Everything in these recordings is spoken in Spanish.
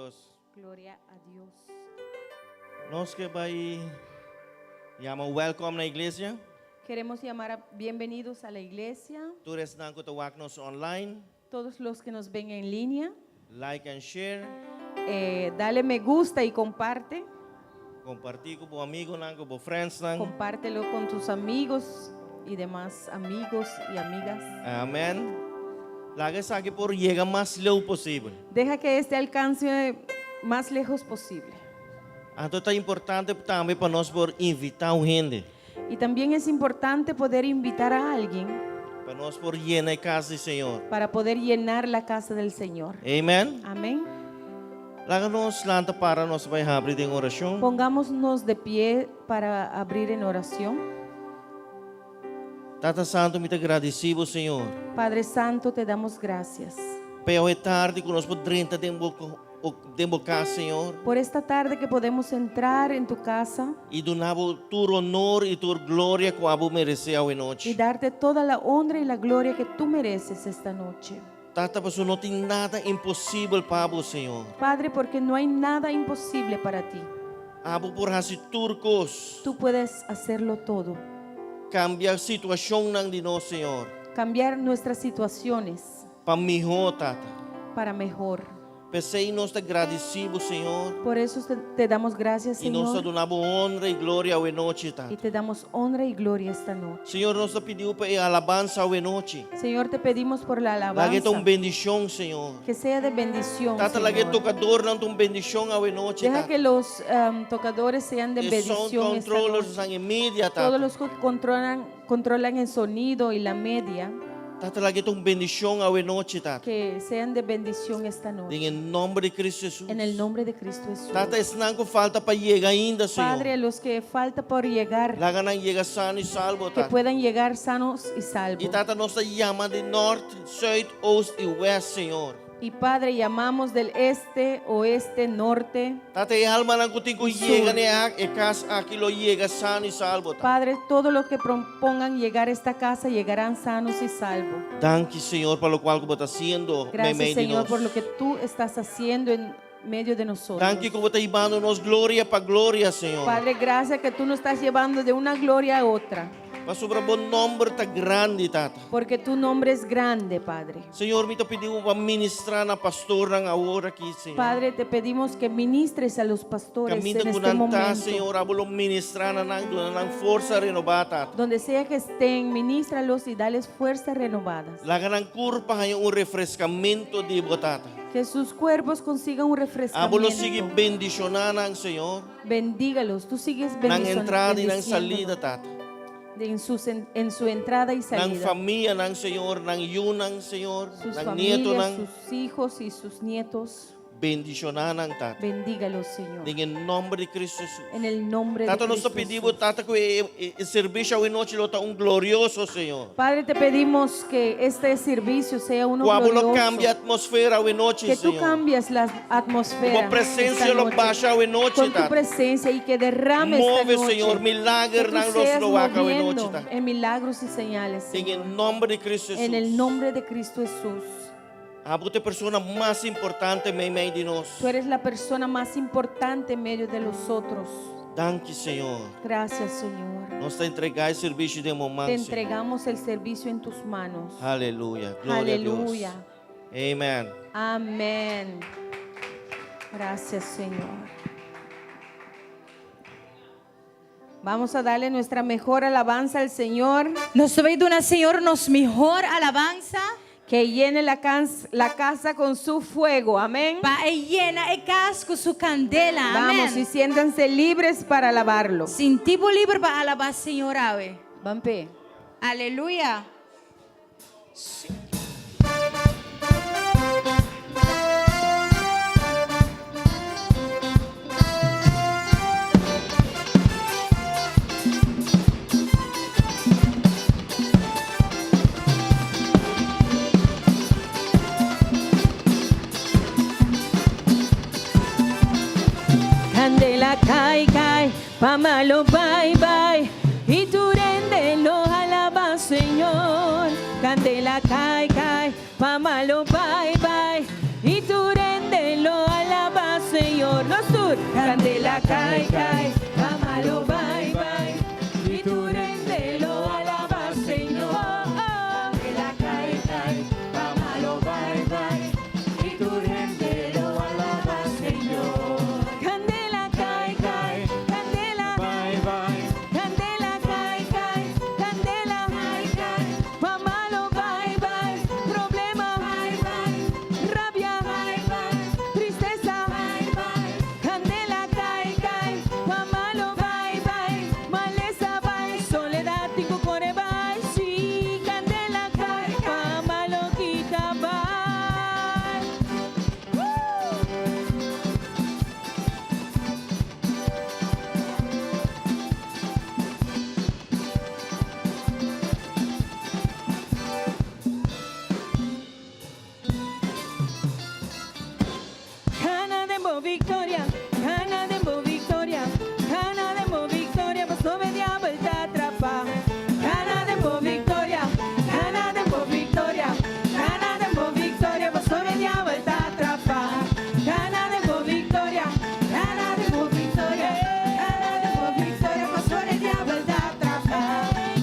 Dios. Gloria a Dios. Nós que vai llama welcome na igreja. Queremos llamar a bienvenidos a la iglesia. Todos nang kutawag nos online. Todos los que nos ven en línea. Like and share. Dale me gusta y comparte. Compartir com o amigo nang, com o friends nang. Compártelo con tus amigos y demás amigos y amigas. Amen. Lagi sa akin por llega más low posible. Deja que este alcance más lejos posible. Então é importante também para nós por invitar gente. Y también es importante poder invitar a alguien Para nós por llenar a casa do Senhor. para poder llenar la casa del Señor. Amen. Amén. Lagi nos lanta para nós vai abrir em oração. Pongámonos de pie para abrir en oración. Tata Santo, muito agradecido, Senhor. Padre Santo, te damos gracias Pela tarde que nós podemos dembocar, Senhor. por esta tarde que podemos entrar en tu casa E donavo tu honor e tu glória que abo merecer hoje y noite. darte toda la honra y la gloria que tú mereces esta noche. Tata, pastor, não tem nada impossível para o Senhor. Padre, porque no hay nada imposible para ti. Abo por hasi turcos. Tú puedes hacerlo todo. Cambiar a situação nang de nós, Senhor. Cambiar nuestras situaciones Para melhor, Tata. para mejor. Pensei nós te agradecido, Senhor. Por eso te damos gracias, E nós te Señor, donamos honra e glória hoje noite, y Tata. te damos honra y gloria esta noche. Senhor, nós te pedimos para alabança hoje noite. Señor, te pedimos por la Lagi alabanza, tong bendição, Senhor. que sea de bendición, Tata, lagi Señor. tocador nang tong bendição hoje noite, Deja Tata. que los tocadores sean de E sound bendición esta controllers noche. ang media, Todos Tata. los que controlan el sonido y la media, Tata, lagi tong bendição hoje noite, Tata. que sean de bendición esta noche. Em nome de Cristo Jesus. En el nombre de Cristo Jesús. Tata, não com falta para chegar ainda, Padre, a Senhor. los que falta por llegar, Laga nang chega sano e salvo, que Tata. puedan llegar sanos y E salvos. Tata, nós te chamamos de norte, sul, oeste e oeste, Senhor. Y Padre, llamamos del este, oeste, norte. Tata, e alma nang kuting ko Sur. chega e casa aqui lo chega sano e salvo, Tata. Padre, todos los que propongan llegar a esta casa llegarán sanos y salvos. Danke, Senhor, pelo qual que você está haciendo Gracias, meio de Señor, nós. por lo que tú estás haciendo en medio de nosotros. Danke que você está llevando nos glória para glória, Senhor. Padre, gracias que tú nos estás llevando de una gloria a otra, Mas sobre bom nome tá grande, Tata. porque tu nombre es grande, Padre. Senhor, me pedimos para ministrar na pastor nang agora aqui, Senhor. Padre, te pedimos que ministres a los pastores Caminho en com este nanta, momento. Senhor, abulo ministrar na nang força renovada, Tata. Donde sea que estén, ministralos y dales fuerzas renovadas. Laga nang curpa hayo un refrescamento de botata. Que sus cuerpos consigan un Abulo sigue refrescamiento. bendicionando ang Senhor. Bendígalos, tú sigues Nang entrada e nang bendiciéndolos salida, Tata. en su entrada y Nang salida. família, nang Senhor, nang yunang Senhor, Sus nang nieto, familias, nang sus hijos y sus nietos. bendicionando ang Tata. Bendígalos, Señor. Em nome de Cristo Jesus. En el nombre de Tata, nós Cristo te pedimos, Jesús. Tata, que o serviço hoje noite está glorioso, Senhor. Padre, te pedimos que este servicio sea uno Que abulo cambia a glorioso. atmosfera hoje noite, Que tú Senhor. cambies la atmosfera Com presença esta lo noche, baixa hoje noite, con tu Tata. presencia y que derrame esta Move, noche. Senhor, Que milagre tú nang seas los loaca hoje noite, moviendo Tata. en milagros y señales, Señor. Em nome de Cristo Jesus. En el nombre de Cristo Jesús. Abo te persona mais importante meio de nós. Tú eres la persona más importante en medio de los otros. Danke, Senhor. Gracias, Señor. Nós te entregar o serviço de Te momento. Senhor. entregamos el servicio en tus manos. Aleluia. Glória a Deus. Aleluya. Amen. Amén. Gracias, Señor. Vamos a darle nuestra mejor alabanza al Señor. Nós vamos dar ao Senhor nossa melhor alabança Que llene la casa con su fuego. Amén. para llenar a casa com sua candela. Vamos y Amém. siéntanse libres para alabarlo. Sentimos livre para alabar o Senhor. Ave. Vampe. Aleluia. Candela cae, cae, pamalo bye bye, y tu rende lo alaba, Señor. Candela cae, cae, pamalo bye bye, y tu rende lo alaba, Señor. Lo sur, candela cae, cae, amalo, bye, bye. Y tu rende lo alaba, Señor. Candela cae, cae, amalo, bye, bye. Y tu rende lo alaba, Señor. Candela cae, cae, candela, bye, bye. Candela cae, cae, candela, bye, cae. Amalo, bye, bye. Problema, bye, bye. Rabia, bye, bye. Tristeza, bye, bye. Candela cae, cae. Amalo, bye, bye. Maleza, bye. Soledad, tico, core, bye. Sí, candela cae, amalo, quita, bye. Gana de mo victoria, gana de mo victoria, gana de mo victoria, pasó media vuelta atrapa. Gana de mo victoria, gana de mo victoria, gana de mo victoria, pasó media vuelta atrapa. Gana de mo victoria, gana de mo victoria, gana de mo victoria, pasó media vuelta atrapa.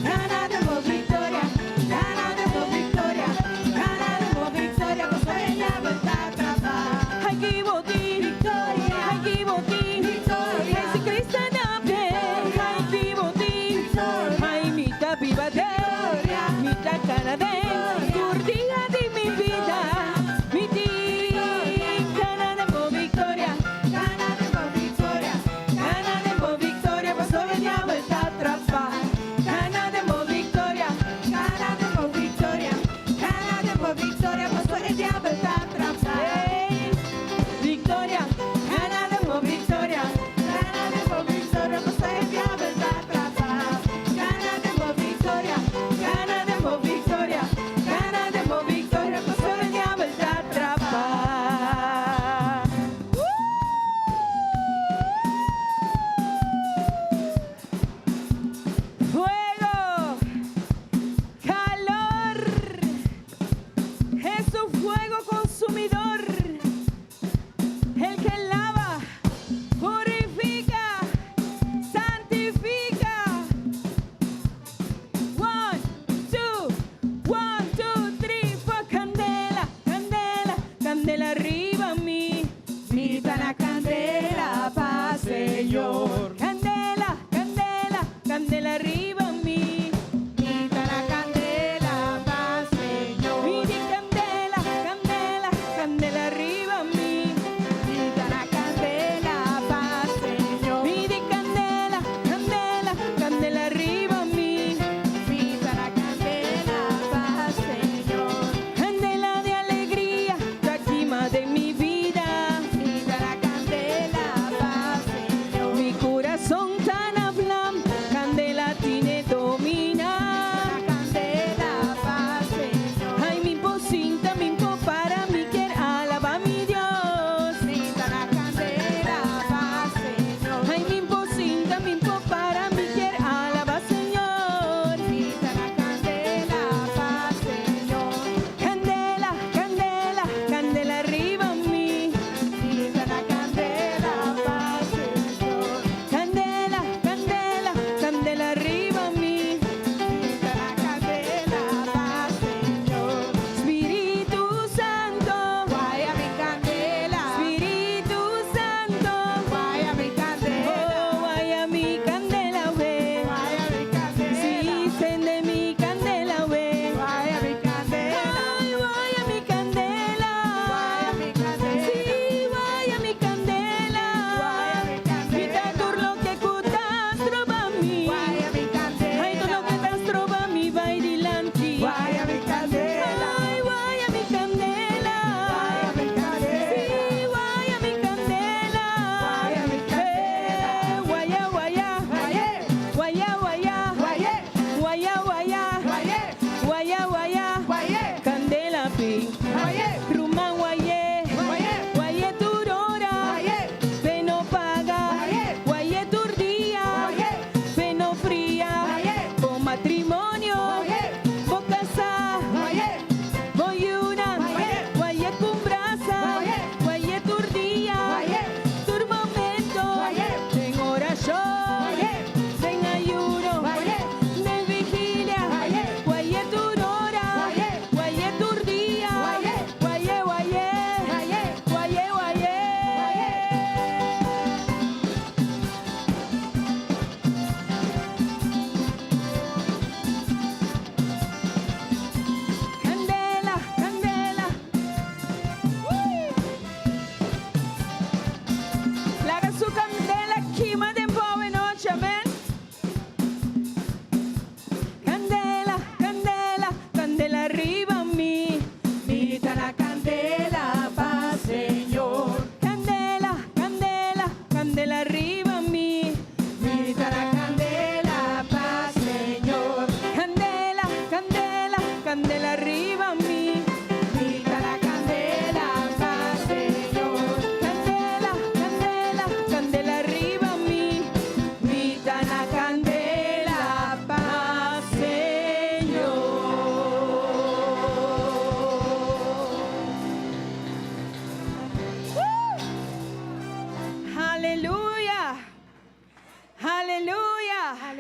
Gana de mo victoria, gana de mo victoria, gana de mo victoria, pasó media vuelta atrapa. Hay que votar victoria, hay que votar victoria. Jesucristo nace, hay que votar victoria. Hay mitad viva de mitad canadá, curtida de mi vida, mi gana de mo victoria, gana de mo victoria, gana de mo victoria, pasó media vuelta atrapa. Gana de mo victoria, gana de mo victoria, gana de mo victoria, pasó media vuelta atrapa. Victoria,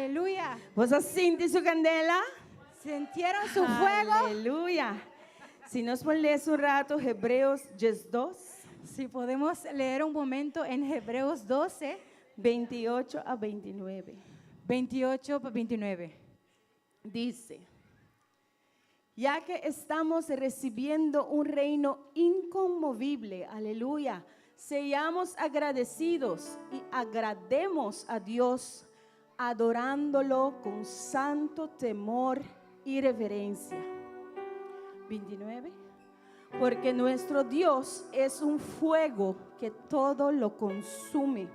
Aleluya. Você sente su candela? ¿Sintieron su fuego? Aleluya. Si nos lees un rato Hebreos 2, Si podemos leer un momento en Hebreos 12, 28 a 29. 28 para 29. Dice, ya que estamos recibiendo un reino inconmovible, aleluya, seamos agradecidos y agrademos a Dios adorándolo con santo temor y reverencia. 29. Porque nuestro Dios es un fuego que todo lo consume.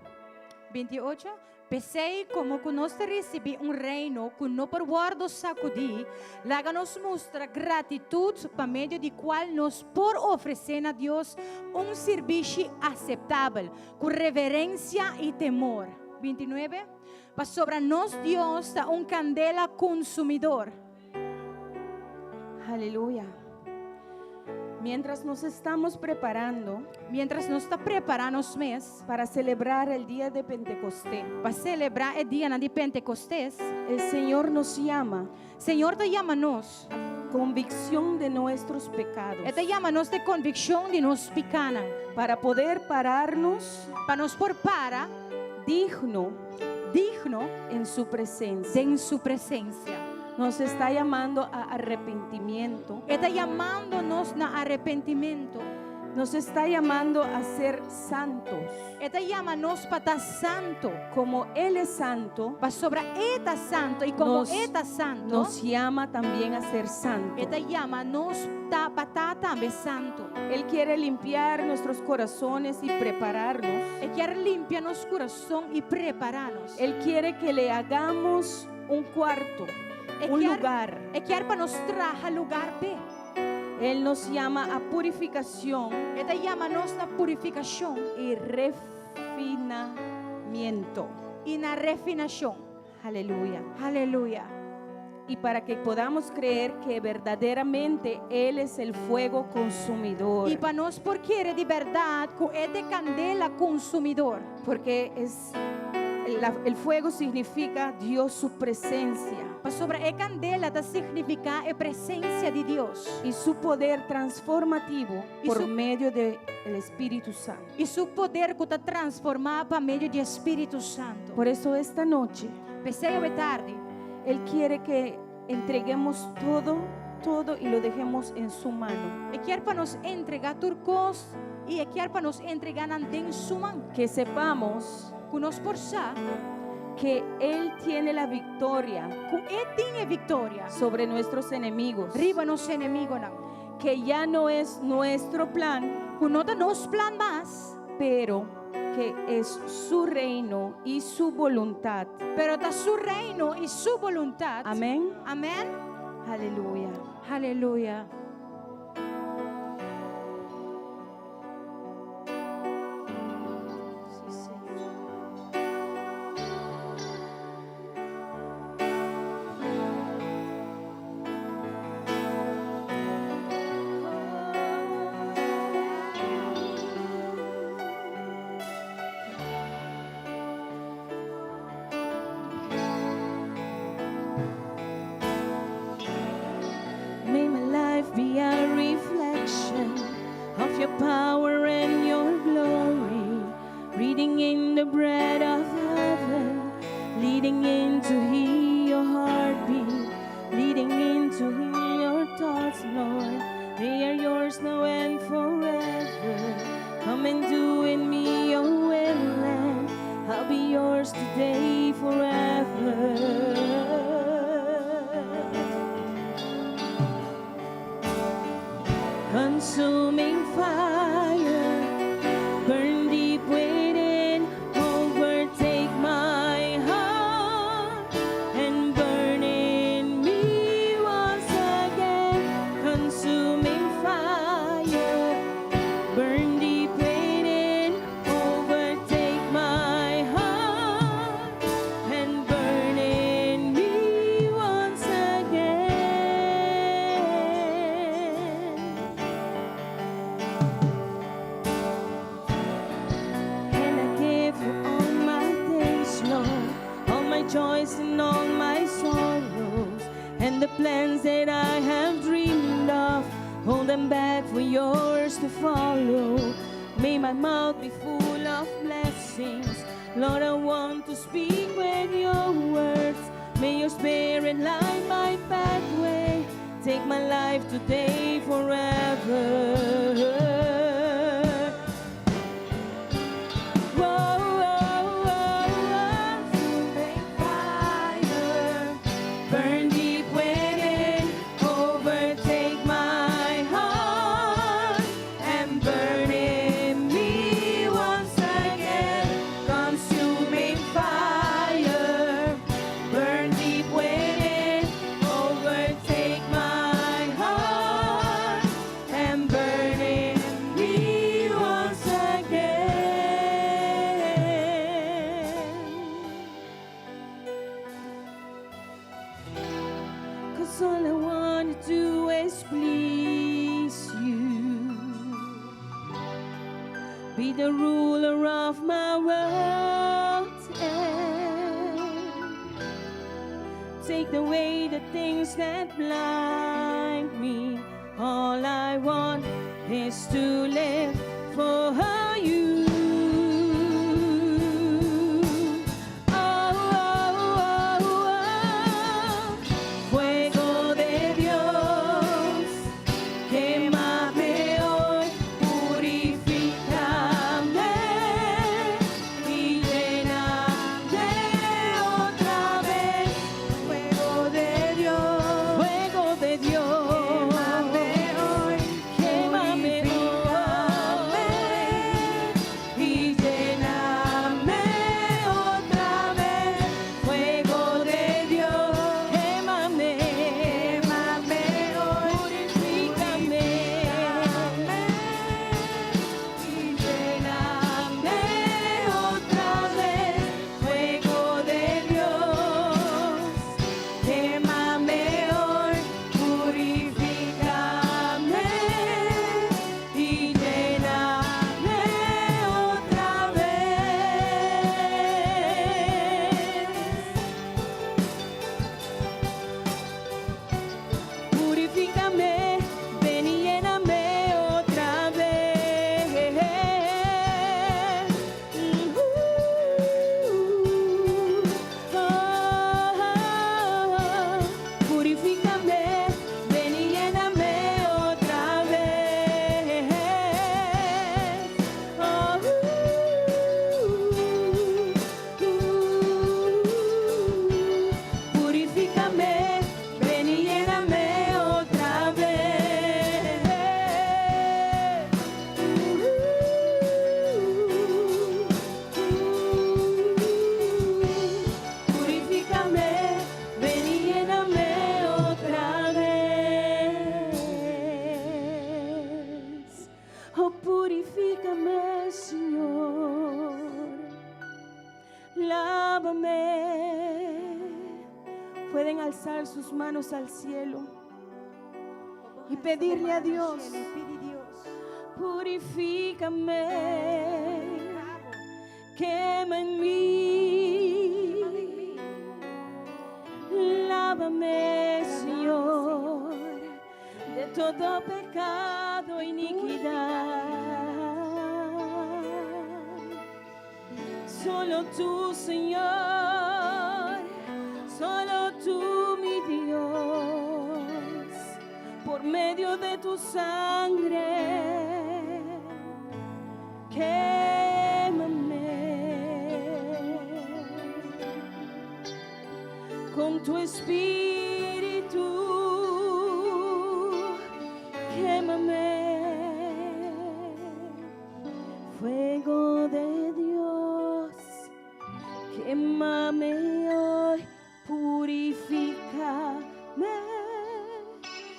28. Pensei como que nós recebi um reino que não por guardo sacudi, laga nos mostra gratitude para meio de qual nós por oferecer a Deus um serviço aceitável, com reverência e temor. 29. Para sobre nós Deus está candela consumidor. Aleluya. Mientras nos estamos preparando Mientras nós está preparando os mês para celebrar el día de Pentecostés, para celebrar o dia de Pentecostés, el Señor nos llama Senhor te chama nós, convicción de nuestros pecados te chama nós de convicção de nós pecados, para poder pararnos para nós por para digno digno en su presencia. em sua presença. Nos está llamando a arrepentimiento, Está llamándonos a arrepentimiento. nos está llamando a ser santos. Está llamándonos para estar santo. Como Él es santo, Para sobre eta santo y como Nos- eta santo, nos llama también a ser santos. está llamándonos para estar también santo. Él quiere limpiar nuestros corazones y prepararnos. Él quiere limpiarnos corazón y prepararnos. Él quiere que le hagamos un cuarto, Él un quiere- lugar. Él quiere para nos traer lugar B. Él nos llama a purificación Está llamándonos a purificación y refinamiento. y na refinación. Aleluya. Aleluya. Y para que podamos creer que verdaderamente Él es el fuego consumidor. Y para nos por quiere de verdad con este candela consumidor. Porque el fuego significa Dios, su presencia Para sobre a candela da significa a presencia de Dios y su poder transformativo Y por su- medio del Espíritu Santo. y su poder que está transformado para medio de Espíritu Santo. Por eso esta noche Pensei hoje tarde, Él quiere que entreguemos todo y lo dejemos en su mano. e quer para nos entregar turcos e quer para nos entregar em sua mão. Que sepamos Que nos por já, que Él tiene la victoria que Ele tem vitória. sobre nuestros enemigos. Riba nos inimigos não. Que ya no es nuestro plan, Que não dá nos plan mais, pero que es su reino y su voluntad. pero da su reino e sua voluntade. Amén. Amém. Aleluya. Aleluia. Sí, Señor. May my life be a reflection of your power and your glory, reading in the bread of heaven, leading into hear your heartbeat, leading into hear your thoughts, Lord. They are yours now and forever. Come and do in me your will, and I'll be yours today, forever. Consuming fire, burn deep within, overtake my heart and burn in me once again. Consuming fire, burn deep within, overtake plans that I have dreamed of, hold them back for yours to follow. May my mouth be full of blessings, Lord, I want to speak with your words. May your spirit light my pathway, take my life today, forever. All I want to do is please you. Be the ruler of my world and take away the things that blind me. All I want is to live for you. Purifícame, Señor, lávame. Pueden alzar sus manos al cielo y pedirle a Dios, purifícame, quema en mí, lávame, Señor, de todo pecado e iniquidad. Solo tú, Señor, solo tú, mi Dios, por medio de tu sangre, quémame con tu espíritu, quémame. Fuego de Dios, quémame hoy, purifícame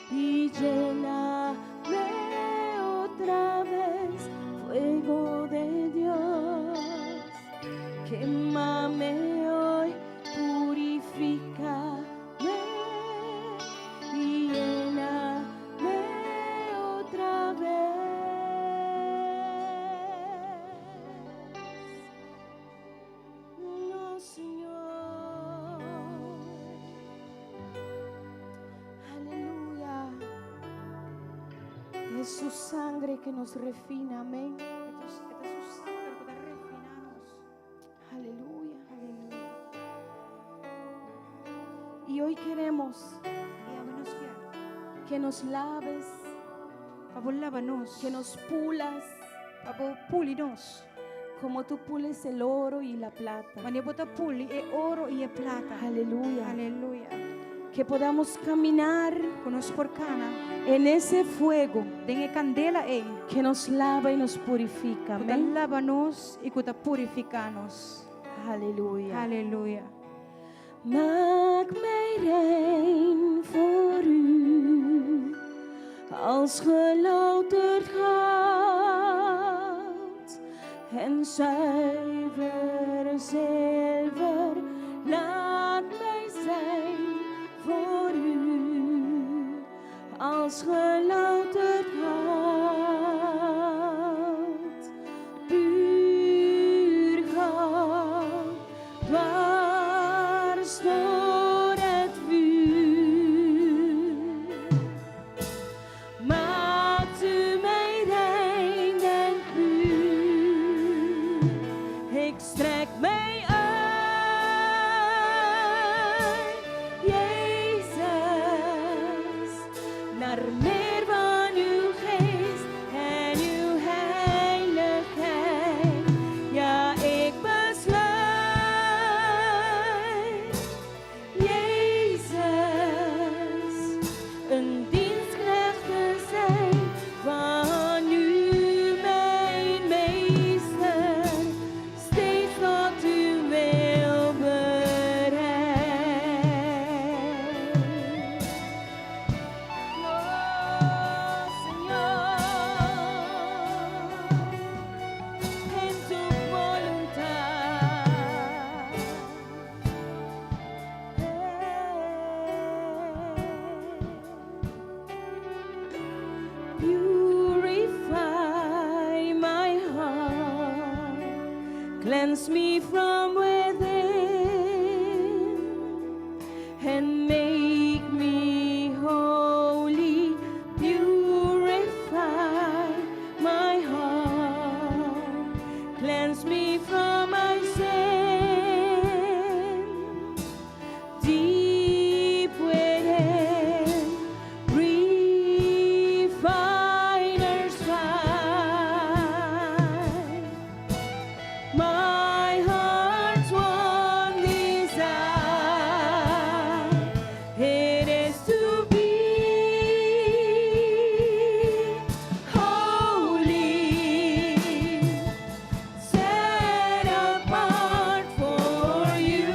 y lléname otra vez. Fuego de Dios, quémame hoy, purifícame y lléname otra vez. Es su sangre que nos refina, amén. Esta es su sangre que refinamos. Aleluya. Aleluya. Y hoy queremos Y a nos quiere. que nos laves, Favor lavanos. que nos pulas, Favor pulinos. como tú pules el oro y la plata. Mani bota puli e oro y e plata. Aleluya. Aleluya. Que podamos caminar Conos por cana. en ese fuego Den e candela e. que nos lava y nos purifica. Kuta Amén. lavanos y kuta purificanos. Halleluja. Halleluja. Maak mij rein voor u, als gelouterd goud en zuiver zilver. Laat mij zijn voor u, als gelouterd goud, puur goud, dwars door het vuur. Maakt u mij rein en puur. Ik strek mij uit, Jezus, naar meer van uw geest en uw heiligheid. Ja, ik besluit, Jezus, een dienstknecht te zijn van u, mijn meester, steeds tot uw wil bereid. Oh, Señor, en tu voluntad. Purify my heart, cleanse me from within, and make me holy. Purify my heart, cleanse me from my sin. Deep within, refiner's fire. My heart's one desire, it is to be holy, set apart for you,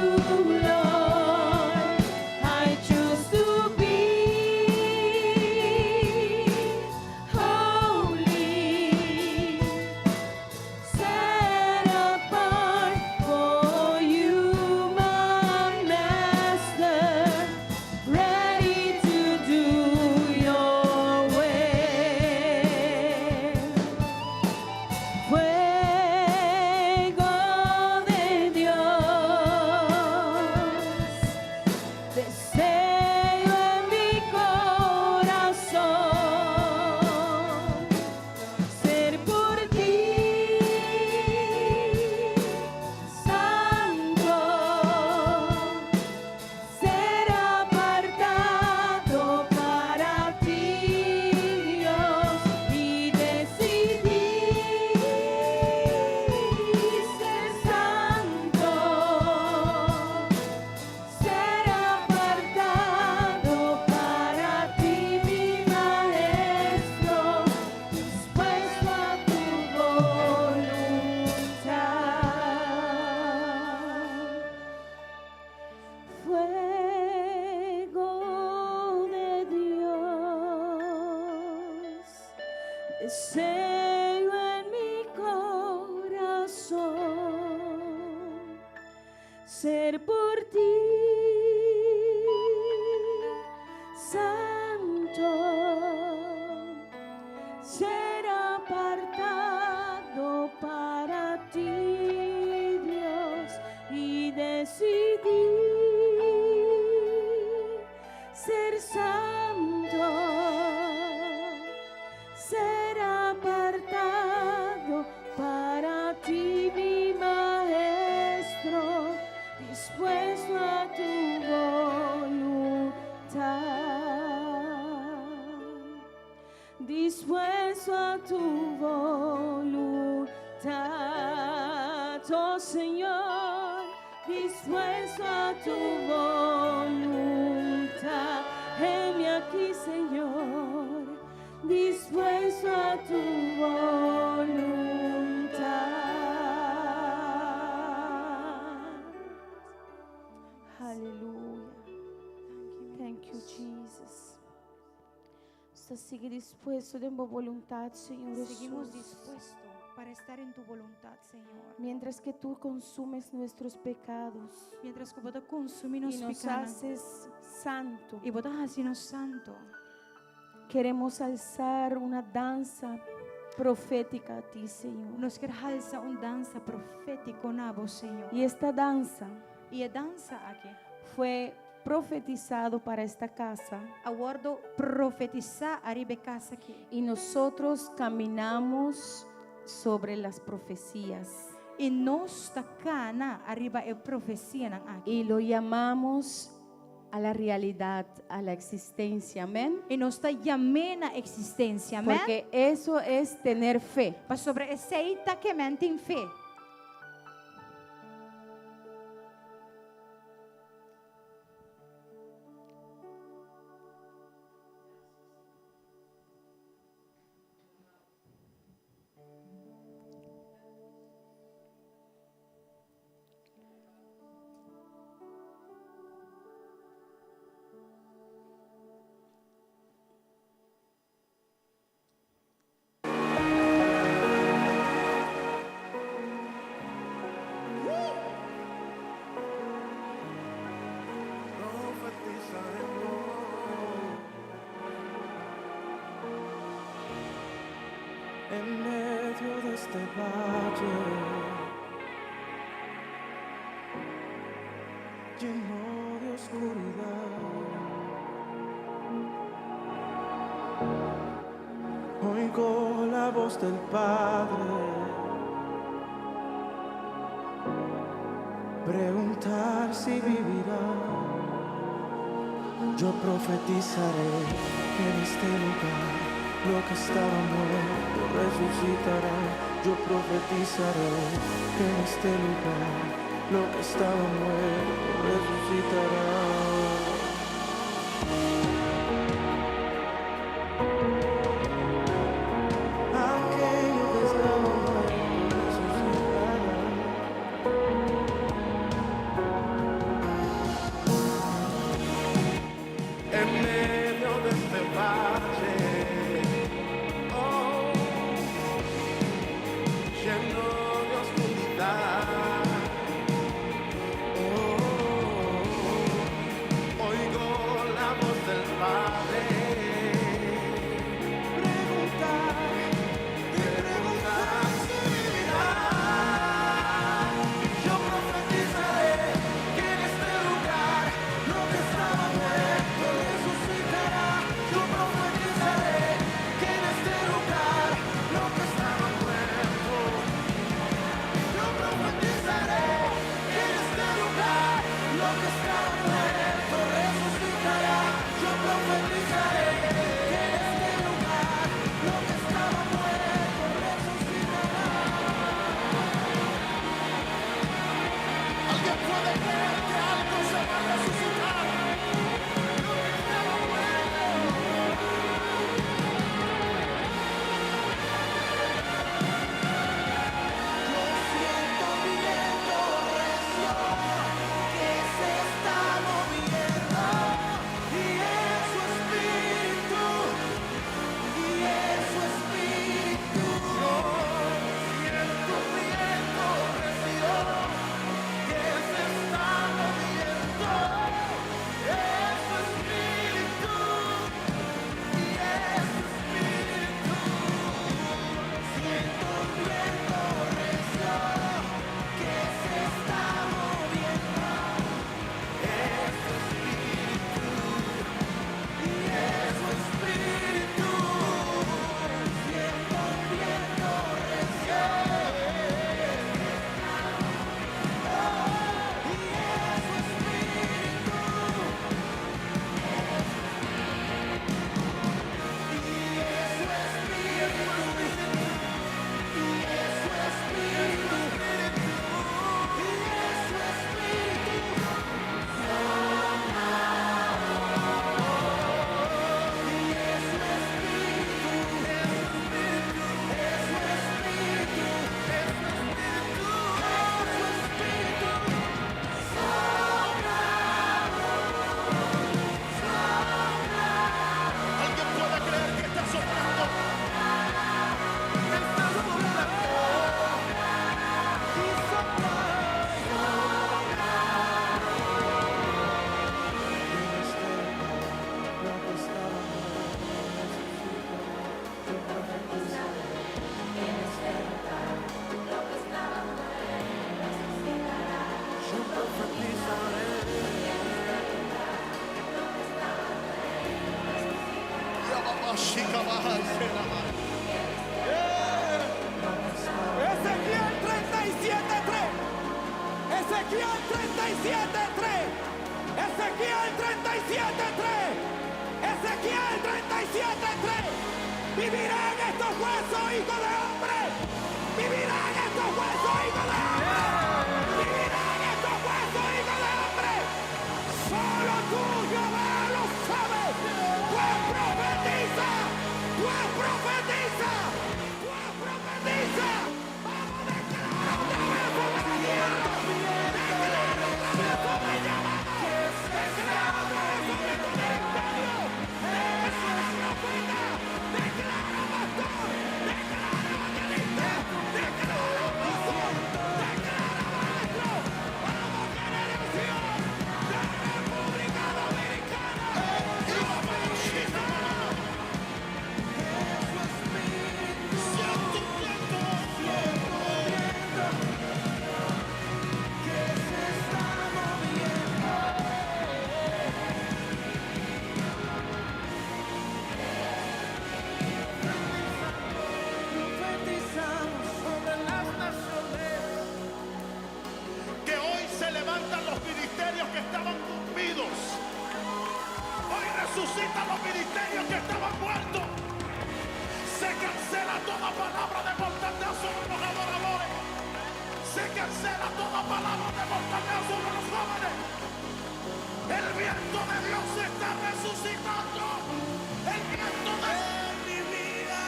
Lord. I choose to be holy, set apart for you, my Master, ready to do your will. Fuego de Dios, deseo en mi corazón ser por ti santo, ser apartado para ti, Dios, y decidir ser santo, ser apartado para ti, mi Maestro, dispuesto a tu voluntad. Fuego de Dios, deseo en mi corazón ser por ti santo, ser apartado para ti, Dios, y decidir ser santo, ser oh Señor, dispuesto a tu voluntad. Heme aquí, Señor, dispuesto a tu voluntad. Aleluya. Thank you, Jesus. Usted sigue dispuesto de mi voluntad, Señor Seguimos Jesús. dispuestos para estar en tu voluntad, Señor. Mientras que tú consumes nuestros pecados Mientras que vos consuminos y nos pecados haces santo, y vos haciendo santo, queremos alzar una danza profética a ti, Señor. nos quer alza un danza profético na vos, Señor. Y esta danza E a dança aqui, fue profetizado para esta casa aguardo profetizar a casa aqui. y nosotros caminamos sobre las profecías E nós tacana arriba a profecia nan aqui. y lo llamamos a la realidad, a la existencia, amén. E nós está llamando a existência, amém? Porque eso es tener fe. Para sobre esse que tem fé. En medio de este valle lleno de oscuridad, oigo la voz del Padre preguntar si vivirá. Yo profetizaré en este lugar. Lo que estaba muerto resucitará. Yo profetizaré que en este lugar lo que estaba muerto resucitará. Aquello que estaba muerto resucitará. En medio de este valle, lleno de oscuridad, oigo la voz del Padre preguntar si vivirá. Yo profetizaré que en este lugar lo que estaba muerto resucitará. Yo profetizaré que en este lugar lo que estaba muerto. Yo profetizaré que en este lugar lo que estaba muerto resucitará. Yo profetizaré que en este lugar lo que estaba muerto resucitará. Alguien puede creer que algo se va a resucitar. Lo que estaba muerto. Yo siento viento recio que se está moviendo y es su espíritu, y es su espíritu. Yo siento viento recio que se está moviendo chica baja y se la va. Ezequiel 37:3. Ezequiel 37:3. Ezequiel 37:3. Ezequiel 37:3. Vivirán estos huesos, hijo de hombre. Vivirán estos huesos, hijo de hombre. Vivirán estos huesos, hijo de hombre. Solo tú, Jehová, lo sabes. Pues profetiza. Pues profetiza. Pues profetiza. Vamos a declarar otra vez sobre la tierra. Declara otra vez sobre Yahweh. Declara otra vez sobre tu ministerio. Declara profeta. Declara pastor. Declara evangelista. Declara apóstol. Declara maestro. Vamos, generación de República Dominicana. Y vamos, profetizamos sobre las naciones. Que hoy se levantan los ministerios que estaban dormidos. Hoy resucitan los ministerios que estaban muertos. Se cancela toda palabra de mortandad sobre los adoradores. Se cancela toda palabra de mortandad sobre los jóvenes. El viento de Dios está resucitando. El viento de Mi vida,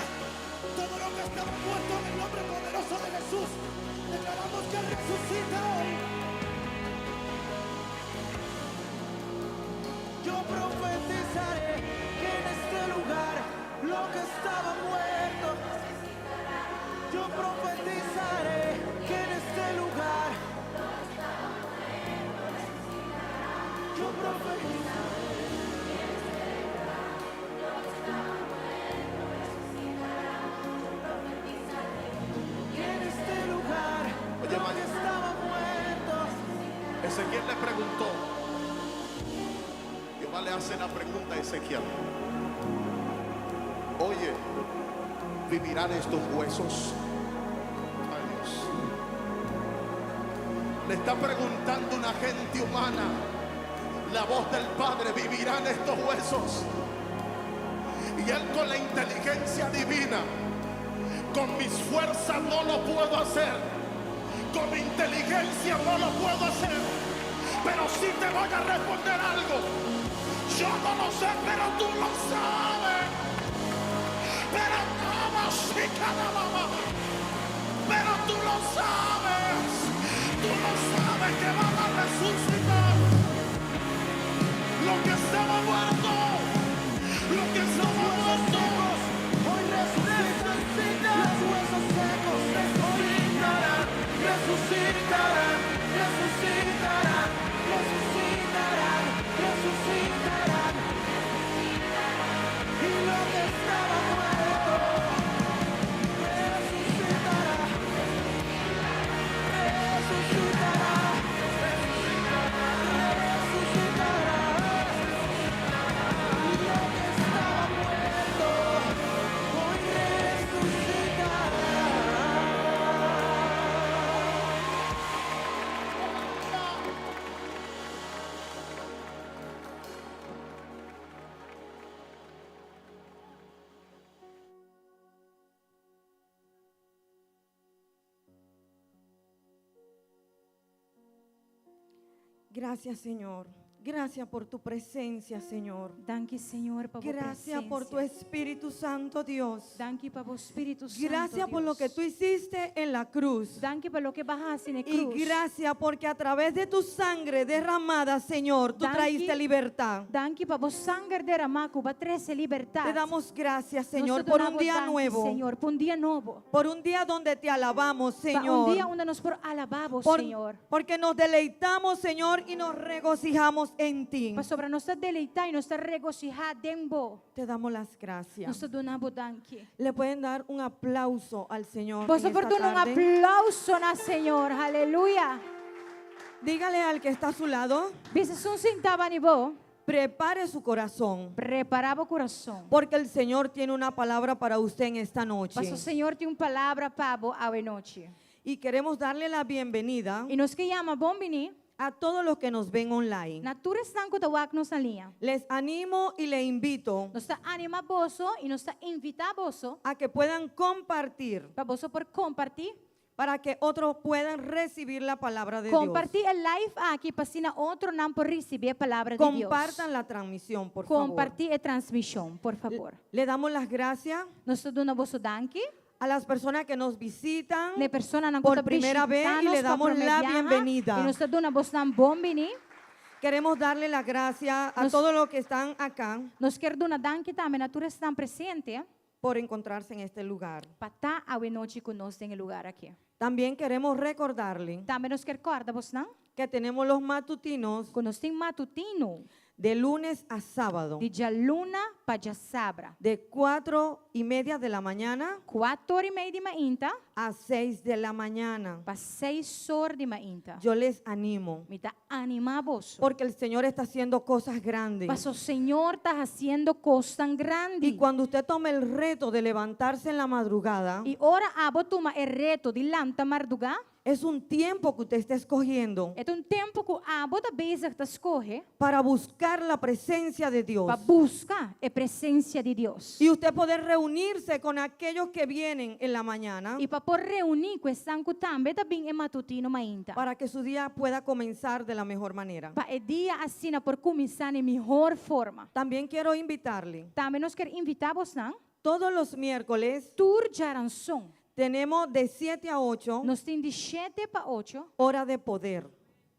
todo lo que estaba muerto en el nombre poderoso de Jesús, declaramos que resucita hoy. Yo profetizaré que en este lugar lo que estaba muerto. Yo profetizaré que en este lugar. Yo profetizaré. Que en este lugar Oye, lo que Maya. estaba muerto. Ezequiel le preguntó. Jehová le hace la pregunta a Ezequiel. Oye, ¿vivirán estos huesos? Ay, Dios. Le está preguntando una gente humana. La voz del Padre, ¿vivirán estos huesos? Y él con la inteligencia divina, con mis fuerzas no lo puedo hacer, con mi inteligencia no lo puedo hacer, pero sí te voy a responder algo. Yo no lo sé, pero tú lo sabes. Pero no, sí, cada mamá. Pero tú lo sabes. Tú lo sabes que van a resucitar. Lo que estaba muerto. Lo que estaba muerto. Hoy resucitan, los huesos secos resucitarán, resucitarán, resucitarán, resucitarán, resucitarán. Y lo que estaba muerto resucitará, resucitará, resucitará. Y lo que estaba muerto hoy resucitará. Gracias, Señor. Gracias por tu presencia, Señor. Dank je, Señor, por tu Gracias por tu presencia. Espíritu Santo, Dios. Dank je por tu Espíritu Santo, Gracias por lo Dios. que tú hiciste en la cruz. Dank je por lo que bajaste en la Y cruz. gracias porque a través de tu sangre derramada, Señor, tú Dank traíste je. libertad. Dank je por tu sangre derramada, para traer libertad. Te damos gracias, Nós Señor, te por un donamos día dank, nuevo. Señor, por un día nuevo. Por un día donde te alabamos, Para Señor. un día donde nos por alabamos, Por- Señor. porque nos deleitamos, Señor, y nos regocijamos en ti. Para sobre nos deleitar y nos regocijar dembo. Te damos las Nos gracias. te donamos dank. Le pueden dar un aplauso al Señor. Vos en esta oportuno un tarde. aplauso na Señor. Aleluya. Dígale al que está a su lado, Bisa sun sintaba ni bo. prepare su corazón, Preparava o coração. porque el Señor tiene una palabra para usted en esta noche. Mas o Senhor tem uma palavra para você à noite. Y queremos darle la bienvenida E nós queremos bom venir. a todos los que nos ven online. Natura estão com o nos na linha. Les animo y le invito Nós está animaboso e nós está invitaboso a que puedan compartir para você por compartilhar. para que otros puedan recibir la palabra de Dios. Compartilhe a live aqui para se outro não por receber a palavra de Deus. Compartan la transmisión, por favor. Compartilhe a transmissão, por favor. Le damos las gracias Nós damos vosso danke. a las personas que nos visitan Ne persona não por está primera vez y le damos la bienvenida. E nós damos vosso bom venir. Queremos darle las gracias a Nos- todos los que están acá Nós queremos dar danke também natura estão presente por encontrarse en este lugar. para estar à noite conosco em lugar aqui. También queremos recordarle Também nós queremos recordar vos não? que tenemos los matutinos Que nós temos matutino de lunes a sábado, de dia luna para dia sabra. de 4:30 de la mañana 4h30 de manhã a 6 de la mañana. para 6h de manhã. Yo les animo, Me dá animados. porque el Señor está haciendo cosas grandes. Mas o Senhor está fazendo coisas tão grandes. Y cuando usted tome el reto de levantarse en la madrugada, E ora abo toma o reto de lanta marduga. es un tiempo que usted está escogiendo É tempo que abo está bezig te escorrer para buscar la presencia de Dios. para buscar a presença de Deus. Y usted poder reunirse con aquellos que vienen en la mañana E para poder reunir com esse anco também também é matutino mainta. para que su día pueda comenzar de la mejor manera. Para o dia assim por começar de melhor forma. También quiero invitarle, Também nós queremos invitar você, não? todos los miércoles Tour Jaranson. tenemos de 7 a 8 Nós temos de 7 para 8 hora de poder.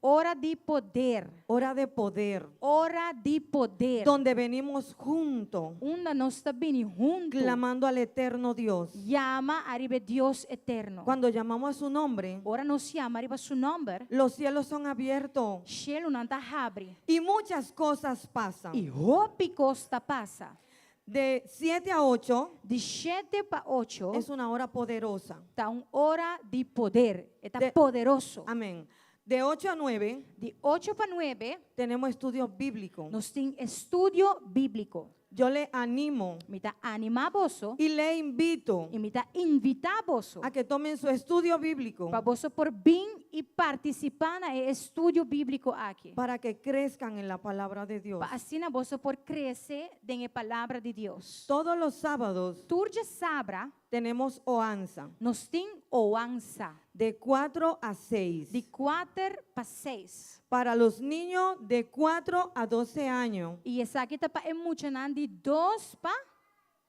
hora de poder. Hora de poder. Hora de poder. Donde venimos juntos, Onde nós estamos juntos. clamando al eterno Dios. Llama arriba Deus eterno. Cuando llamamos a su nombre, Ora nos chama arriba su nombre. los cielos son abiertos Cielo não está abre. y muchas cosas pasan. E roupa costa passa. De 7 a 8 De 7 para 8 es una hora poderosa. está hora de poder. Está De- poderoso. Amén. De 8 a 9 De 8 para 9 tenemos estudios bíblicos. nós temos estudo bíblico. Yo le animo Me está animaboso y le invito e me está invitaboso a que tomen su estudio bíblico para você por vir e participar no estudo bíblico aqui. para que crezcan en la palabra de Dios. Para assim você por crescer na palavra de Deus. Todos los sábados Turja sabra tenemos oanza nós tem oança de 4 a 6 de 4 para 6. para los niños de 4 a 12 años. E essa aqui está para emocionar de 2 para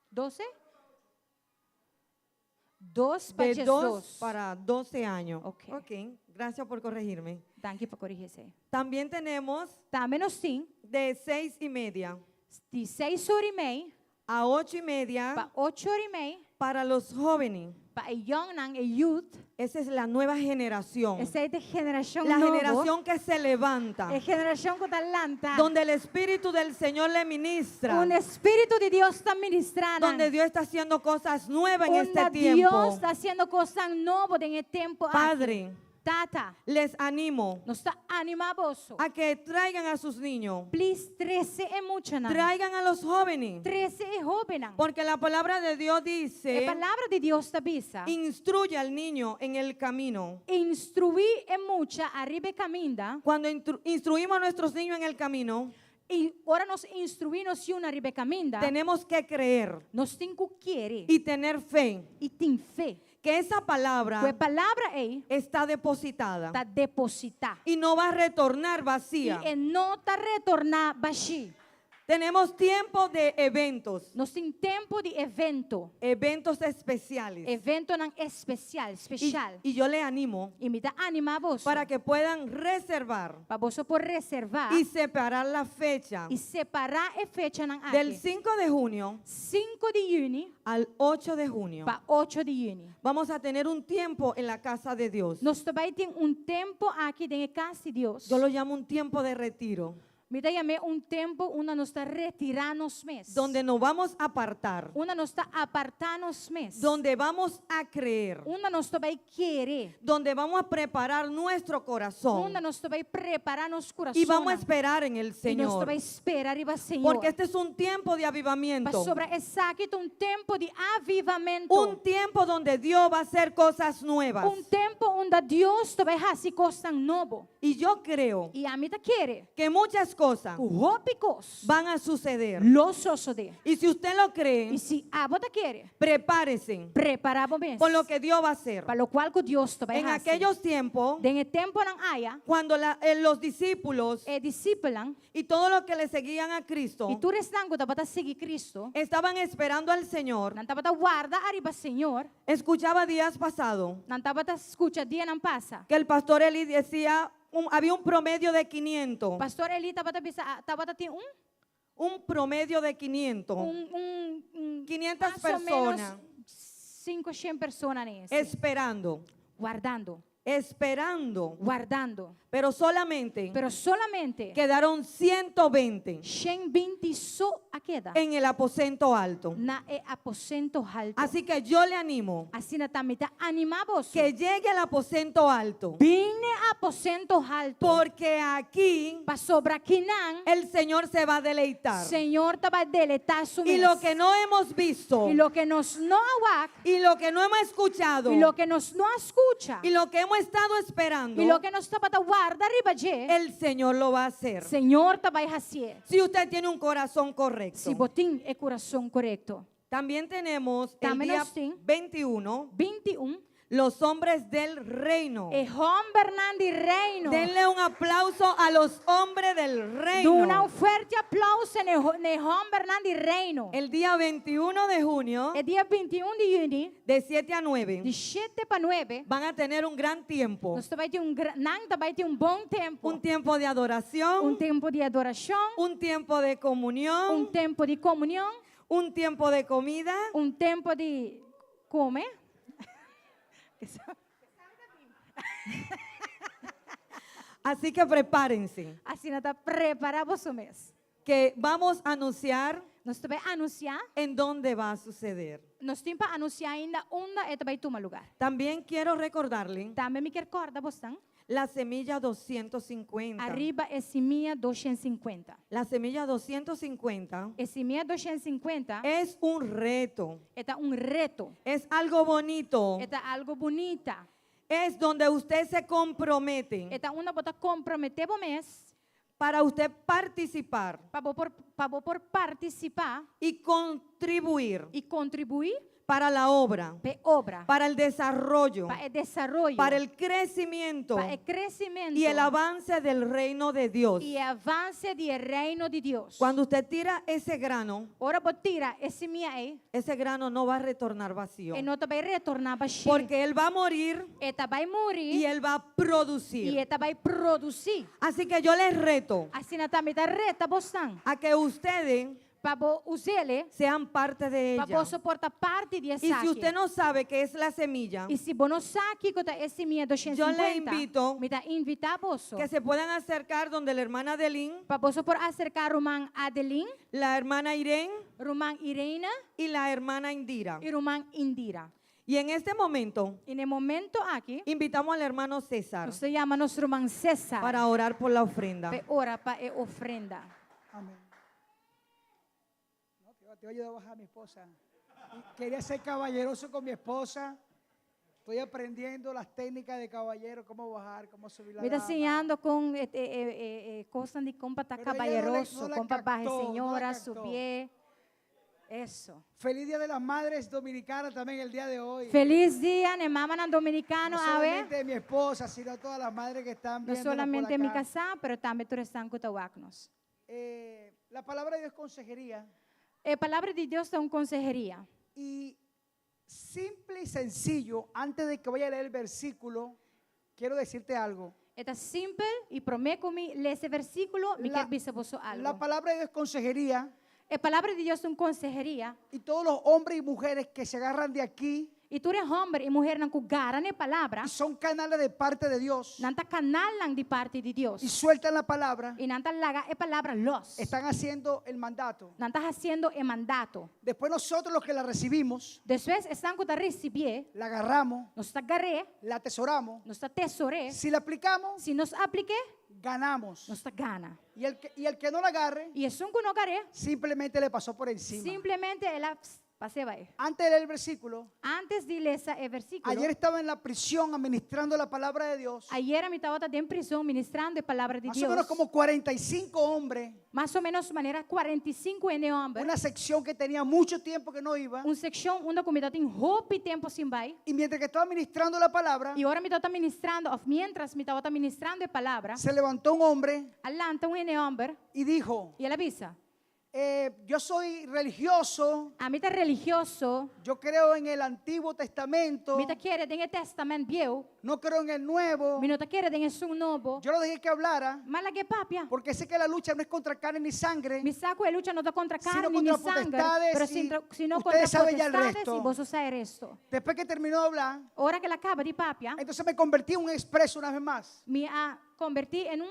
12? 2 para De 2 Jesus. para 12 años. Ok. Gracias por corregirme. Danke para corrigir isso. También tenemos Também nós tem de 6:30 de 6h30 a 8:30 para 8h30 para los jóvenes. para young nang youth. Esa es la nueva generación. Essa é de geração La nova. generación que se levanta. É geração que está lanta. Donde el Espíritu del Señor le ministra. Espírito de Deus está ministrando. Donde Dios está haciendo cosas nuevas en este Deus tiempo. está haciendo coisas novas em tempo aqui. Padre, Tata, les animo nos está animaboso. a que traigan a sus niños. Please, 13 é muito, não? Traigan a los jóvenes. 13 é jovem, não? Porque la palabra de Dios A dice, palavra de Deus está bisa. instruye al niño en el camino. Instruir é muito, arriba caminda. Cuando instruimos a nuestros niños en el camino, E ora nós instruímos se uma arriba caminda. tenemos que creer Nós temos que querer y tener fe e tem fé. que esa Que a palabra palavra é está depositada está depositada. y no va a retornar vacía. E não está retornar baixo. Tenemos tiempo de eventos, Nós temos tempo de evento. eventos especiales. Evento não especial, Y, especial. y yo le animo E me dá animar para que puedan reservar para você por reservar y separar la fecha e separar a fecha não del aqui. 5 de junio 5 de junho al 8 de junio. para 8 de junho. Vamos a tener un tiempo en la casa de Dios. Nós também temos tempo aqui na casa de Deus. Yo lo llamo un tiempo de retiro. Mira, llamé un tiempo, una nos está retirarnos mes. donde nos vamos a apartar, Una nos está apartarnos mes. donde vamos a creer, Una nos está querer. donde vamos a preparar nuestro corazón Una nos está preparar nos coração. y vamos a esperar en el E nós Señor. vai esperar e vai Senhor. Porque este es un tiempo de avivamiento, Mas sobre essa aqui um tempo de avivamento. un tiempo donde Dios va a hacer cosas nuevas. Um tempo onde Deus vai fazer coisas novas. Y yo creo E a mim tá querer. que muchas cosas Rópicos. van a suceder. Los suceder. Y si usted lo cree, E se a bota querer, prepárese preparamos mesmo. por lo que Dios va a hacer. Para lo qual que Deus vai En fazer. aquellos tiempos, Den tempo não haja, cuando los discípulos discípulos y todos los que le seguían a e Cristo tu restango da bota seguir Cristo. estaban esperando al Señor, Não tá bota guarda arriba Senhor. escuchaba días pasados Não tá bota escuta dia não passa. que el pastor Eli decía, había un promedio de 500, Pastor Eli tá bota tem un promedio de 500, 500 mais ou menos personas 500 pessoas nesse. esperando, Guardando. pero solamente Pero solamente quedaron 120 120 só a queda en el aposento alto. na aposento alto. Así que yo le animo Assim também tá animavos. que llegue al aposento alto, Vine aposento alto. porque aquí Para sobre aqui não, el Señor se va a deleitar. Senhor tá vai deletar su Y lo que no hemos visto, y lo que nos no awak, y lo que no hemos escuchado, y lo que nos no escucha, y lo que hemos estado esperando, y lo que nos tá para guardar arriba je, el Señor lo va a hacer. Senhor tá vai fazer. Si usted tiene un corazón correcto. Se botim é coração correto. También tenemos el También día nos tem 21, 21 los hombres del reino. é Bernardi Reino. Denle un aplauso a los hombres del Do uma reino. forte aplauso ne Bernardi Reino. El día 21 de junio, É dia 21 de junho, de 7 a 9, de 7 para 9. van a tener un gran tiempo. Nós vai ter vai ter bom tempo. Un tiempo de adoración, Tempo de adoração, un tiempo de comunión, tempo de comunhão, un tiempo de comida. tempo de comer. Así que prepárense, Assim nós tá preparamos o mês. que vamos a anunciar Nós vai anunciar, en dónde va a suceder. nós temos para anunciar ainda onde vai tomar lugar. También quiero recordarle Também me quer corda você. la semilla 250. Arriba é semia 250. La semilla 250 E semia 250 es un reto, é reto. es algo bonito, É algo bonita. es donde usted se compromete É uma bota comprometer o mês para usted participar para por participar y contribuir e contribuir para la obra, para obra, para el desarrollo, para o desenvolvimento, para el crecimiento para o crescimento y el avance del reino de Dios. e avance do reino de Deus. Cuando usted tira ese grano, Ora botira esse minha aí, esse grano no va a retornar vacío, e não vai retornar para Chile. porque él va a morir Eta vai morir y él va a producir. e eta vai produzir. Así que yo les reto Assim na também tá reta bostan. a que ustedes Para usele, sean parte de para ella. suportar parte de Y si usted no sabe qué es la semilla, E se você não sabe que esse minha 250, Yo le invito me dá invitar você. que se puedan acercar donde la hermana Adelín, Para você por acercar Roman Adelin, la hermana Irene Roman Irena y la hermana Indira. e Roman Indira. Y en este momento E no momento aqui, invitamos al hermano César nós chamamos Roman César para orar por la ofrenda. para orar para a ofrenda. Amén. No, te voy a ayudar a bajar a mi esposa. Y quería ser caballeroso con mi esposa. Estoy aprendiendo las técnicas de caballero, cómo bajar, cómo subir la Me está dama. ensinando com coisas de como estar Pero ella caballeroso, no la como bajar captó, no la senhora, captó. subir. Eso. Feliz Día de las Madres Dominicanas también el día de hoy. Feliz dia, né, mama na dominicano, No a ver. solamente de mi esposa, sino todas las madres que están Não viendo solamente por mi acá. casa, pero também tu estão com tawaknos. La palabra de Dios es consejería A palavra de Deus é uma consejeria. y simple y sencillo, antes de que vaya a leer el versículo, quiero decirte algo. É simples e prometo-me ler esse versículo, me La- quer dizer você algo. La palabra de Dios es consejería A palavra de Deus é uma consejeria y todos los hombres y mujeres que se agarran de aquí E tu eres homem e mulher não cugaram a palavra, y son canales de parte de Dios nanta canalan de parte de Deus. y sueltan la palabra, E nanta laga a palavra los. están haciendo el mandato. Nanta haciendo o mandato. Después nosotros los que la recibimos, Depois, estão com a receber, la agarramos, nós agarré, la atesoramos. nós tesouré. Si la aplicamos, Se nos aplique, ganamos. nós gana. Y el que no la agarre, E isso que não agarré, simplemente le pasó por encima. simplesmente ela passei vai. Antes del versículo, Antes de ler esse versículo, ayer estaba en la prisión administrando la palabra de Dios. ayer a estava em prisão ministrando a palavra de Más o Deus. menos como 45 hombres, Mais ou menos maneira 45 de homem. una sección que tenía mucho tiempo que no iba. Seção onde a comida tem roupa e tempo sem vai. Y mientras que estaba ministrando la palabra, E agora me estava ministrando, ou mientras me estava ministrando a palavra, se levantó un hombre alanta homem y dijo, e ela avisa: yo soy religioso, a mim está religioso, yo creo en el Antiguo Testamento, me está querendo em testamento viu, no creo en el Nuevo. me não está querendo em som novo. Yo lo dejé que hablara Mas la que papia. porque sé que la lucha no es contra carne ni sangre, Mi saco de lucha no está contra Sino carne contra ni sangre, potestades pero y sino ustedes contra saben ya el potestades resto. y vos sabes esto. Después que terminó de hablar, Ahora que la acaba de papia, entonces me convertí en un expreso una vez más. me ha convertido en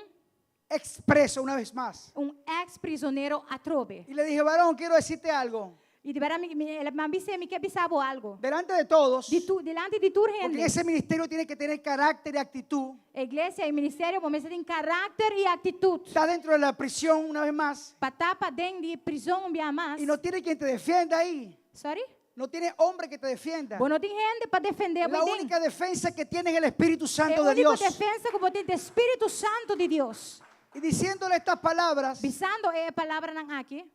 Expreso una vez más. un ex prisionero a trove. Y le dije, varón, quiero decirte algo. Y de verdad, me avise que avisaba algo. Delante de todos, Delante de tu porque gente, ese ministerio tiene que tener carácter y actitud. iglesia y ministerio, vamos a tener carácter y actitud. Está dentro de la prisión una vez más. Patapa dentro de prisão un día más. Y no tiene quien te defienda ahí. Sorry? No tiene hombre que te defienda. Vos no tem gente para defender La vos dentro. única defensa que tiene es el Espíritu É Santo a de única Dios. defensa que vos tem do Espírito Santo de Deus. Y diciéndole estas palabras, Visando a palavra aqui.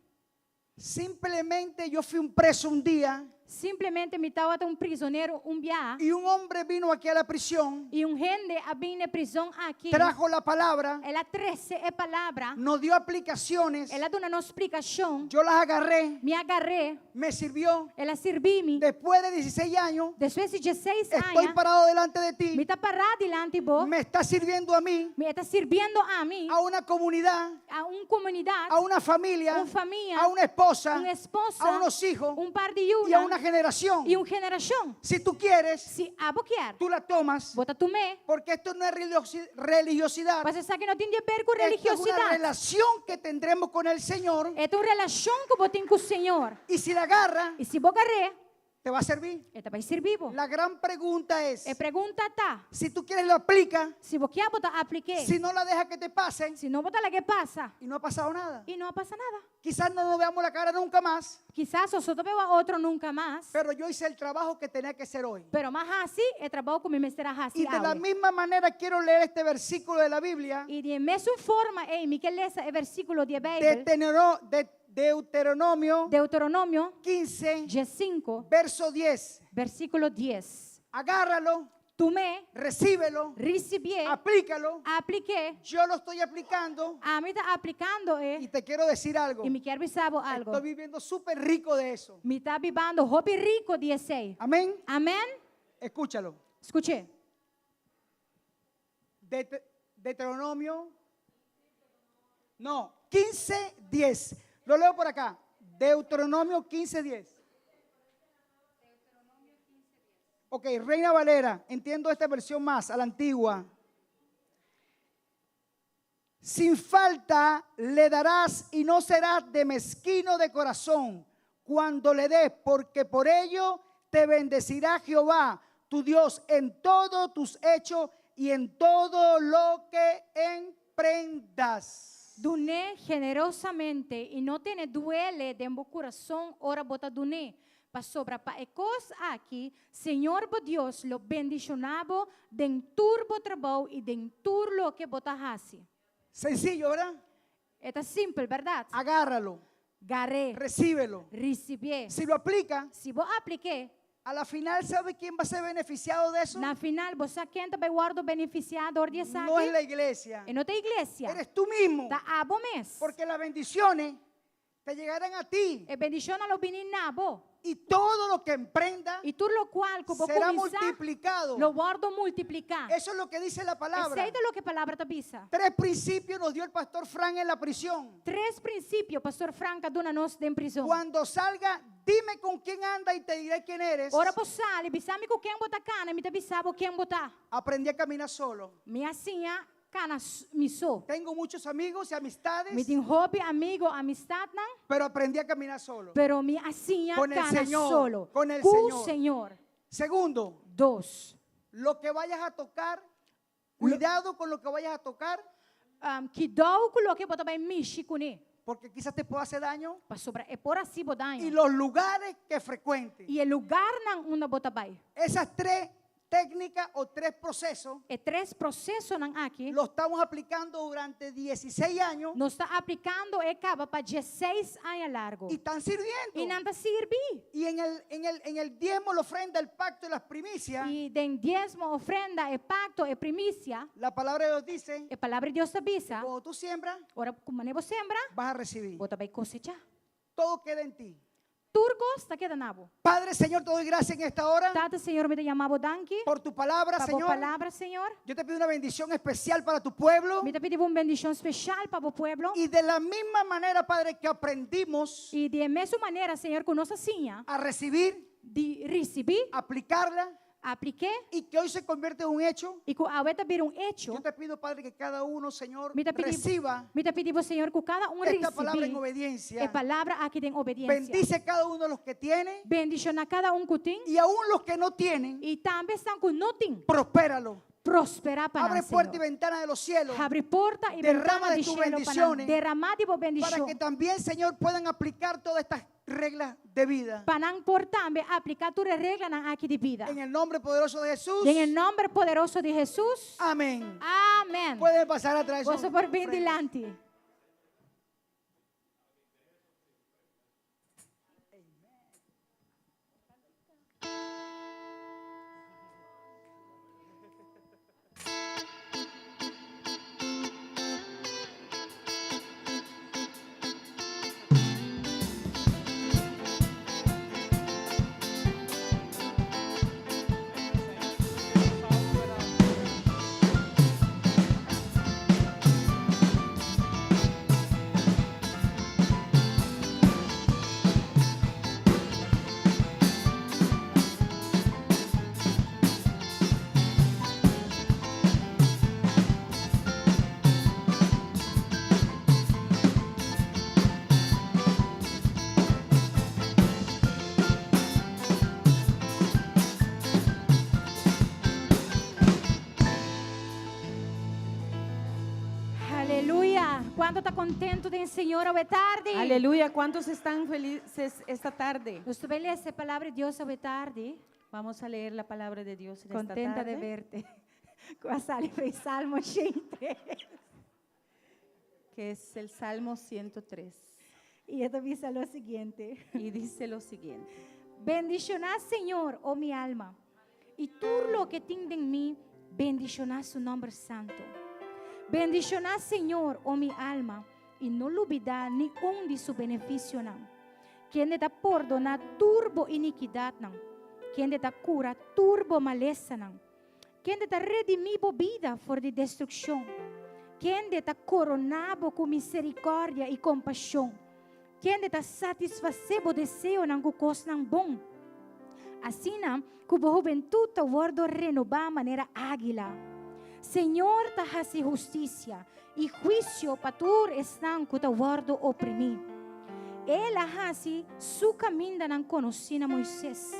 simplemente yo fui un preso un día Simplesmente me estava um prisioneiro dia y un hombre vino aquí a la prisión, e gente abriu na prisão aqui. trajo la palabra, Ela trouxe a palavra, nos dio aplicaciones, ela deu uma explicação, yo las agarré, me agarrei, me sirvió. ela serviu-me. Después de 16 años, Depois de 16 estoy anos, parado delante de me ti, está parado diante de vos, me está sirviendo a mí, me está servindo a mim, a una comunidad, a uma comunidade, a una familia, uma família, a una esposa, uma esposa, a unos hijos par de y a una generación. e uma geração. Si tú quieres, Se abo quer, tú la tomas, bota tu me, porque esto no es religiosidad. você sabe que não tem de ver com Esto es una religiosidade. relación que tendremos con el Señor. É tua relação que você tem com o Senhor. Y si la agarra, E se você agarrar, te va a servir. ela vai servir. La gran pregunta es, E pergunta tá, si tú quieres lo aplica, se você quer botar aplique, si no la deja que te pase se não botar lá que passa, y no ha pasado nada. e não passa nada. Quizás no nos veamos la cara nunca más, Quizás nosotros vemos a outro nunca mais, pero yo hice el trabajo que tenía que hacer hoy. pero mais assim é trabalho como me será assim. Y de la misma manera quiero leer este versículo de la Biblia, E de mesma forma, me quer ler esse versículo de Bíblia, de Deuteronomio Deuteronômio 15, 5, verso 10. versículo 10. Agárralo, Tu me recíbelo, recebi, aplícalo. apliquei, Yo lo estoy aplicando a mim está aplicando y te quiero decir algo. e me quer avisar algo. Estoy viviendo súper rico de eso. Me está vivendo hobby rico de esse. Amén. Amém? Escúchalo. Escute. Deuteronomio. No, 15:10. Lo leo por acá. Deuteronomio 15:10. Ok, Reina Valera. Entiendo esta versión más, a la antigua. Sin falta le darás y no serás de mezquino de corazón cuando le des, porque por ello te bendecirá Jehová, tu Dios, en todos tus hechos y en todo lo que emprendas. Doné generosamente e não te duele de meu coração, ora bota doné. Para sobra para ecos aqui, Senhor bo Deus, lo bendicionabo den turbo trabalho e den tur lo que bota hasi. Sencillo, ¿verdad? Está simple, verdade? Agárralo, Garé, recíbelo. recebi. Si lo aplica, Se vou apliquei, a la final, ¿sabe quién va a ser beneficiado de eso? na final, você quem vai guardo beneficiado de No es saque? la iglesia, E não tem igreja. eres tú mismo. Tá abo mes. Porque las bendiciones te llegarán a ti. e bendición lo binin nabo. Y todo lo que emprenda E tudo lo qual que vou será começar, multiplicado. lo guardo multiplicar. Eso es lo que dice la E palabra. sei lo que a palavra tá bisa. 3 principios nos dio el pastor Frank en la prisión. 3 princípios, pastor Franca dona nos de prisão. Cuando salga, dime con quién anda y te diré quién eres. Ora possali, bisami com quem botar cana, me bisabo quem botar. Aprendí a caminar solo. Minha sinha, cana me sou. Tengo muchos amigos y amistades, Me tem hobby, amigo, amistad, não? pero aprendí a caminar solo. Pero mi asinha Con el cana Señor, solo. con el Com Señor. Señor. Segundo, 2. lo que vayas a tocar, cuidado con lo que vayas a tocar, Que dou lo que botar bem mishi com ele. porque quizás te pueda hacer daño. Para sobra é por assim Y bodanho. los lugares que frecuentes. E o lugar não uma bota bem. Esas 3 técnicas o 3 procesos E 3 processos não aqui. lo estamos aplicando durante 16 años Nós está aplicando e acaba para 16 anos largo. y están sirviendo. E não está servir. Y en el diezmo, la ofrenda, el pacto y las primicias, E den diezmo, ofrenda, e pacto, e primícia. la palabra de Dios dice, E palavra de Deus avisa. cuando tú siembras, Ora, como você sembra, vas a recibir. bota bem cosechar. Todo queda en ti. Turgos, tá queda nabo. Padre, Señor, te doy gracias en esta hora Tata, Senhor, me chamava danki. por tu palabra, Para a Señor. palavra, Senhor. Yo te pido una bendición especial para tu pueblo. Me te pedi uma bendição especial para o pueblo. Y de la misma manera, Padre, que aprendimos E de mesma maneira, Senhor, com nossa sinha, a recibir, de receber, aplicarla apliquei, y que hoy se convierte en un hecho, e com a outra vir hecho. yo te pido, Padre, que cada uno, Señor, Me te pedi, reciba me te pedi, Senhor, que cada esta palabra en reciba. obediencia. E palavra aqui tem obediência. Bendice cada uno de los que tiene Bendiciona cada que tem. y aún los que no tienen, E também estão com não tem. prospéralo. Prosperar para Abre nós, puerta y Senhor. ventana de los cielos Abre porta e Derrama ventana de de tus cielo para nós. bendiciones Derramar de para bendição. que también, Señor, puedan aplicar todas estas reglas de vida. Para não por também aplicar todas as regras aqui de vida. En el nombre poderoso de Jesús. E em nome poderoso de Jesus. Amén. Amém. Pueden pasar a traer Você por bem dilante. Aleluia. Quanto está contento de Senhor hoje tarde? Aleluya. ¿Cuántos están felices esta tarde? Nós também lê essa palavra de Deus hoje tarde. Vamos a leer la palabra de Dios en esta Contenta tarde. de verte. Com a Sally fez Salmo 103. Que es el Salmo 103. E eu também falou o seguinte: Y dice lo siguiente. bendicioná, Senhor, oh mi alma, e tudo lo que tem em mim, bendicioná su nombre santo. Bendicioná, Senhor, oh mi alma, e não olvidar nenhum de su benefício, não. Quem te perdonar turbo iniquidade, não. Quem te cura turbo maleza, não. Quem te redimir vida for de destruição. Quem te coronabo com misericórdia e compaixão. Quem te satisfazer o desejo não cos não bom. Assim, que a juventude guardo renovar maneira águila. Senhor, ta hace justiça e juízo para tu estão que te guardo oprimir. Ela hace su caminho não conhecina Moisés.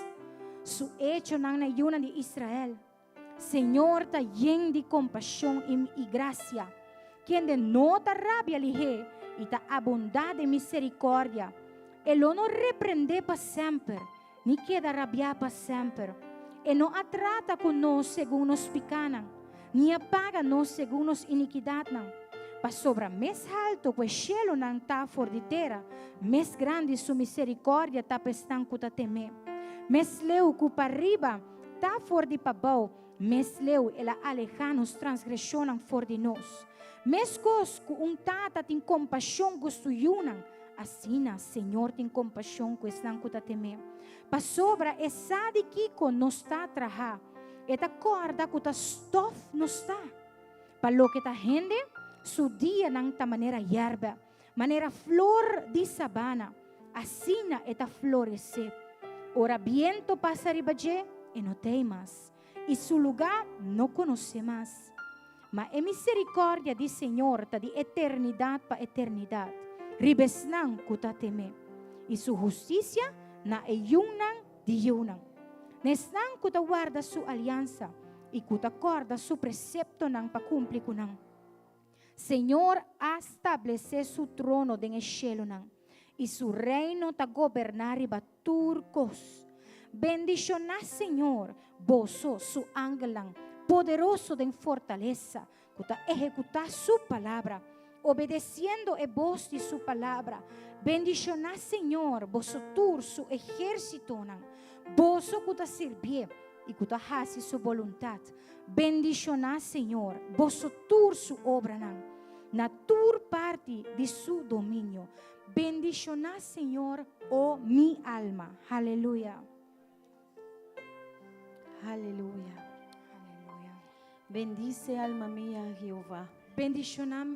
Su hecho não na yuna de Israel. Senhor, ta lleno de compaixão e graça. Quem de nota rabia lige e ta abundante de misericórdia. Ele não repreende para sempre, nem queda rabiar para sempre. E não atrata com nós segundo nos picanan, nem apaga nós segundo nos iniquidade. Para sobra mais alto que o cielo não está for de terra, mais grande sua misericórdia está pestan que ta temer. Mais leu que para riba está for de pabau, mais leu ela aleja nos transgressões for de nós. Mes cos que tata tem compaixão gostuyunan, Asina, Senhor, tem compaixão com esse que teme. Pa sobra essa de Kiko não está traha. Eta corda que stof não está. Pa lo que ta rende, su dia nang ta maneira yerba, maneira flor de sabana. Asina eta florescer. Ora viento passa ribaje e não tem mais. E su lugar não conhece mais. Mas é misericórdia de Senhor, ta de eternidade para eternidade. Ribesnang kuta teme. E su justiça na eyunang di yunang. Nesnang kuta guarda su aliança. E kuta corda su precepto nang pacumpli kunang. Senhor a estabelecer su trono den cielo nang. E su reino ta gobernare baturcos. Bendicionar Senhor, boso su angelang, poderoso den fortaleza, kuta ejecutar su palabra. Obedeciendo a voz de su palabra. Bendicionar, Senhor, vosso tur, su ejército, vosso que servir e que hace su voluntad. Bendicionar, Senhor, vosso tur, su obra, na tur parte de su dominio. Bendicionar, Senhor, oh mi alma. Aleluya. Aleluya. Aleluya. Bendice alma mía a Jehová. Bendicionar,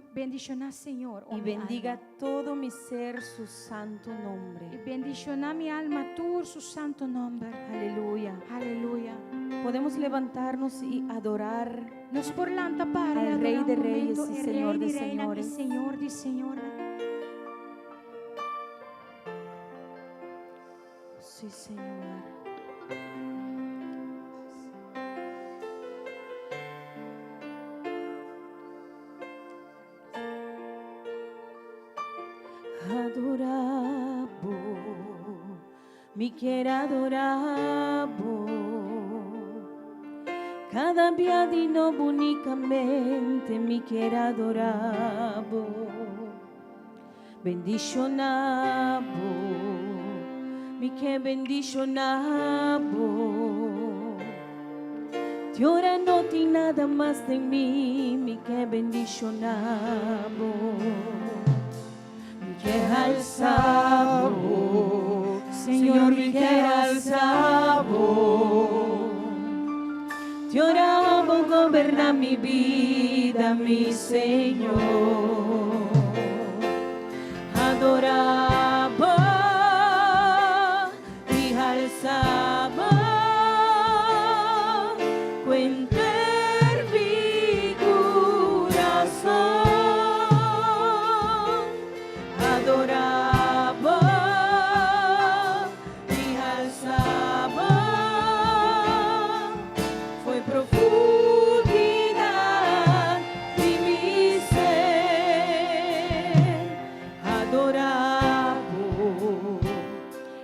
Senhor, oh y mi bendiga alma. todo mi ser su santo Y nombre. bendicionar mi alma, tu su santo nombre. Aleluya. Aleluya. Podemos levantarnos y adorar Nos por lanta para al Rey de adorar un Reyes momento, y el Señor Rey de de Reina y Señores. Señor de Señores. Sí, Señor. Adorabo, mi quiero adorabo. Cada día dino unicamente mi quiero adorabo. Bendicionabo, mi que bendicionabo. Te ora no ti nada más de mí, mi que bendicionabo. Mi que alzabo, Señor, mi que alzabo. Te oramos, goberna mi vida, mi Señor. Adoraba y alzaba, cuenter mi corazón. Adoraba y alzaba, fue profundidad de mi ser. Adorabo,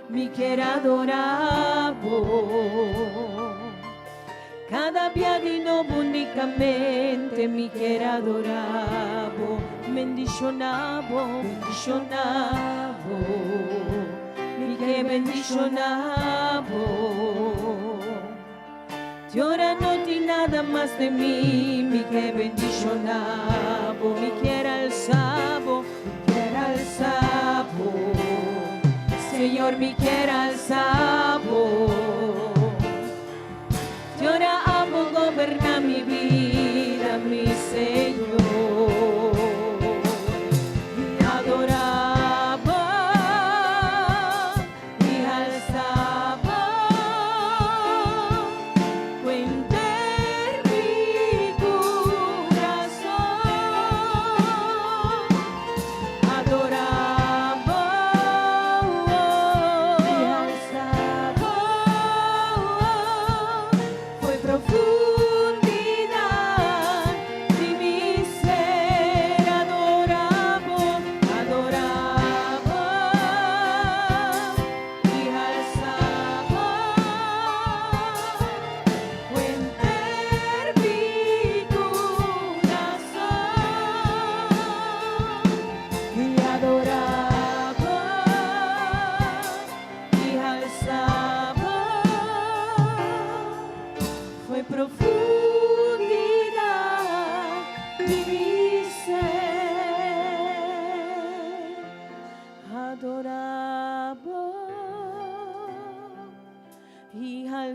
mi quiero adorabo. Cada día no únicamente mi quiero adorabo. Bendicionabo, bendicionabo, mi que bendicionabo. Te ora no ti nada más de mí, mi que bendicionabo, mi quiero alzabo, mi quiero alzabo. Señor, mi quiero alzabo. Te ora amo, goberna mi vida, mi Señor. Y adoraba y alzaba, cuenter mi corazón. Adoraba y alzaba.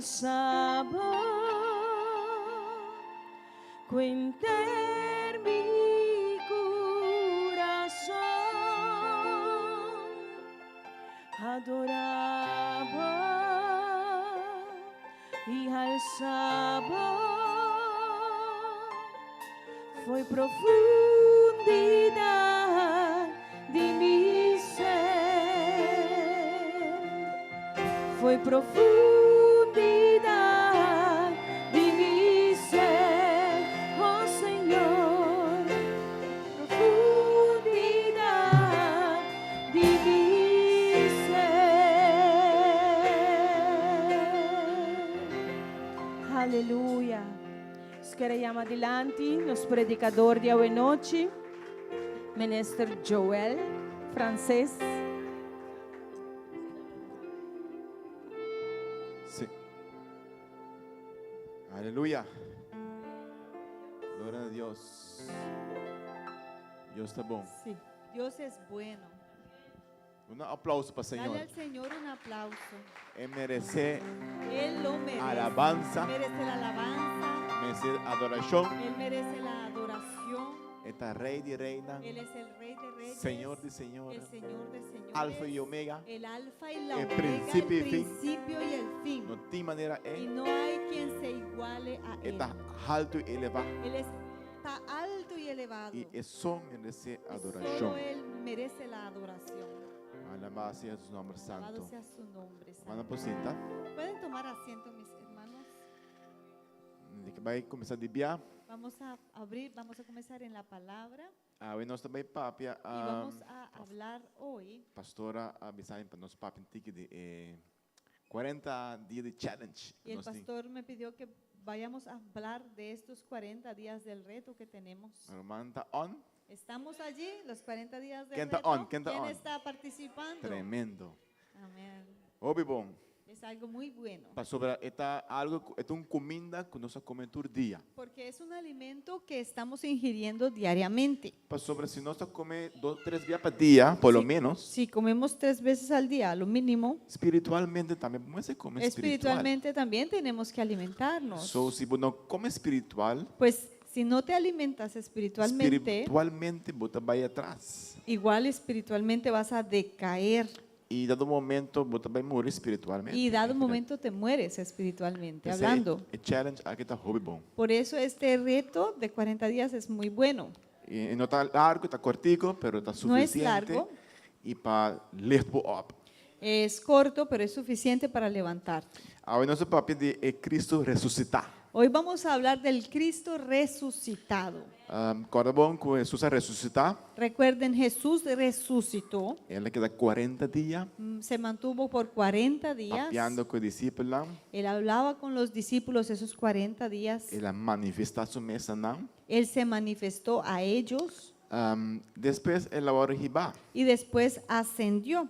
alzaba cuenter mi corazón, adoraba y alzaba. Fue profundidad de mi ser, fue profundidad de mi ser, oh Señor, profundidad de mi ser. Aleluia. Queremos adelante, nos predicador de hoje noite, Minister Joel, francês. Sí. Aleluya. Gloria a Dios. Dios está bom. Sí, Dios es bueno. Un aplauso para el Dale Señor. al Señor un aplauso. Él merece Él lo merece. alabanza, Él merece la alabanza. merece adoración. Él merece la adoración. Está Rey de reina, Él es el Rey de Reyes. Señor de señores, El Señor de señores. Alfa y Omega. El Alfa y la El Omega. principio y el fin. principio y el fin. No tiene manera, Y no hay quien se iguale a Él. está alto y elevado. Él está alto y elevado. Y eso merece Y solo adoración. Él merece la adoración. Alabado sea su nombre Alabado santo. sea su nombre Mano santo. por cinta. Pueden tomar asiento, mis hermanos. Que vai começar a dibiar. Vamos a abrir, vamos a comenzar en la palabra Hoje nós também papia y vamos a hablar hoy. pastora avisar para nós papia de 40 dias de challenge. Y el Nós tem. pastor me pidió que vayamos a hablar de estos 40 días del reto que tenemos. Hermano está on. ¿Estamos allí, los 40 días del ¿Quién está reto? on? ¿Quién está on? está participando? Tremendo. Amén. Obi bom. Es algo muy bueno. Pastora, está algo, é comida que nós comemos todo dia. Porque es un alimento que estamos ingiriendo diariamente. Pastora, se nós comer 2, 3 vezes por dia, por lo menos, Si comemos 3 veces al día, lo mínimo, espiritualmente também vamos comer espiritual. espiritualmente también tenemos que alimentarnos. So, se você não come espiritual, Pues si no te alimentas espiritualmente, espiritualmente você vai atrás. igual espiritualmente vas a decaer E dado momento você vai morrer espiritualmente. y dado momento te mueres espiritualmente, Esse hablando. é challenge aqui está hobby bom. Por eso este reto de 40 días es muy bueno. E não está largo, está cortico, pero está No es suficiente. largo. E para lift up. Es corto, pero es suficiente para levantarte. Hoje nosso papel de Cristo ressuscitar. Hoy vamos a hablar del Cristo resucitado. Quando bom que Jesus ressuscitar, Recuerden, Jesús resucitó, ele queda 40 dias se mantuvo por 40 días. papeando com os discípulos, Él hablaba con los discípulos esos 40 días. ele manifesta sua mesa não. Él se manifestó a ellos Depois ele agora riba. y después ascendió.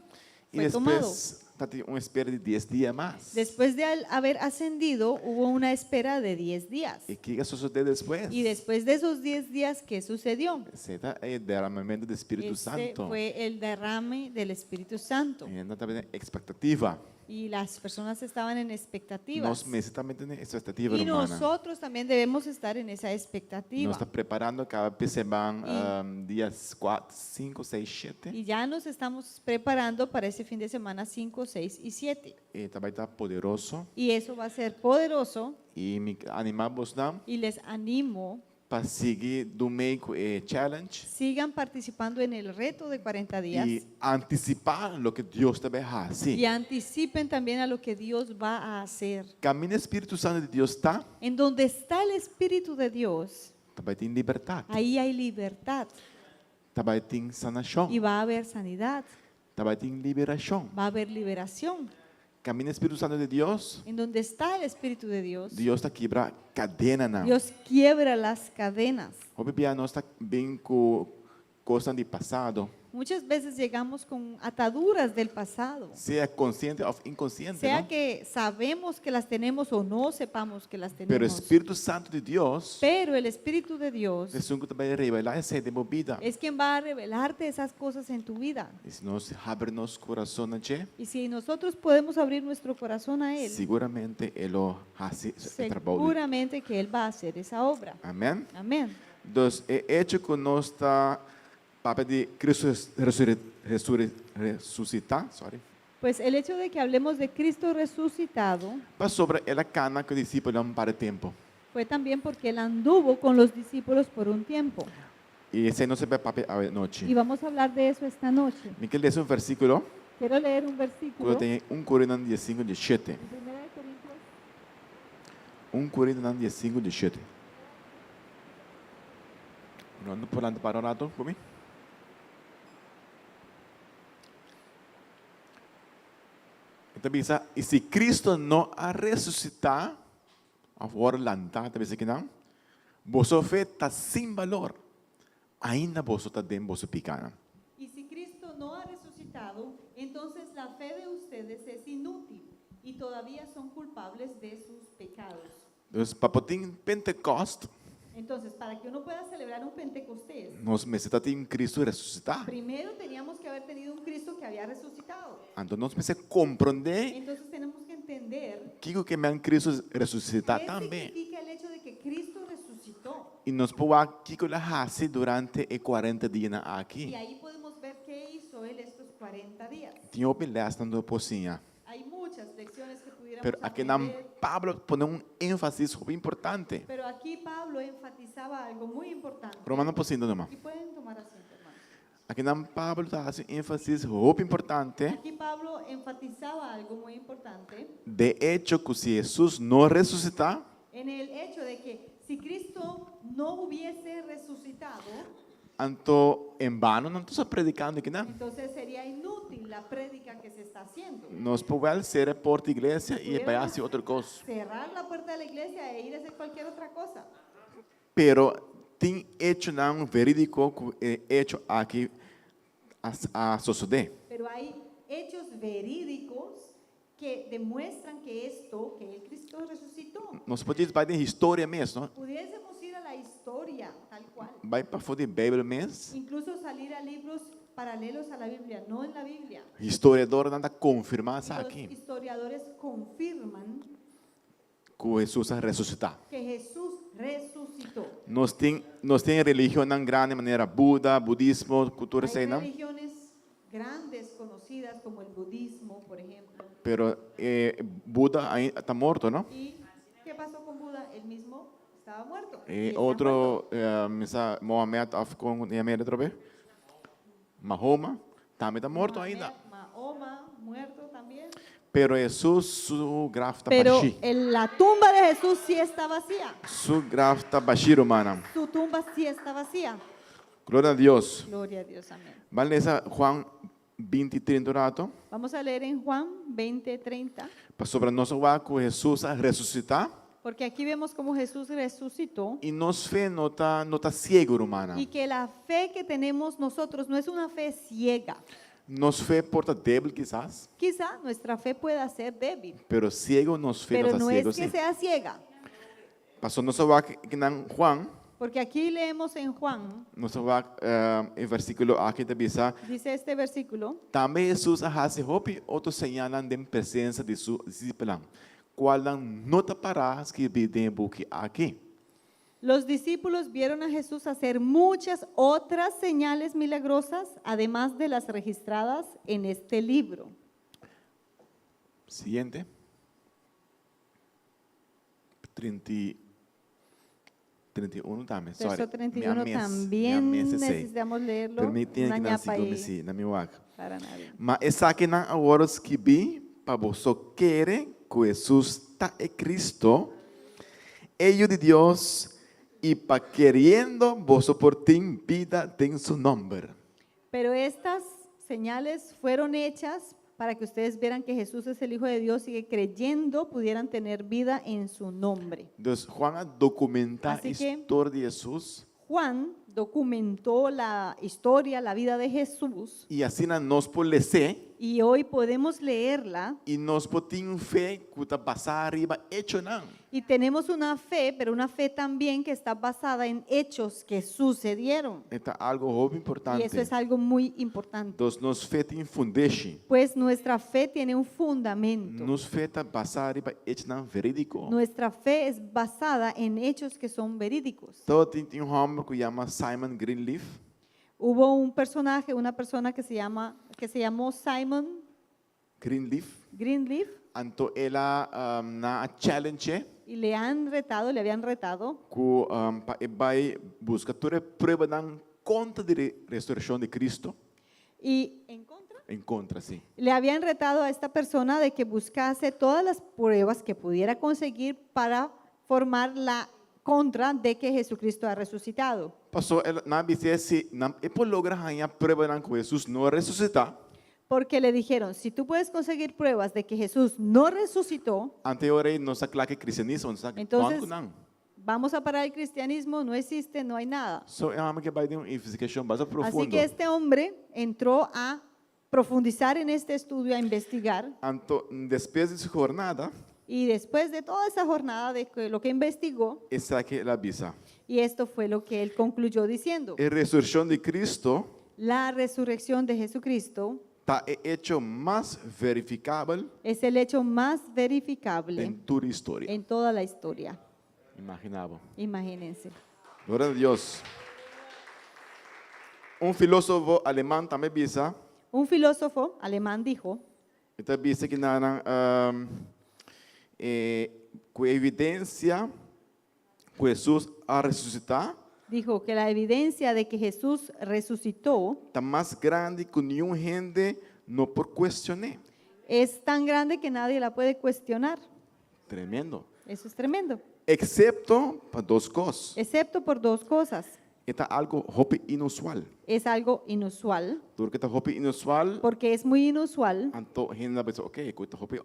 E Fue tomado. depois está uma espera de 10 dias mais. Después de haber ascendido, hubo una espera de 10 días. E o que sucedeu depois? Y después de esos 10 días, ¿qué sucedió? Será o derramamento do Espírito Ese Santo. fue el derrame del Espíritu Santo. E não está expectativa. Y las personas estaban en expectativas. Nós mesmos também temos expectativa Y humana. nosotros también debemos estar en esa Nós expectativa. estamos preparando cada semana dias 4, 5, 6, 7. Y ya nos estamos preparando para ese fin de semana 5, 6 y 7. E vai estar poderoso. Y eso va a ser poderoso. E me animamos não Y les animo, para seguir do meio com o challenge sigan participando en el reto de 40 días. e antecipar o que Deus também faz. Y anticipen también a lo que Dios va a hacer. Caminho Espírito Santo de Deus está, En donde está el Espíritu de Dios, também tem liberdade, ahí hay libertad. também tem sanação, Y va a haber sanidad, também tem liberação. va a haber liberación. Caminho Espírito Santo de Deus, En donde está el Espíritu de Dios, Deus está quebra cadena não. Dios quiebra las cadenas. O bebê nós está bem com coisa de passado. Muchas veces llegamos con ataduras del pasado, sea consciente o inconsciente, sea ¿no? que sabemos que las tenemos o no sepamos que las Pero o tenemos. Espírito Santo de Deus Pero el Espíritu de Dios é que vai revelar essa vida. es quien va a revelarte esas cosas en tu vida. E se nós abrir nosso coração a Ele, Y si nosotros podemos abrir nuestro corazón a Él, seguramente Ele faz esse trabalho. seguramente que Él va a hacer esa obra. Amém? Amén. Então, é hecho que nós está papel de Cristo ressuscitar, Pues el hecho de que hablemos de Cristo resucitado mas sobre ela cana que o discípulo não para tempo. fue también porque Él anduvo con los discípulos por un tiempo. E esse não se vai papel a noite. Y vamos a hablar de eso esta noche. Me quer ler um versículo Quiero leer un que versículo. tem 1 Coríntios 15, 17. En 1 Corintios 1 Coríntios 15, 17. Não ando por para um rato comigo? Então, pensa, e se Cristo não a ressuscitar, agora lantar, talvez que não, vossa fé está sem valor. Ainda você está dentro vossa picana. Y si Cristo no ha resucitado, entonces la fe de ustedes es inútil y todavía son culpables de sus pecados. Então, para poder Pentecoste, Entonces, para que uno pueda celebrar un Pentecostés, nós necessitamos de Cristo ressuscitar. primero teníamos que haber tenido un Cristo que había resucitado. Então, nós precisamos compreender Entonces tenemos que entender que é Cristo ressuscitar qué também. significa el hecho de que Cristo resucitó. E nós podemos aqui que ele faz durante 40 dias Y aqui. ahí podemos ver qué hizo Él estos 40 días. Tinha opilhas na pocinha. Hay muchas lecciones que pudiéramos Pero aqui não aprender. Pablo põe ênfase muito importante. Pero aquí Pablo enfatizaba algo muy importante. Romano pocinho não. Y pueden tomar asiento, hermanos. Aqui não Pablo está fazendo ênfase muito importante. Aquí Pablo enfatizaba algo muy importante De hecho, que se Jesus não ressuscitar, en el hecho de que si Cristo no hubiese resucitado, então em vano não estou predicando aqui não. entonces sería inútil la prédica que se está haciendo. Nós podemos ser a porta da igreja e vai fazer outra coisa. Cerrar la puerta de la iglesia e ir a hacer cualquier otra cosa. Pero tem hecho não verídico que é hecho aqui a suceder. Pero hay hechos verídicos que demuestran que esto, que el Cristo resucitó. Nós podemos vai de história mesmo, não? Pudiésemos ir a la historia tal cual. Vai para fora da Bíblia mesmo. Incluso salir a libros paralelos a la Biblia, no en la Biblia. Historiador nada confirmar isso Los aqui historiadores confirman que Jesus a ressuscitar. que Jesús resucitó. Nós tem religião na grande maneira Buda, budismo, cultura Hay sei não. religiones grandes conocidas como el budismo, por ejemplo. Pero Buda ainda está morto, não? ¿Y qué pasó con Buda? Él mismo estaba muerto. Y está Outro Mohamed afkom e América outra vez. Mahoma também está morto Mohamed, ainda. Mahoma, muerto también. Pero Jesus su graf está Pero baixi. la tumba de Jesús sí está vacía. Su graf está baixi, romana. Su tumba sí está vacía. Glória a Deus. Gloria a Dios, amén. Vale essa Juan 20, 30 rato. Vamos a leer en Juan 20:30, Para sobre nós que Jesus a ressuscitar. porque aquí vemos cómo Jesús resucitó E nos fé não está cego, romana. y que la fe que tenemos nosotros no es una fe ciega. Nos fé porta débil quizás. Quizá nuestra fe pueda ser débil, Pero ciego nos fé pero não no está es ciego, que sim. sea ciega. Pastor, nós que em Juan, Porque aquí leemos en Juan, nós em versículo aqui te bisa, dice este versículo, também Jesus a hasi hopi outro señalan de presença de su discípulo, qual não te paras que videm buque aqui. los discípulos vieron a Jesús hacer muchas otras señales milagrosas, además de las registradas en este libro. Siguiente. 31 também, sorry. Verso 31 Minha también mesa sei. necesitamos leerlo. Permitem que Una não ñapa ahí se na minha waka. para nadie. Mas essa aqui não agora que vi, para você querer que Jesus está em Cristo, Hijo de Deus, e para querendo você por ter vida tem seu nome. Pero estas señales fueron hechas para que ustedes vieran que Jesús es el Hijo de Dios y que creyendo pudieran tener vida en su nombre. Então, Juan documenta a Así que- história de Jesus Juan documentó la historia, la vida de Jesús, e assim nós podemos ler y hoy podemos leerla e nós podemos fé que está passar arriba hecho não. y tenemos una fe, pero una fe también que está basada en hechos que sucedieron. Então algo muito Y importante. eso es algo muy importante. Então nós fé tem fundation. Pues nuestra fe tiene un fundamento. Nos fé está passar arriba hecho não verídico. Nuestra fe es basada en hechos que son verídicos. Então tem homem que chama Simon Greenleaf. Hubo un personaje, una persona que se llamó Simon Greenleaf. Greenleaf, Então ela na challenge y le habían retado que vai buscar toda prova não contra da ressurreição de Cristo. y en contra. Em contra, sim. Le habían retado a esta persona de que buscase todas las pruebas que pudiera conseguir para formar la contra de que Jesucristo ha resucitado. Passou ela na dizer se não é por lograr ganhar prova não que Jesus não ressuscitar. Porque le dijeron, si tú puedes conseguir pruebas de que Jesús no resucitó, Anteriormente não se aclara que cristianismo não se entonces não. vamos a parar el cristianismo, no existe, no hay nada. So é uma que vai ter uma investigação mais Así profunda. que este hombre entró a profundizar en este estudio, a investigar, Então, depois dessa jornada, y después de toda esa jornada de lo que investigó, essa aqui é a avisa. y esto fue lo que él concluyó diciendo, A ressurreição de Cristo la resurrección de Jesucristo está hecho mais verificável es el hecho más verificable em toda a história. en toda la historia. Imaginava. Imagínense. Glória a Deus. Filósofo alemão também disse, Un filósofo alemán dijo então disse que com evidência que Jesus a ressuscitar dijo que la evidencia de que Jesús resucitó está mais grande que nenhum gente não por questionar. es tan grande que nadie la puede cuestionar. Tremendo. Eso es tremendo. Excepto para duas coisas. Excepto por dos cosas. Está algo hope inusual. Es algo inusual, Porque está hope inusual, porque es muy inusual. então a gente pensa, ok, esta hope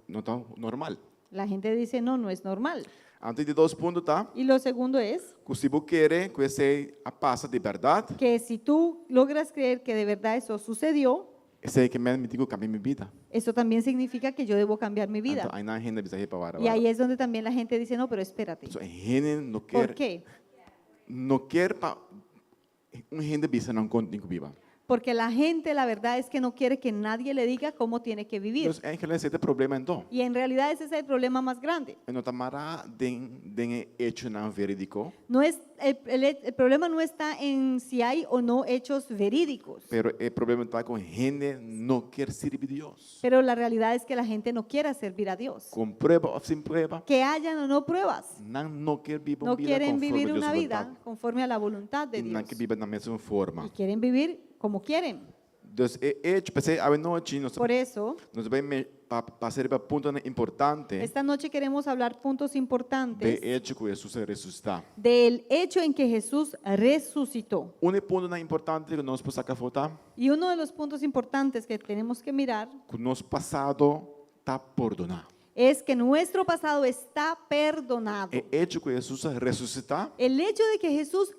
não está normal. La gente dice, no, no es normal. Antes de 2 pontos, tá? Y lo segundo es Que se você quer que esse passa de verdade, que si tú logras creer que de verdad eso sucedió, esse que me digo cambiar minha vida. eso también significa que yo debo cambiar mi vida. Então, aí na gente precisa reparar. Y ahí es donde también la gente dice, no, pero espérate. A gente não ¿Por quer, qué? não quer para gente bisa não contigo viva. Porque la gente, la verdad es que no quiere que nadie le diga cómo tiene que vivir. Então, é que esse é o problema então. Y en realidad ese es el problema más grande. Não está mara de hecho não verídico, No es, el problema no está en si hay o no hechos verídicos, pero o problema está com gente não quer servir Deus. pero la realidad es que la gente no quiere servir a Dios. Com prova ou sem prova, Que hayan o no pruebas, não quer viver no uma vida quieren conforme vivir Deus una vida vontade. conforme a la voluntad de E não Dios. que viva da mesma forma. Y quieren vivir como quieren. Então, pensei, a noite nós Por eso, vamos passar para ponto importante esta noche queremos hablar puntos importantes de hecho que Jesus ressuscitar. del hecho en que Jesús resucitó. Ponto importante que nós podemos sacar foto, Y uno de los puntos importantes que tenemos que mirar que nosso passado está perdonado. es que nuestro pasado está perdonado. O hecho que Jesus ressuscitar El hecho de que Jesús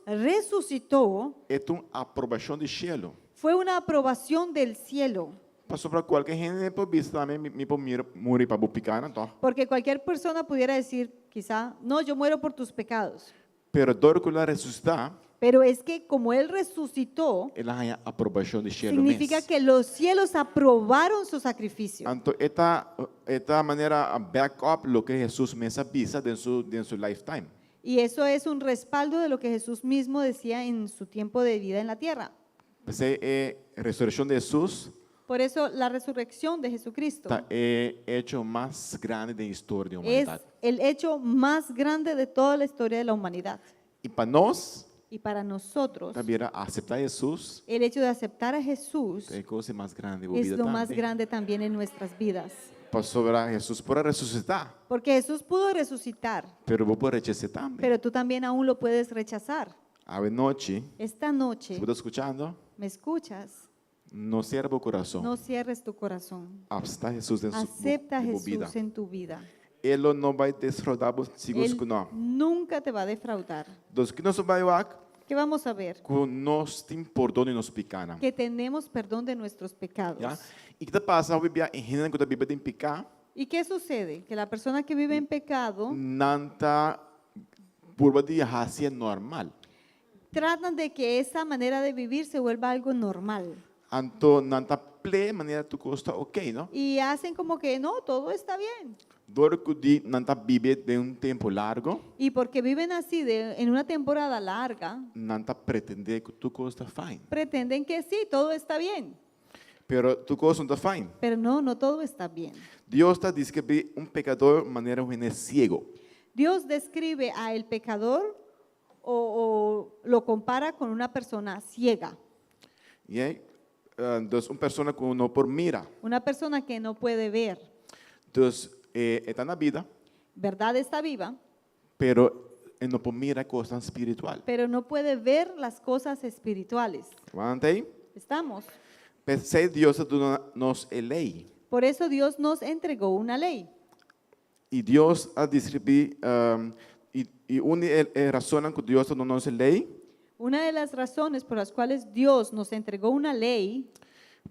resucitó é uma aprovação do cielo. fue una aprobación del cielo, Passou para qualquer gente por vista também me pode morrer para picar, então. porque cualquier persona pudiera decir, quizá, no, yo muero por tus pecados. Pero dor que ela ressuscitar, Pero es que como Él resucitó, ela ganha aprovação do cielo. significa que los cielos aprobaron su sacrificio. Então, esta maneira backup lo que Jesus me avisa de su lifetime. Y eso es un respaldo de lo que Jesús mismo decía en su tiempo de vida en la tierra. Essa é a ressurreição de Jesus. Por eso la resurrección de Jesucristo É hecho mais grande da história da es humanidade. el hecho más grande de toda la historia de la humanidad. E para nós, Y para nosotros, também aceitar Jesus el hecho de aceptar a Jesús é a coisa mais grande da es vida lo más também. grande también en nuestras vidas. Passou Jesus por ressuscitar, Porque Jesús pudo resucitar, pero vou por rechazar também. pero tú también aún lo puedes rechazar. A noite, Esta noche, se você está escutando, ¿me escuchas? não cierra o coração. No cierres tu corazón. Acepta Jesus em Acepta a sua vida. Jesús en tu vida. Ele não vai defraudar você Él que não. nunca te va a defraudar. Dos que não vai lá, ¿Qué vamos a ver? que nós temos perdão de nossos pecados. Que tenemos perdón de nuestros pecados. Ja? E que passa, we bia in hinnen que a Bíblia tem pecar, ¿Y qué sucede? Que la persona que vive en pecado nanta purba de hacia normal. tratan de que esa manera de vivir se vuelva algo normal. Anto nanta ple maneira tu costa ok, no? Y hacen como que no, todo está bien. Dor que di nanta vive de um tempo largo, Y porque viven así en una temporada larga, nanta pretende que tu costa fine. pretenden que sí, todo está bien. Pero tu costa não está fine. Pero no, no todo está bien. Deus está diz que vi um pecador maneira um ciego. Dios describe a el pecador o lo compara con una persona ciega, E aí, dus uma pessoa que não por mira. una persona que no puede ver. Dus está na vida, Verdad está viva, pero não por mira coisa espiritual. pero no puede ver las cosas espirituales. Aguanta aí. Estamos. Pensei Deus nos lei. Por eso Dios nos entregó una ley. E Deus a distribuir e uma razão que Deus não nos lei Una de las razones por las cuales Dios nos entregó una ley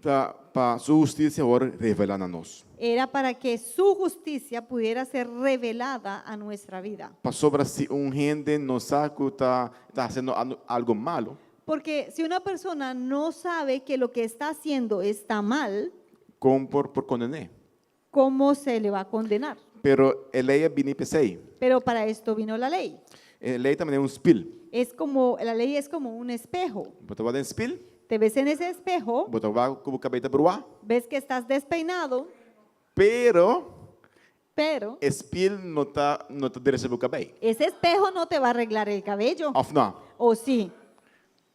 para sua justiça agora revelar a nós. era para que su justicia pudiera ser revelada a nuestra vida. Para sobre se gente não sabe que está fazendo algo malo, Porque si una persona no sabe que lo que está haciendo está mal, como por condenar. ¿cómo se le va a condenar? Pero a lei é bem pensei. Pero para esto vino la lei. A lei também é um espelho. La ley es como un espejo. Botar no espelho, Te ves en ese espejo, botar com a cabeça para o ar. ves que estás despeinado, Pero pero espelho não está direcionado para o cabelo. ese espejo no te va a arreglar el cabello. Ou não? ¿O sí?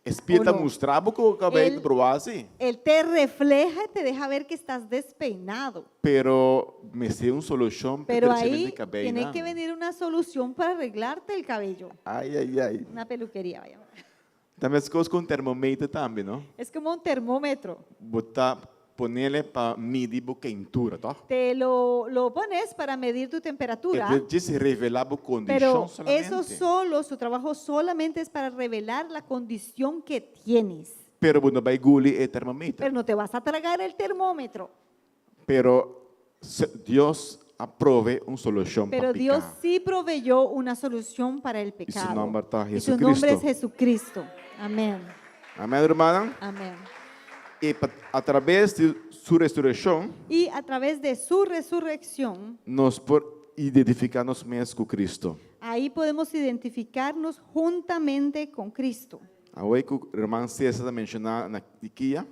Espelho está Ou não? mostrando com o cabelo Ele- para o ar, assim. Él te refleja y te deja ver que estás despeinado. Pero me sei uma solução para Pero crescimento ahí de cabelo. tiene não. que venir una solución para arreglarte el cabello. Ai, ai, ai. Una peluquería, vaya. Também as coisas com termômetro também, não? Es como un termómetro. Botar, ponerle para medir a quentura, tá? Te lo pones para medir tu temperatura. Ele disse revelar a condição Pero solamente. eso solo, su trabajo solamente es para revelar la condición que tienes. Pero não vai engolir o termômetro. Pero no te vas a tragar el termómetro. Pero Deus aprove uma solução Pero para Dios pecar. sí proveyó una solución para el su pecado. nombre está Y su nombre es Jesucristo. Jesucristo. Amén. Amém, irmã? Amén. E através de sua ressurreição, Y a través de su resurrección, nós podemos identificar-nos mesmos com Cristo. ahí podemos identificarnos juntamente con Cristo. Agora que o irmão César mencionou na Iquia,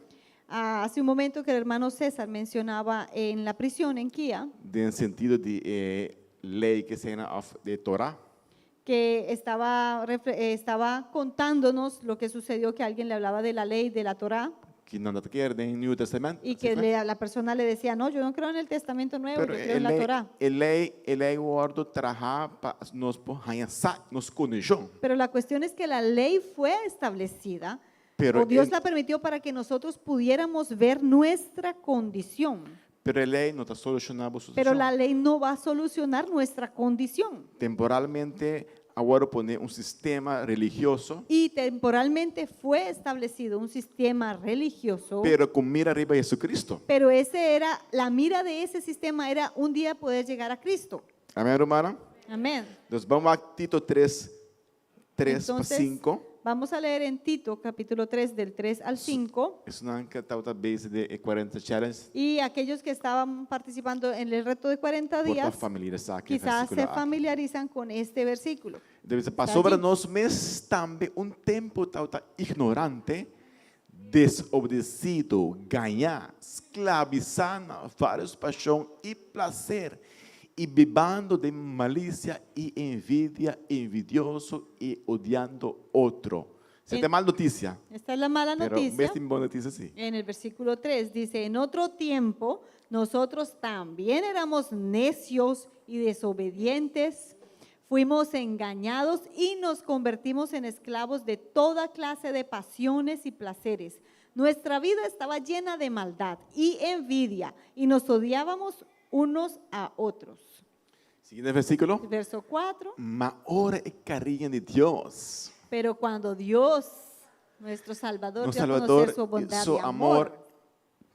Hace un momento que el hermano César mencionaba en la prisión en Kia, no sentido de lei que se de Torá, que estaba contándonos lo que sucedió, que alguien le hablaba de la lei de la Torá que não quer nem no Novo Testamento. y que la persona le decía, no, yo no creo en el Testamento Nuevo, Pero yo creo en la Torá. a lei guarda trabalhar para nos arranhar nos condição. Pero la cuestión es que la ley fue establecida, Pero o Dios en- la permitió para que nosotros pudiéramos ver nuestra condición. Pero a lei não está solucionando a Pero la situação. lei no va a solucionar nuestra condición. Temporalmente, agora poner um sistema religioso, Y temporalmente fue establecido un sistema religioso, pero com mira arriba a Jesucristo. pero la mira de ese sistema era un día poder llegar a Cristo. Amém, irmã? Amén. Nós vamos a Tito 3, 3 para Entonces, 5. vamos a leer en Tito, capítulo 3, del 3 al 5. Isso não é que está a base de 40 challenge. Y aquellos que estaban participando en el reto de 40 Porta días, família, sabe? quizás se familiarizan con este versículo. Deve ser Está passou para allí. nós, mas também tempo está ignorante, desobedecido, ganhar, escravizando várias paixões e prazer, e bebando de malícia e envidia, envidioso e odiando outro. Você En- tem mal notícia, Esta es la mala pero noticia. ves tem boa notícia sim. En el versículo 3 dice, en otro tiempo nosotros también éramos necios y desobedientes, fuimos engañados y nos convertimos en esclavos de toda clase de pasiones y placeres. Nuestra vida estaba llena de maldad y envidia y nos odiábamos unos a otros. Seguinte versículo. Verso 4. Mas ora é carinho de Deus. Pero cuando Dios, nuestro Salvador, Nosso dio a Salvador, conocer su bondad seu y amor.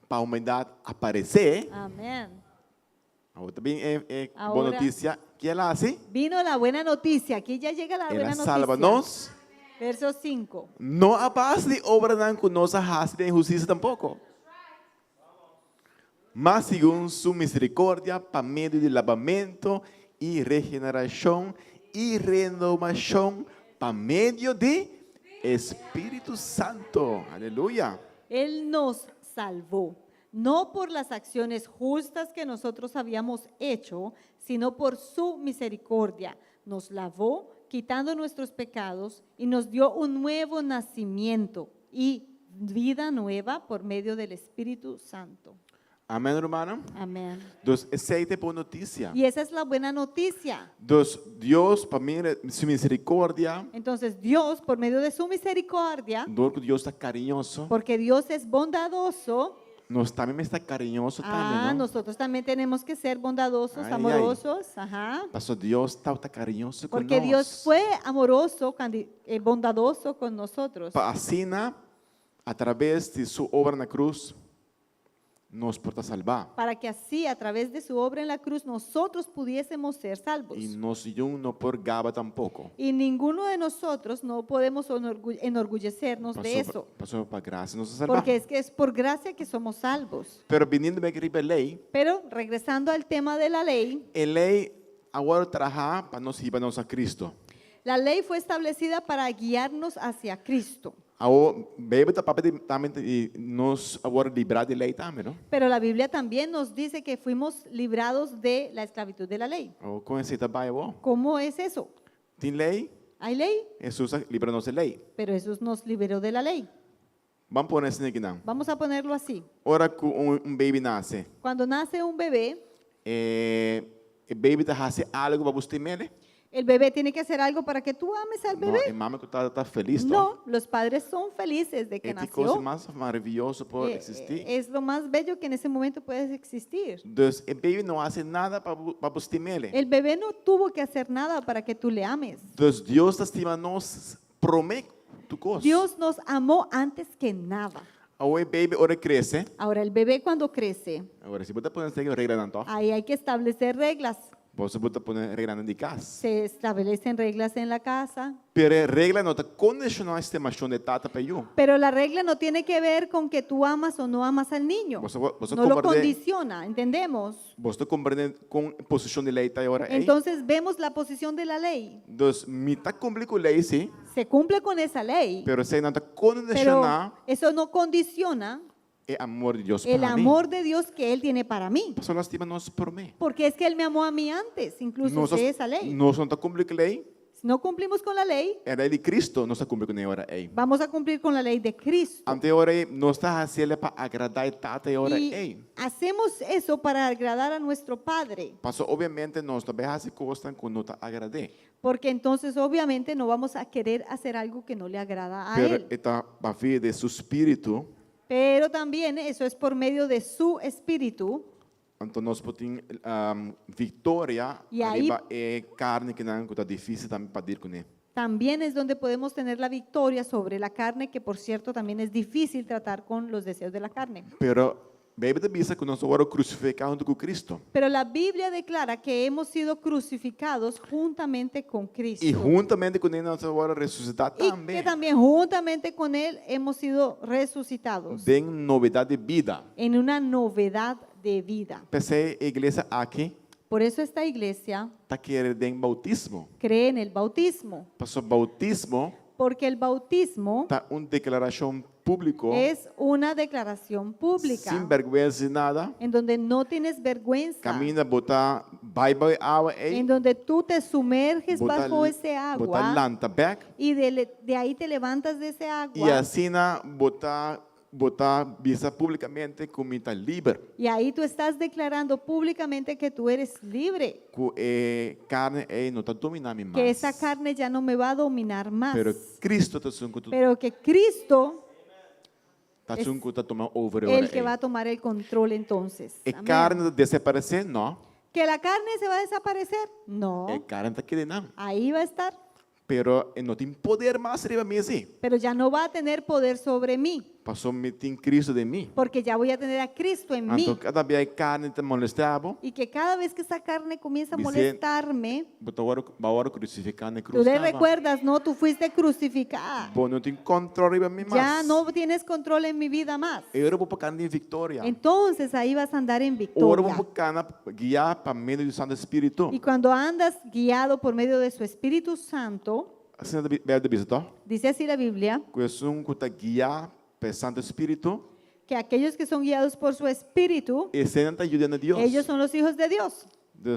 para a humanidade aparecer, Amén. agora também é boa Agora- notícia que ela hace, Vino la buena noticia. Aquí ya llega la buena ela noticia. salva-nos, Verso 5. não a base de obra não com nossa raça de injustiça tampouco. Mas segundo sua misericórdia, para meio de lavamento e regeneração e renovação, para meio de Espírito Santo. Aleluia. Él nos salvó, no por las acciones justas que nosotros habíamos hecho, sino por su misericordia. Nos lavó, quitando nuestros pecados, y nos dio un nuevo nacimiento y vida nueva por medio del Espíritu Santo. Amém, hermano? Amén. Dus essa é a boa notícia. Y esa es la buena noticia. Dus Deus, para mim, sua misericórdia, Entonces Dios, por medio de su misericordia, Deus está carinhoso, porque Dios es bondadoso, nós também está carinhoso também, não? nosotros también tenemos que ser bondadosos, Ay, ay. amorosos. Ajá. Pastor, Deus está carinhoso Porque conosco. Dios fue amoroso, bondadoso con nosotros. Para assim, através de sua obra na cruz, nos pode salvar. Para que así, a través de su obra en la cruz, nosotros pudiésemos ser salvos. E nós não por gaba tampouco. Y ninguno de nosotros no podemos enorgullecernos de eso. Passou para graça nos salvar. Porque es que es por gracia que somos salvos. Pero vindo bem que a lei, Pero regresando al tema de la ley, a lei agora traja para nos ir a Cristo. la ley fue establecida para guiarnos hacia Cristo. Agora, bebe também nos agora livrar de lei também, não? Pero la Biblia también nos dice que fuimos librados de la esclavitud de la ley. Ou conhecer também, ¿Cómo es eso? tem lei, Hay ley, Jesus livra-nos de lei. pero Jesús nos liberó de la lei. Vamos pôr assim aqui não. Vamos a ponerlo así. Ora que baby nasce, Cuando nace un bebé, o baby está fazendo algo para você mele? el bebé tiene que hacer algo para que tú ames al Não, bebé. a mama que está feliz, No, los padres son felices de que É a coisa nació. mais maravilhosa por Eh, existir. Es lo más bello que en ese momento puede existir. Então, o baby não faz nada para você mele. El bebé no tuvo que hacer nada para que tú le ames. Então, Deus estima nos promete tu coisa. Dios nos amó antes que nada. Agora, o baby ora cresce. Ahora, el bebé cuando crece, Agora, se você pôr essa regra não, tá? ahí hay que establecer reglas. Você pode pôr regra de casa. Se establecen reglas en la casa. Pero a regra não está condicionada a estimação de tata para eu. Pero la regla no tiene que ver con que tú amas o no amas al niño. Você No lo compreende, condiciona, ¿entendemos? você compreende com posição de lei tá agora aí. Entonces vemos la posición de la ley. Então, me tá cumprindo lei sim, Se cumple con esa ley, pero se não está pero condicionada eso no condiciona é amor de Deus el para mim. amor de Dios que Él tiene para mí. Pastor, nós estima nós por mim. Porque es que Él me amó a mí antes, incluso de esa lei. Nós não está cumprindo lei, Si no cumplimos con la ley, é lei de Cristo, nós está cumprindo agora aí. vamos a cumplir con la lei de Cristo. Ante agora aí, nós está fazendo para agradar a tata agora Y aí. hacemos eso para agradar a nuestro Padre. Pastor, obviamente nós também fazemos coisas que não tá agradar. Porque entonces obviamente no vamos a querer hacer algo que no le agrada a Pero Él. está para vida de su espírito. Pero también eso es por medio de su espíritu. Então nós podemos vitória E aí- arriba é carne que não está difícil também para ir com ele. También es donde podemos tener la victoria sobre la carne, que por cierto también es difícil tratar con los deseos de la carne. Pero Bíblia diz que nós agora crucificamos junto com Cristo. Pero la Biblia declara que hemos sido crucificados juntamente con Cristo. E juntamente com ele nós agora ressuscitar Y também. que también juntamente con Él hemos sido resucitados Tem novidade de vida. en una novedad de vida. Pensei a igreja aqui Por eso esta iglesia está querendo em bautismo. cree en el bautismo, Passou bautismo porque el bautismo está uma declaração pública, es una declaración pública sem vergonha de nada. en donde no tienes vergüenza, Camina, botar Bible água aí, en donde tú te sumerges botar bajo ese botar agua lanta back. y de ahí te levantas de ese E agua assim botar visa publicamente como está livre, y ahí tú estás declarando públicamente que tú eres libre, que carne não está dominando mais. que esa carne ya no me va a dominar más, Pero Cristo está junto, pero que Cristo está es junto, está tomando over el que va a tomar el control entonces. E Amén. carne desaparecer, não. ¿Que la carne se va a desaparecer? No, E carne está querendo não. ahí va a estar. Pero não tem poder mais sobre mim assim. pero ya no va a tener poder sobre mí, Passou me tem Cristo de mim. porque ya voy a tener a Cristo en mí. Então cada vez a carne te molestava. Y que cada vez que esa carne comienza a Dice- molestarme, Agora crucificar na tú cruz. le recuerdas, no, tú fuiste crucificada. Bom, não tem controle sobre mim Ya mais. no tienes control en mi vida más. Eu vou para em vitória. Entonces ahí vas a andar en Ora vou victoria. para guiar para meio do Santo Espírito. Y cuando andas guiado por medio de su Espíritu Santo, Assim é de visitar. dice así la Biblia, Conheço que está guiar pelo Santo Espírito. que aquellos que son guiados por su Espíritu, E você não está ajudando a Deus. ellos son los hijos de Dios.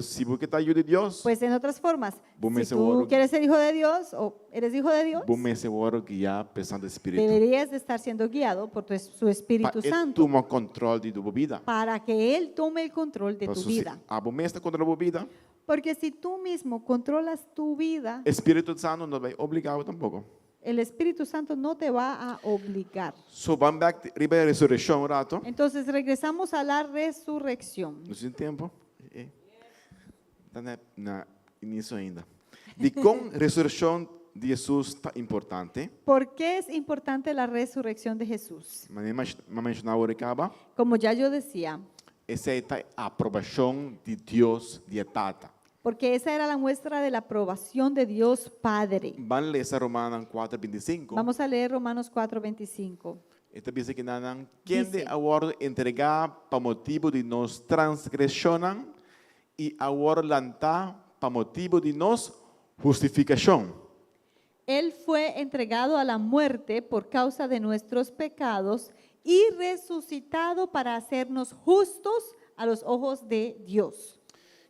Se você está ajudando a Deus, Pues en otras formas, Bom, si ese tú oro. quieres ser hijo de Dios o eres hijo de Dios, vou me agora guiar pelo Santo Espírito. deberías de estar siendo guiado por su Espíritu Para Santo tomar controle de tua vida. para que Él tome el control de tu vida. A bom está controlando a vida. Porque si tú mismo controlas tu vida, Espírito Santo não vai obrigar tampouco. el Espíritu Santo no te va a obligar. So vamos back riba a ressurreição um rato. Entonces regresamos a la resurrección. No tem tempo. Está na início ainda. De com ressurreição de Jesus está importante. ¿Por qué es importante la resurrección de Jesús? Mas mencionar agora acaba. Como ya yo decía, Essa é a aprovação de Deus de Tata. porque esa era la muestra de la aprobación de Dios Padre. Vamos ler essa Romanos 4:25. Vamos a leer Romanos 4:25. Esta diz que nanan quem de Dice. agora entregar para motivo de nos transgressionan e agora lantar para motivo de nos justificação. Él fue entregado a la muerte por causa de nuestros pecados y resucitado para hacernos justos a los ojos de Dios.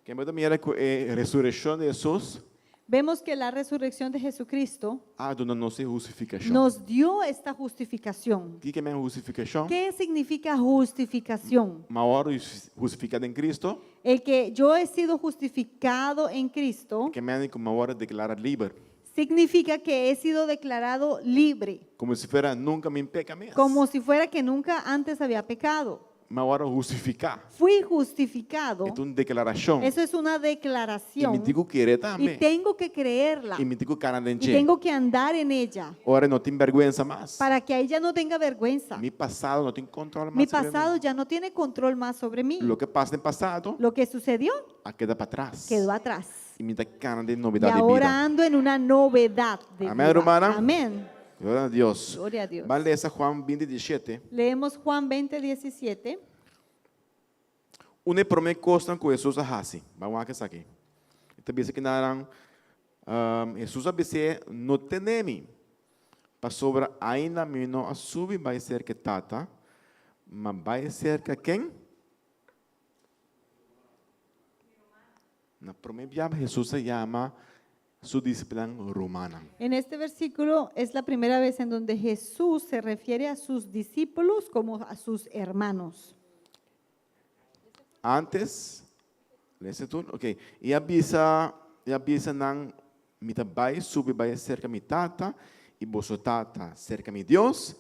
Quem vai também era a ressurreição de Jesus, Vemos que la resurrección de Jesucristo dona nossa justificação. nos dio esta justificación. O que é a justificação? ¿Qué significa justificación? Maior justificado em Cristo, El que yo he sido justificado en Cristo que é como maior declarar livre, significa que he sido declarado libre, como se fuera nunca me peca mais. como si fuera que nunca antes había pecado. Maior justificar. Fui justificado. É uma declaração. Eso es una E me declaración digo querer y também. tengo que creerla E me digo y canadense. tengo que andar en ella Ora não tem vergüenza mais. para que ella no tenga vergüenza. Mi pasado não tem controle mais Mi sobre pasado mim. ya no tiene control más sobre mí. Lo que passa no passado, Lo que sucedió queda para trás. quedó atrás. E me dá cara de Y novidade de ahora vida. ando en una novedad de Amén, vida. hermana. Amén. Glória a Deus. Gloria a Dios. Vale ler essa Juan 20:17. Leemos Juan 20:17. Uma promessa consta com Jesus a Hasi. Vamos aqui aqui. Então diz que naran Jesus a dizer não temem. Para sobre ainda mino a subir vai ser que tata, mas vai ser que quem? Na promessa Jesus se chama su disciplina romana. En este versículo es la primera vez en donde Jesús se refiere a sus discípulos como a sus hermanos. Antes, lese tu, ok. E avisa nang mita vai subir vai cerca mi tata e vosso tata cerca mi Dios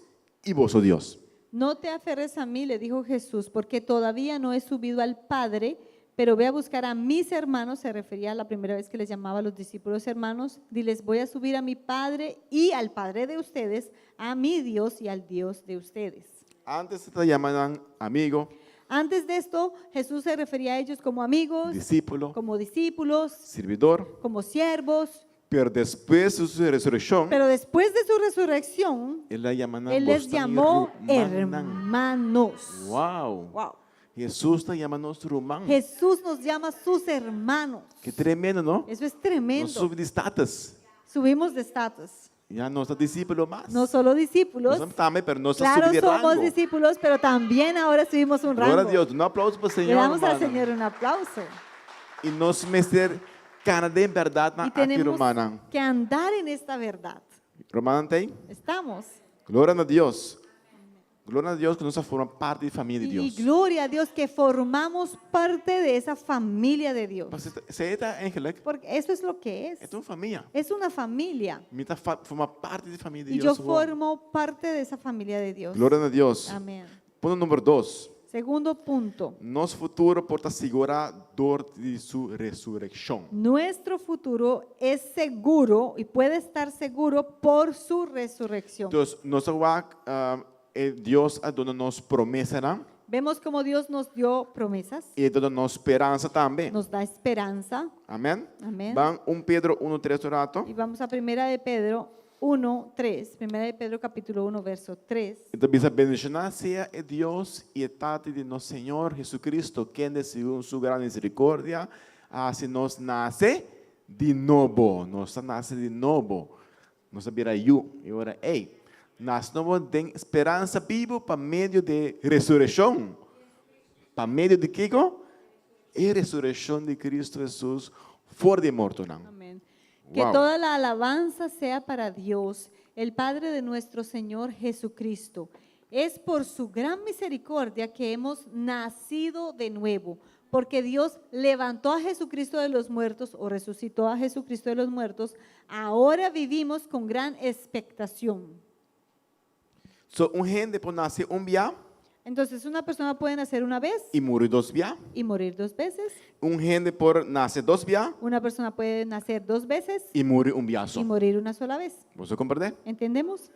e vosso Dios. No te aferres a mí, le dijo Jesús, porque todavía no he subido al Padre, pero ve a buscar a mis hermanos, se refería a la primera vez que les llamaba a los discípulos hermanos, diles, voy a subir a mi Padre y al Padre de ustedes, a mi Dios y al Dios de ustedes. Antes te llaman amigo, Antes de esto, Jesús se refería a ellos como amigos, discípulo, como discípulos, servidor, como siervos, pero después de su resurrección, pero después de su resurrección, él la llaman Él les llamó hermanos. Wow. Wow. Jesús está llamando rumán. Jesús nos llama sus hermanos. Que tremendo, ¿no? Eso es No tremendo. sube de status. Subimos de estatus. Ya no está discípulo más. No solo discípulos. No también, pero no está Claro, subiendo de somos rango. discípulos, pero también ahora subimos un rango. Glória a Deus. Um aplauso para o Le Senhor, damos al hermana. Señor un aplauso. E nós meter cara de verdade na Y tenemos romana. que andar en esta verdad. Romana tem? Estamos. Glória a Deus. Glória a Deus que nós formamos parte da família de Y Deus. gloria a Dios que formamos parte de esa familia de Dios. Você está eigenlijk, Porque eso es lo que é tua família. Es una familia. Me está forma parte da família de Y yo Deus. formo parte de esa familia de Dios. Glória a Deus. Amén. Ponto número 2. Segundo punto. Nosso futuro pode assegurar dor de sua ressurreição. Nuestro futuro es seguro y puede estar seguro por su resurrección. Então, Deus dona-nos promessa, né? Vemos como Dios nos dio promesas, E dona-nos esperança também. nos da esperanza. Amém? Amém. Vamos 1 Pedro 1:3 um rato. Y vamos a Primera de Pedro 1:3. Primera de Pedro capítulo 1, verso 3. Então, bisa bendito seja Deus e a Tati de nosso Senhor Jesucristo, quem de segundo sua grande misericórdia, assim nos nasce de novo. Nos nasce de novo. Nos vira eu. E agora, ei, nós não tem esperança viva para meio de ressurreição. Para meio de que? É a ressurreição de Cristo Jesus fora de morto, não. Amén. Que Wow. toda la alabanza sea para Dios, el Padre de nuestro Señor Jesucristo. Es por su gran misericordia que hemos nacido de nuevo, porque Dios levantó a Jesucristo de los muertos o resucitó a Jesucristo de los muertos. Ahora vivimos con gran expectación. So, gente pode nascer dia Entonces una persona puede nacer una vez e morrer 2 dias. y morir 2 veces. Gente pode nascer 2 dias Una persona puede nacer 2 veces e morrer dia só. y morir una sola vez. Você compreende? ¿Entendemos?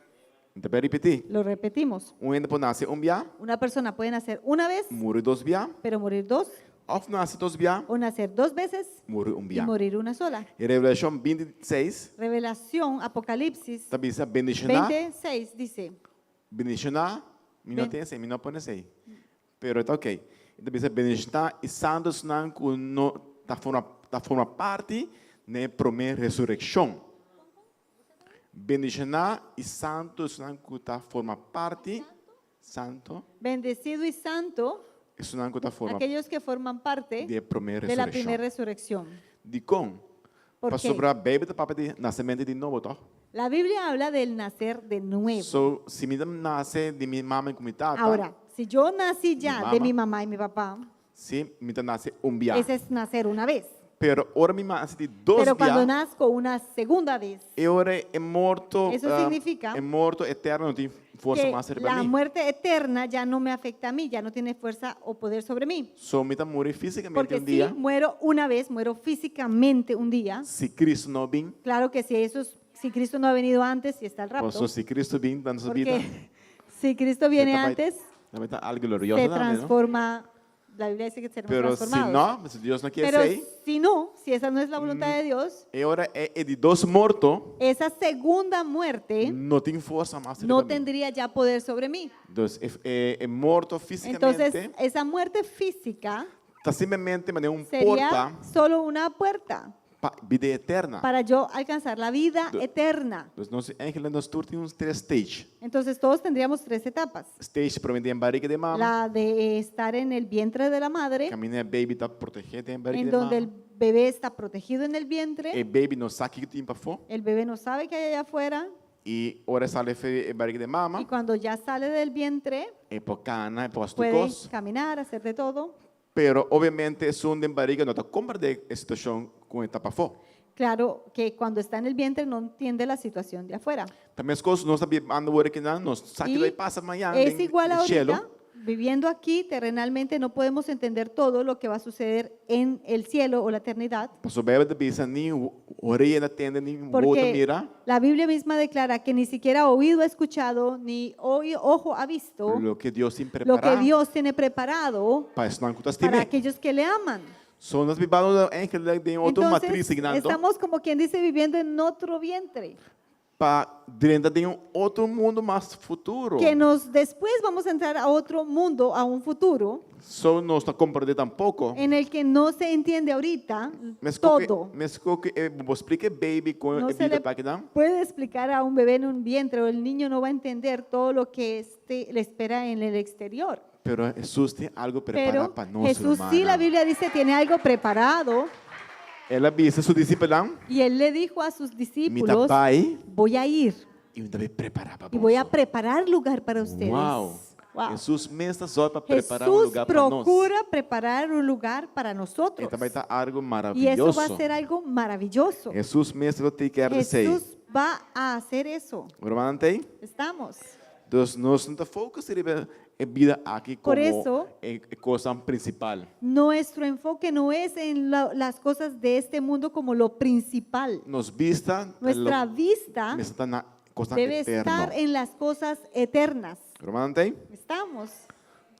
Então, para repetir. Lo repetimos. Gente pode nascer dia, Una persona puede nacer una vez, morrer 2 dias. pero morir 2, Ou nascer 2 dias, o nacer 2 veces morrer y dia. morir una sola. E Revelação 26, Revelación, Apocalipsis também diz bendicionar. 26 dice, Bendicionar, me não tem assim, me não põe assim. Pero está ok. Então, diz bendicionar e santos não forma parte da primeira ressurreição. Bendicionar e santos não forma parte, santo, bendecido y santo isso não forma aquellos que forman parte da primeira de la primera ressurreição. resurrección. De com? ¿Por Para qué? sobre a bebê do papo de nascimento de novo, tá? La Biblia habla del nacer de nuevo. So, se me nasce de minha mãe e minha tata, Ahora, si yo nací ya Mi de mamá. mi mamá y mi papá, se me nasce dia. ese es nacer una vez. Pero ahora me nasce de 2 Pero cuando dias. nazco una segunda vez, E ora é morto, Eso significa é morto eterno, não tem força que mais para la mim. muerte eterna ya no me afecta a mí, ya no tiene fuerza o poder sobre mí. Só me morrer fisicamente Porque si dia. muero una vez, muero físicamente un día. Se Cristo não vem, Claro que si Cristo no ha venido antes, si está el rapto. posso se Cristo vem na nossa vida, Porque si Cristo viene antes, vai estar algo glorioso se também, não? transforma. La Biblia dice que seremos Pero se transformados. não, se Deus não quer Pero ser, si no, si esa no es la voluntad de Dios, e ora é de 2 mortos, esa segunda muerte não tem força mais no para mim. tendría ya poder sobre mí. Então, é morto fisicamente, Entonces, esa muerte física está simplesmente mas um sería porta solo una puerta para vida eterna. para yo alcanzar la vida eterna. Então, nós ángeles nós temos 3 stages. Entonces, todos tendríamos 3 etapas. Stage provavelmente em barriga de mama, La de estar en el vientre de la madre, caminha baby está protegido em barriga en de donde mama. el bebé está protegido en el vientre, E baby não sabe o que tem para fora. el bebé no sabe que hay allá afuera, E ora sale em barriga de mama, y cuando ya sale del vientre, é por cana, é por puede estucos. caminar, hacer de todo. Pero obviamente es un de barriga não está compreendendo a situação com está para fora. Claro que cuando está en el vientre no entiende la situación de afuera. Também as coisas não sabemos agora que não, nós sabe que vai Y passar amanhã es em igual no cielo. ahorita, viviendo aquí terrenalmente no podemos entender todo lo que va a suceder en el cielo o la eternidad, Pastor bebe de bisa nem orelha atende nem outra porque mira. la Biblia misma declara que ni siquiera oído ha escuchado, ni ojo ha visto Lo que Deus tem lo preparado que Dios tiene preparado para isso não acontecer. para aquellos que le aman. São nós vivamos em outra matriz Entonces, ignorando. estamos como quien dice viviendo en otro vientre, Para dentro de outro mundo mais futuro. que después vamos a entrar a otro mundo, a un futuro, Só não está compreendendo tampouco. en el que no se entiende ahorita todo. Mas que vou explicar baby com No a se vida le para que não. puede explicar a un bebé en un vientre o el niño no va a entender todo lo que le espera en el exterior. Pero Jesus tem algo Pero preparado para nós. Jesús sí, la Biblia dice, tiene algo preparado Ela disse a seus discípulos, y él le dijo a sus me discípulos, pai voy a ir e eu também preparar para y voy a preparar lugar para ustedes. Uau! Wow. Jesus mesmo só para preparar Jesús lugar para nós. procura preparar un lugar para E nosotros. também está algo Y eso va a maravilhoso. ser algo maravilloso. Jesus mesmo te quer dizer. Jesús va a hacer eso. Romantei? Estamos. Entonces, nuestro foco sería en vida aquí como Por eso- cosa principal. Nuestro enfoque no es en las cosas de este mundo como lo principal. Nos vista Nuestra vista me está na cosa debe eterna. estar en las cosas eternas. Romante? Estamos.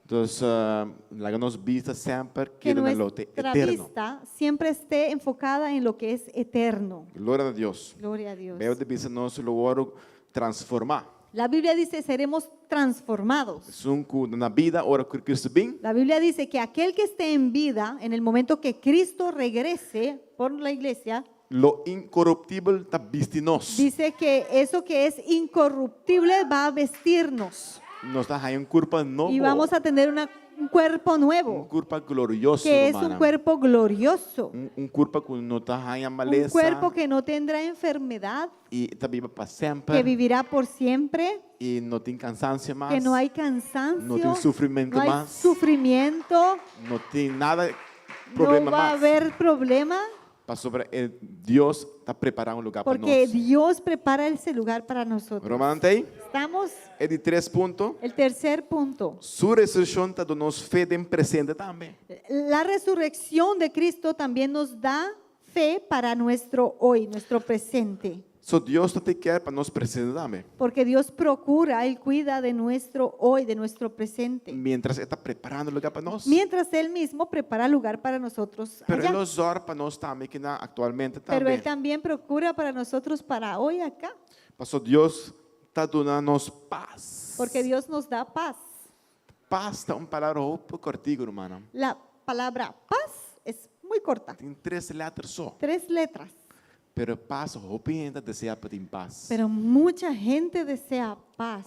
Entonces, la nos vista siempre Que quiere en lo nuestra eterno. vista siempre esté enfocada en lo que es eterno. Gloria a Dios. Gloria a Dios. Veo de vista nos lugar transformar. La Biblia dice seremos transformados. Es una vida ahora que Cristo bien. La Biblia dice que aquel que esté en vida, en el momento que Cristo regrese por la iglesia, Lo incorruptible está vistinos. dice que eso que es incorruptible va a vestirnos Nos da ahí un cuerpo nuevo. y vamos a tener un cuerpo un nuevo, cuerpo glorioso, que es un hermana. cuerpo glorioso, Un cuerpo que no está ahí en un maleza. cuerpo que no tendrá enfermedad, Y está viva para que siempre. vivirá por siempre, Y no tiene cansancio más. que no hay cansancio, No tiene sufrimiento no hay más. sufrimiento, No tiene nada no problema va a más. haber problema, Dios está preparando un lugar porque para nosotros. Dios prepara ese lugar para nosotros. Romante, Estamos. é de 3 pontos. El tercer punto. Su resurrección está dando fe de presente también. La resurrección de Cristo también nos da fe para nuestro hoy, nuestro presente. So Dios te quiere para nos presente también. Porque Dios procura, Él cuida de nuestro hoy, de nuestro presente. Mientras está preparando lugar para nos. Mientras Él mismo prepara lugar para nosotros Pero allá. Él nos ora para nos también, que actualmente Pero Él también. también procura para nosotros para hoy acá. Pastor, Dios está dando paz. Porque Dios nos da paz. Paz está una palabra un poco cortico, hermano. La palabra paz es muy corta. Tiene 3 letras só. 3 letras. Pero paz, hope ainda desea para ter paz. Pero mucha gente desea paz.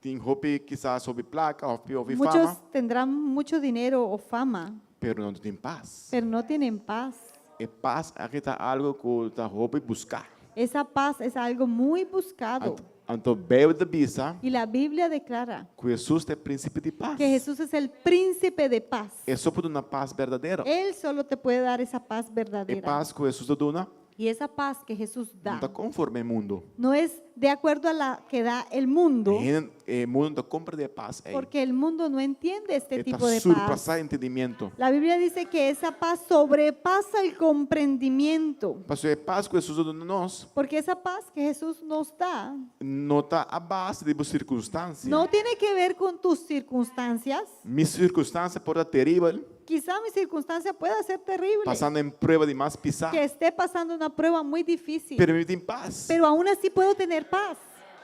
Tem hope quizás sobre placa, hope fama, Muchos tendrán mucho dinero o fama, pero não tem paz. pero no tienen paz. E paz aqui está algo que está hope buscar. Esa paz es algo muy buscado. Então, Bíblia de visa, Y la Biblia declara que Jesus é príncipe de paz. que Jesús es el príncipe de paz. É só por uma paz verdadeira. Él solo te puede dar esa paz E verdadera. paz que Jesus te dá, Y esa paz que Jesús não da está conforme ao mundo. no es de acuerdo a la que da el mundo, O mundo está compra de paz. porque el mundo no entiende este tipo Está de paz. surpassar entendimento. La Biblia dice que esa paz sobrepasa el comprendimiento, Pastor, é paz que Jesus dá a nós, porque esa paz que Jesús nos da não está a base de circunstâncias. no tiene que ver con tus circunstancias. Minha circunstância pode ser terrível, Quizá mi circunstancia pueda ser terrible, passando em prova de mais pisar, que esté pasando una prueba muy difícil, pero me tem paz. pero aún así puedo tener paz.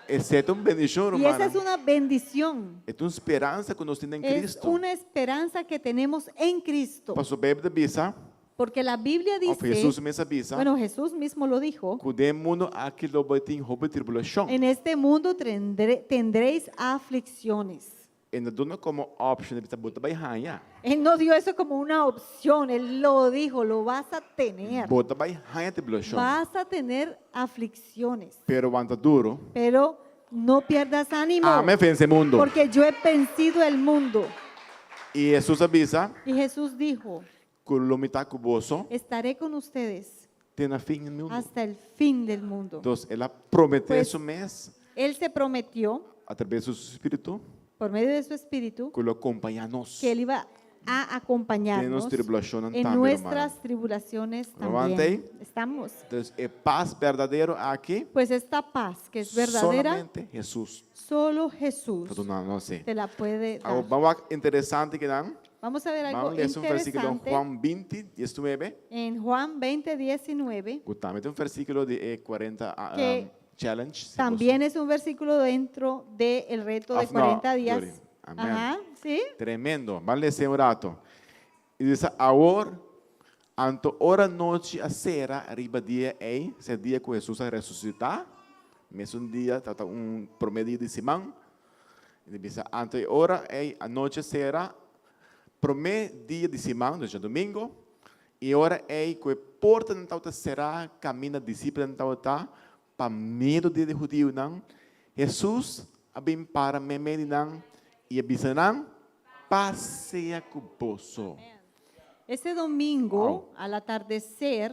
Exceto uma bendição, Y esa hermana. es una bendición, É uma esperança que nós temos em es Cristo. una esperanza que tenemos en Cristo. Pastor, Bíblia de bisa, Porque la Biblia of Jesus dice, mesmo bisa, bueno, Jesús mismo lo dijo, que o mundo aquilo vai ter roupa e tribulação. en este mundo tendréis aflicciones. Ainda dona como option de bota vai ranha. Él no dio eso como una opción, Él lo dijo, lo vas a tener. Bota vai ranha tribulação. Vas a tener aflicciones, Pero anda duro. pero no pierdas ánimo, Amém, vence mundo. porque yo he vencido el mundo. E Jesus avisa Y Jesús dijo, que o homem está com você, estaré con ustedes tem a fim no mundo. hasta el fin del mundo. Então, ela prometeu Pues- isso mês, Él se prometió, através do seu Espírito, por medio de su Espíritu, que lo acompanha-nos. que Él iba a acompañarnos Temos tribulação en também, nuestras hermano. tribulaciones Levante también. ahí. Estamos. Então, é paz verdadeira aqui. Pues esta paz que es verdadera, Solamente Jesus solo Jesús está dando a nós. te la puede dar. Algo vamos interessante que dan. Vamos a ver algo Vamos a ler um versículo em interesante Juan 20, 19. en Juan 20, 19. Justamente um versículo de 40 Que challenge. se También es un versículo dentro del reto de Of no, 40 glory. días. Amén. Ajá, ¿sí? Tremendo. Vamos a ler um rato. E diz, agora, anto hora noite a será, arriba dia é, esse dia que Jesus vai ressuscitar, mesmo dia, está promedio de Simão. Ele diz, anto hora é, a noite será, dia de Simão, hoje é domingo, e hora é que a porta não está será, caminha discípula não está, para medo de judeu não, Jesus, abim para meme não, e avisa não, passeia convosco. Ese domingo, al atardecer,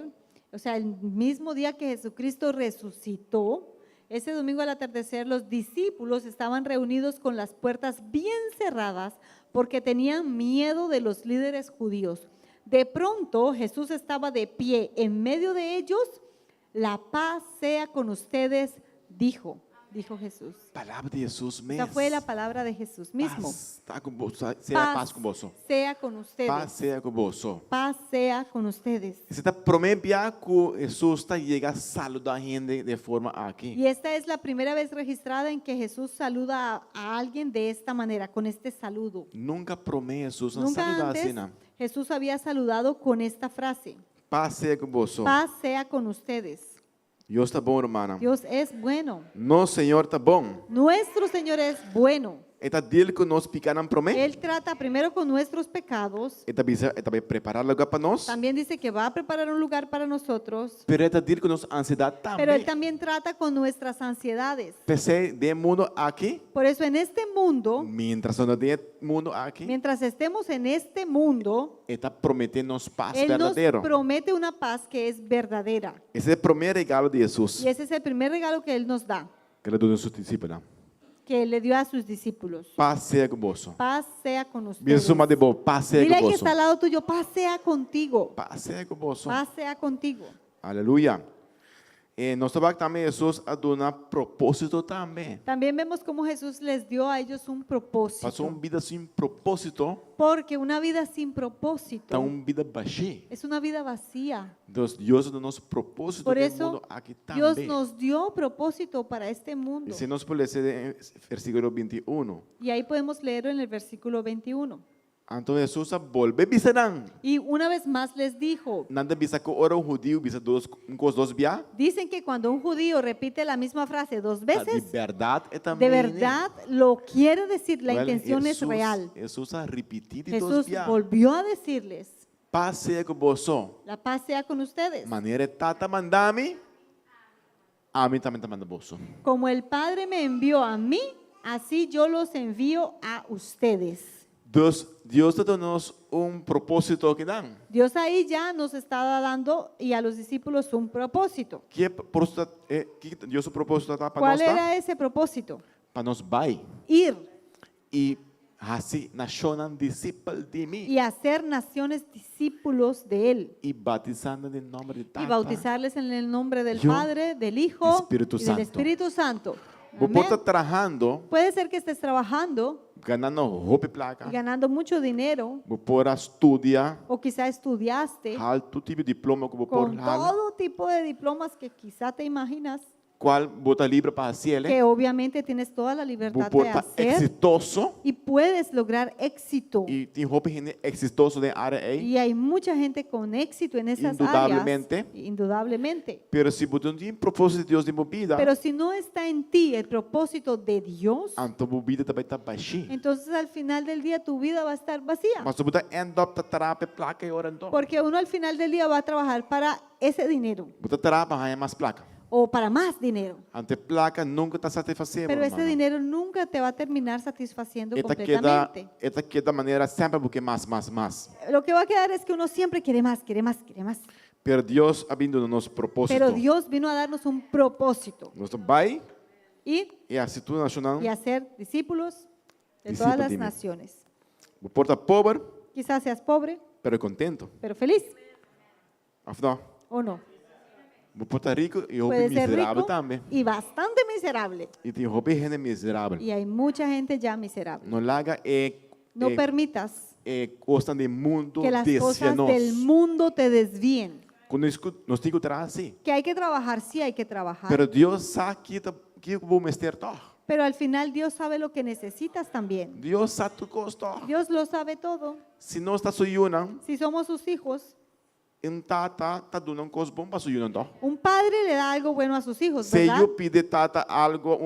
o sea, el mismo día que Jesucristo resucitó, Ese domingo al atardecer los discípulos estaban reunidos con las puertas bien cerradas porque tenían miedo de los líderes judíos. De pronto Jesús estaba de pie en medio de ellos. La paz sea con ustedes, dijo Jesús. Palavra de Jesus mesmo. Esta fue la palabra de Jesús mismo. Paz, tá convosco, seja paz convosco. sea con ustedes. Paz seja convosco. Paz sea con ustedes. Você está prometendo que Jesus está llega a saludar a gente de forma aqui. Y esta es la primera vez registrada en que Jesús saluda a alguien de esta manera, con este saludo. Nunca promete Jesus não Nunca saludar antes assim, não. Jesús había saludado con esta frase. Paz seja convosco. Paz sea con ustedes. Deus está bom, irmã. Dios es bueno. Nosso Senhor está bom. Nuestro Señor es bueno. Ele está dele que nós pecaram promete. Él trata primero con nuestros pecados. Ele vai preparar lugar para nós. También dice que va a preparar un lugar para nosotros. Pero ele está dele que nossa ansiedade Pero Él também. también trata con nuestras ansiedades. Pensei de mundo aqui. Por eso en este mundo, Mientras não tem mundo aqui, mientras estemos en este mundo, ele está prometendo paz Él nos verdadeira. promete una paz que es verdadera. Esse é o primeiro regalo de Jesus. Y ese es el primer regalo que Él nos da, Que ele deu aos seus discípulos. que Él le dio a sus discípulos. Paz seja convosco. Paz sea con Bien ustedes. suma de boa, paz seja Dile al que convosco. está al lado tuyo, paz sea contigo. Paz seja convosco. Paz sea contigo. Aleluia. Nós trabalhamos também Jesus a dar propósito também. También vemos cómo Jesús les dio a ellos un propósito. Passou uma vida sem propósito, Porque una vida sin propósito então uma vida vazia. es una vida vacía. Deus deu nosso propósito Por no eso mundo aqui Dios também. nos dio propósito para este mundo. E se nós podemos ler versículo 21. Y ahí podemos leerlo en el versículo 21. Então Jesus volve bisarão. Y una vez más les dijo, Nada bisa que ora judeu bisa dos via. dicen que cuando un judío repite la misma frase dos De veces, verdade é de também. verdad lo quiere decir, la intención es real. Jesus a repetir dos Jesús via. volvió a decirles, Paz seja convosco. la paz sea con ustedes. Maneira tata mandame, a mim também tá mandando bolso. Como el Padre me envió a mí, así yo los envío a ustedes. Deus está dando propósito que dá. Dios ahí ya nos está dando y a los discípulos un propósito. Que Deus propósito está para ¿Cuál nós, tá? era esse propósito? Para nós vai Ir e assim nacionam discípulos de mim y hacer naciones discípulos de Él e batizando em nome de y Tata. bautizarles en el nombre del Yo, Padre, del Hijo Espíritu y del Santo. Espíritu Santo. Vou Amén. estar trabajando, Puede ser que estés trabajando ganhando roupa e placa. y ganando mucho dinero Vou pôr a estudar, o quizá estudiaste todo tipo de diploma que vou pôr con lá. todo tipo de diplomas que quizá te imaginas Qual botar livre para fazer, que obviamente tienes toda la vou libertad pôr de para hacer exitoso y puedes lograr éxito. e tem roupa exitoso na área aí. Y hay mucha gente con éxito en esas Indudablemente. áreas, indudablemente. Pero se você não tem propósito de Deus de movida, Pero si no está en ti el propósito de Dios, então movida também está baixinha. entonces al final del día tu vida va a estar vacía. Mas se você anda para terapia placa e orando, Porque uno al final del día va a trabajar para ese dinero você terapia mais placa. o para más dinero. Ante placa nunca está satisfazendo. Pero ese dinero nunca te va a terminar satisfaciendo Esta queda, completamente. esta queda maneira sempre porque mais. Lo que va a quedar es que uno siempre quiere más, quiere más, quiere más. Pero Deus abrindo nos propósito. Pero Dios vino a darnos un propósito. Nós vai Ir e a situação nacional. y hacer discípulos de Discípulos, todas las dime. naciones. O porta pobre, Quizás seas pobre, pero contento. pero feliz, Afinal, o no. o porta rico e roupa Puede ser miserável rico também. y bastante miserable. E tem roupa e gente miserável. Y hay mucha gente ya miserable. Não larga No permitas costa do mundo que las desvia cosas nós. del mundo te desvíen. Quando nós temos que trabalhar assim. Que hay que trabajar, sí hay que trabajar. Pero Deus sabe que vou mester todo. Pero al final Dios sabe lo que necesitas también. Deus sabe tu custo. Dios lo sabe todo. Se nós está suyuna, Si somos sus hijos, tá dando coisa bom para suyuna todo. un padre le da algo bueno a sus hijos, Se ¿verdad? eu pide tata algo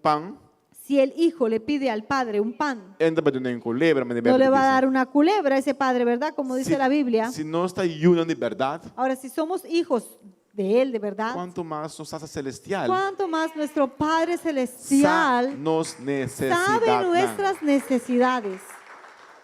pão, Si el hijo le pide al padre un pan, ainda vai dar culebra, mas no le va a dar una culebra a ese padre, ¿verdad? Como dice la Biblia. Se nós está yuna de verdade, Ahora, si somos hijos de Él, de verdad, quanto mais nossa celestial ¿cuánto más nuestro Padre sabe Celestial nos sabe necessidades. nuestras necesidades?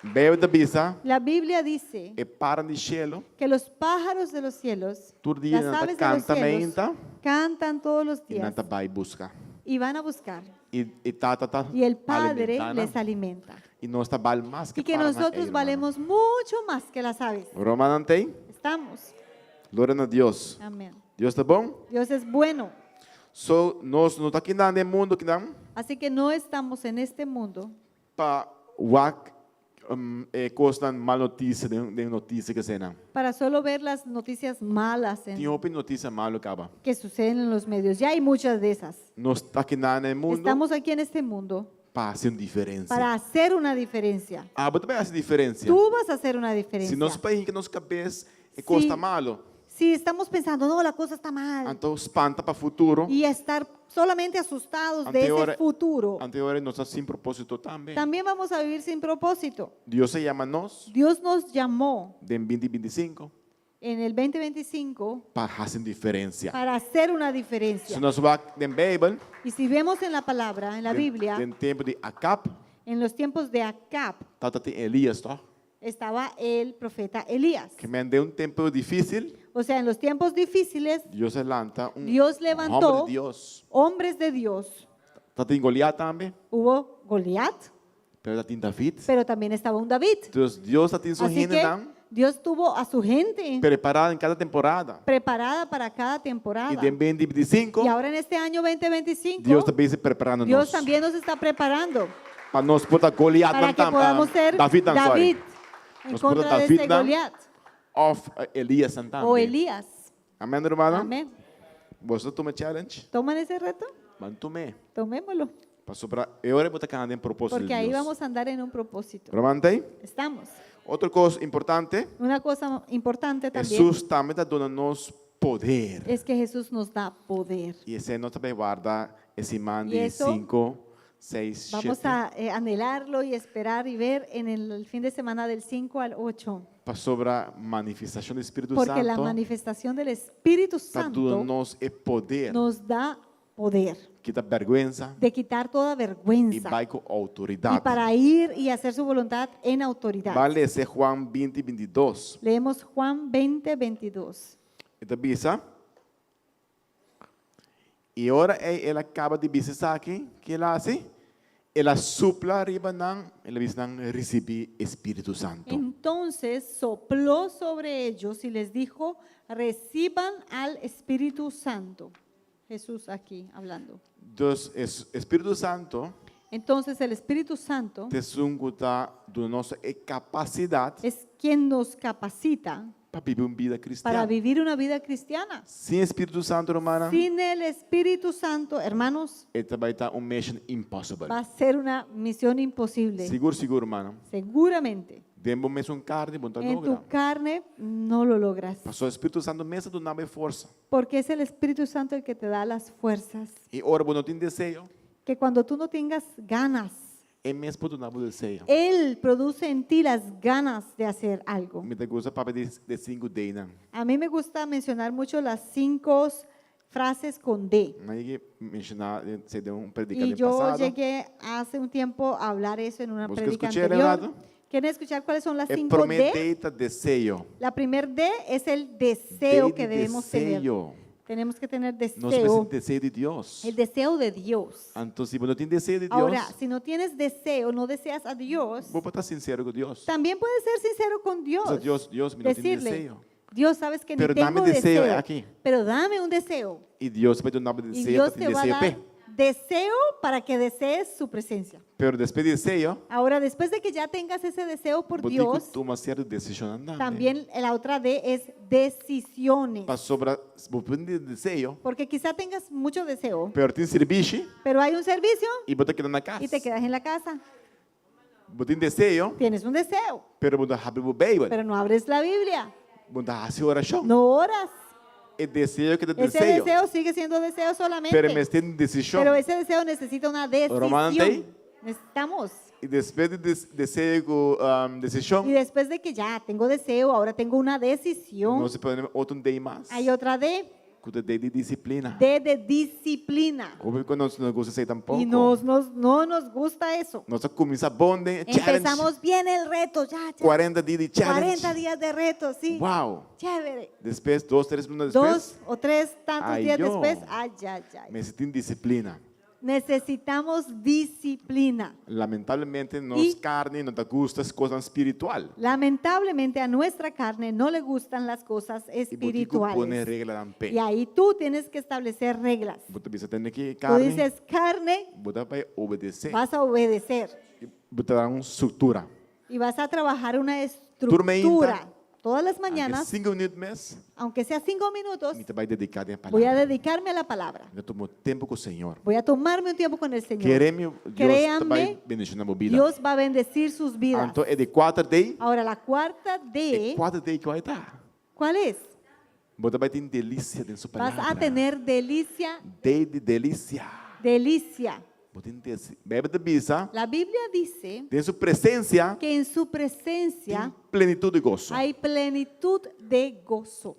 Bíblia da bisa La Biblia dice e para di cielo, que los pájaros de los cielos, todo dia las nanta aves de los canta cielos, menta cantan todos los e días nanta vai busca. y van a buscar. E tata tá Y el Padre alimentando. les alimenta. E nós tá vale mais que Y que para nosotros valemos mucho más que las aves. Romanantei, Estamos. glória a Deus. Amén. Deus tá bom? Dios es bueno. So, nós não tá aqui no mundo que dá Así que no estamos en este mundo para wak costan mal notícia de notícia que cena. para solo ver las noticias malas Tem outra notícia mal acaba. que suceden en los medios. Ya hay muchas de esas. Nós tá aqui no mundo Estamos aquí en este mundo para fazer uma diferença. para hacer una diferencia. Ah, mas também essa diferença. Tú vas a hacer una Se diferencia. nosso país que nossa cabeça é costa malo, Si estamos pensando, no, la cosa está mal, então espanta para o futuro. y estar solamente asustados de Anterior- ese futuro, Anterior nós estamos sem propósito também. también vamos a vivir sin propósito. Deus se chama nós Dios nos llamó de 2025 en el 2025 para fazer diferença. para hacer una Se diferencia. nós vamos na Bíblia, Y si vemos en la palabra, en la Biblia, no tempo de Acab, en los tiempos de Acab, tata tem Elias, tá? estaba el profeta Elías. Que me deu tempo difícil. O sea, en los tiempos difíciles, Dios levanta Dios levantó homem de Dios. hombres de Dios. Tá em Goliat também, Hubo Goliat, pero tá em David. pero también estaba un David. Deus tá em sua Así gente que Dios tuvo a su gente preparada em cada temporada. preparada para cada temporada. E de 2025, Y ahora en este año 2025, Deus também se preparando Dios nós. también nos está preparando Para nós botar Goliat para que podamos ser David, David en Nos contra puede de David, este ¿no? Goliat of Elias Santana. o Elías. Amém, irmão? Amén. Você toma challenge? ¿Toman ese reto? Mantume. Tomémoslo, Passou para eu era botar cada em propósito porque de ahí Deus. vamos a andar en un propósito. Romantei? Estamos. Outra coisa importante, Una cosa importante también Jesus também está dando nos poder. es que Jesús nos da poder. E esse ano também guarda esse man Y de eso 5, 6, 7. Vamos a anhelarlo y esperar y ver en el fin de semana del 5 al 8, Para sobre a manifestação do Espírito porque la Santo. manifestación del Espíritu Está dando Santo nos o poder. nos da poder Quita vergüenza de quitar toda e vergüenza vai com y autoridade. para ir y hacer su voluntad en autoridad. Vale esse Juan 20, 22. Leemos Juan 20, 22. Então, bisa. E ora ele acaba de dizer aqui que ela assim, ela supla arriba não, ela diz não receber Espírito Santo. Entonces sopló sobre ellos y les dijo, reciban al Espíritu Santo. Jesús aquí hablando. Então, Espírito Santo Entonces el Espíritu Santo te sunguta da nossa capacidade es quien nos capacita para viver uma vida para cristã. vivir una vida cristiana. Sem Espírito Santo, romana, Sin el Espíritu Santo, hermanos, esta vai estar mission impossible. va a ser una misión imposible. Seguro, seguro, hermano. Seguramente. Demos mesmo carne, bom En logra. tu carne no lo logras. Passou o Espírito Santo mesa do nome força. Porque es el Espíritu Santo el que te da las fuerzas. E ora, bom, não tem desejo, Que cuando tú no tengas ganas, é mesmo do nome desejo. Él produce en ti las ganas de hacer algo. Me gusta para de 5 days, não. A mí me gusta mencionar mucho las 5 frases con D. Aí mencionar, se deu predicado Y no yo passado. llegué hace un tiempo a hablar eso en una ¿Vos prédica escuché, anterior. Leonardo? ¿Quieren escuchar cuáles son las É 5 D? prometeta desejo. La primer D es el deseo Day que de debemos tener. desejo. Tenemos que tener Nós deseo. precisamos desejo de Deus. El deseo de Dios. Então, se você não tem desejo de Deus, Ahora, si no tienes deseo, no deseas a Dios, vou estar sincero com Deus. también puedes ser sincero con Dios. Diz, Deus, me não tem Decirle, desejo. Dios, sabes que Pero ni tengo dame deseo deseo, aquí. pero dame un deseo. E Deus vai dar um nome de Y desejo Dios para te ter va a desejo. dar deseo para que desees su presencia. Pero depois de desejo, Ahora, después de que ya tengas ese deseo por vou ter que Dios, tomar certa decisão andando. también la otra D es decisiones. Para sobre, vou ter desejo, Porque quizá tengas mucho deseo, pero tem serviço pero hay un servicio e vou ter que ir na casa. y te quedas en la casa. Vou ter desejo, Tienes un deseo, pero vou abrir o Bíblia. pero no abres la Biblia, Vou fazer oração. no oras. É desejo que te Ese desejo. deseo sigue siendo deseo solamente. Pero me tem decisão. Pero ese deseo necesita una Romano decisión. tem? Necesitamos. E depois de desejo, decisão, Y después de que ya tengo deseo, ahora tengo una decisión. nós podemos outro day mais. Hay otra D. Cuida de disciplina. de disciplina. Óbvio que nos gusta isso aí tampoco. Y no nos gusta eso. Nós começamos bom de challenge. Empezamos bien el reto, ya. 40 dias de challenge. 40 días de reto, sí. Uau. Chévere. Depois, 2, 3 minutos depois, 2 o 3 tantos Ay, días yo. después, ay. me senti em disciplina. Necesitamos disciplina. Lamentavelmente, nos Y- carne não te gusta as coisas espiritual. Lamentablemente a nuestra carne no le gustan las cosas E você pone espirituales. regra na pé. Y ahí tú tienes que establecer reglas. Você precisa ter que Tú carne, dices carne, você vai obedecer. vas a obedecer Você dar uma estrutura. y vas a trabajar una Turma estructura. ainda. Todas las Mañana, mañanas, 5 minutos mês, aunque sea 5 minutos, me vai dedicar à voy a palavra. dedicarme a la palabra. Eu tomo tempo com o Senhor. Voy a tomarme un tiempo con el Señor. Queremos, Deus Créanme, vai bendizer na vida. Dios va a bendecir sus vidas. Então, é de 4 days. Ahora, la cuarta É D, 4 days que vai estar. ¿cuál es? Você vai ter delícia dentro da sua Vas palavra. a tener delicia, Day de delícia. delicia. Bebe de bisa. La Biblia dice Tem sua presença. que en su Tem presencia plenitude de gozo. hay plenitud de gozo.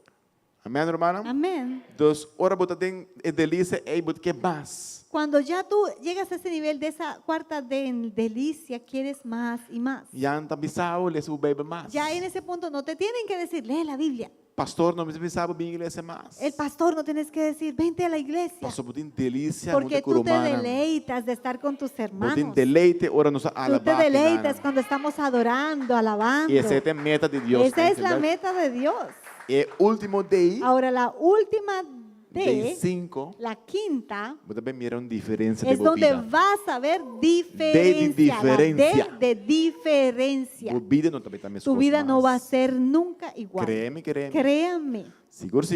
Amém, hermana? Amén. Então, ora você tem delícia e você quer mais. Cuando ya tú llegas a ese nivel de esa cuarta D en delicia, quieres más y más. Já não bisao, lê o bebe mais. Ya en ese punto no te tienen que decir, lee la Biblia. Pastor, não bisao, bem igreja mais. El pastor no tienes que decir, vente a la iglesia. Pastor, você tem delícia, Porque muito tú te curumana. deleitas de estar con tus Você tem hermanos. deleite, ora nos Tú te alabar. deleitas cuando estamos adorando, alabando. E essa é a meta de Deus. Esa es la meta de Dios. E último day, Ahora la última day D, 5, la quinta, você vai mirar uma diferença de es donde vida. vas a ver diferencia. La diferencia. D de diferencia. A vida não também está mesmo. Tu vida no va a ser nunca igual. Créeme. Créanme, Seguro.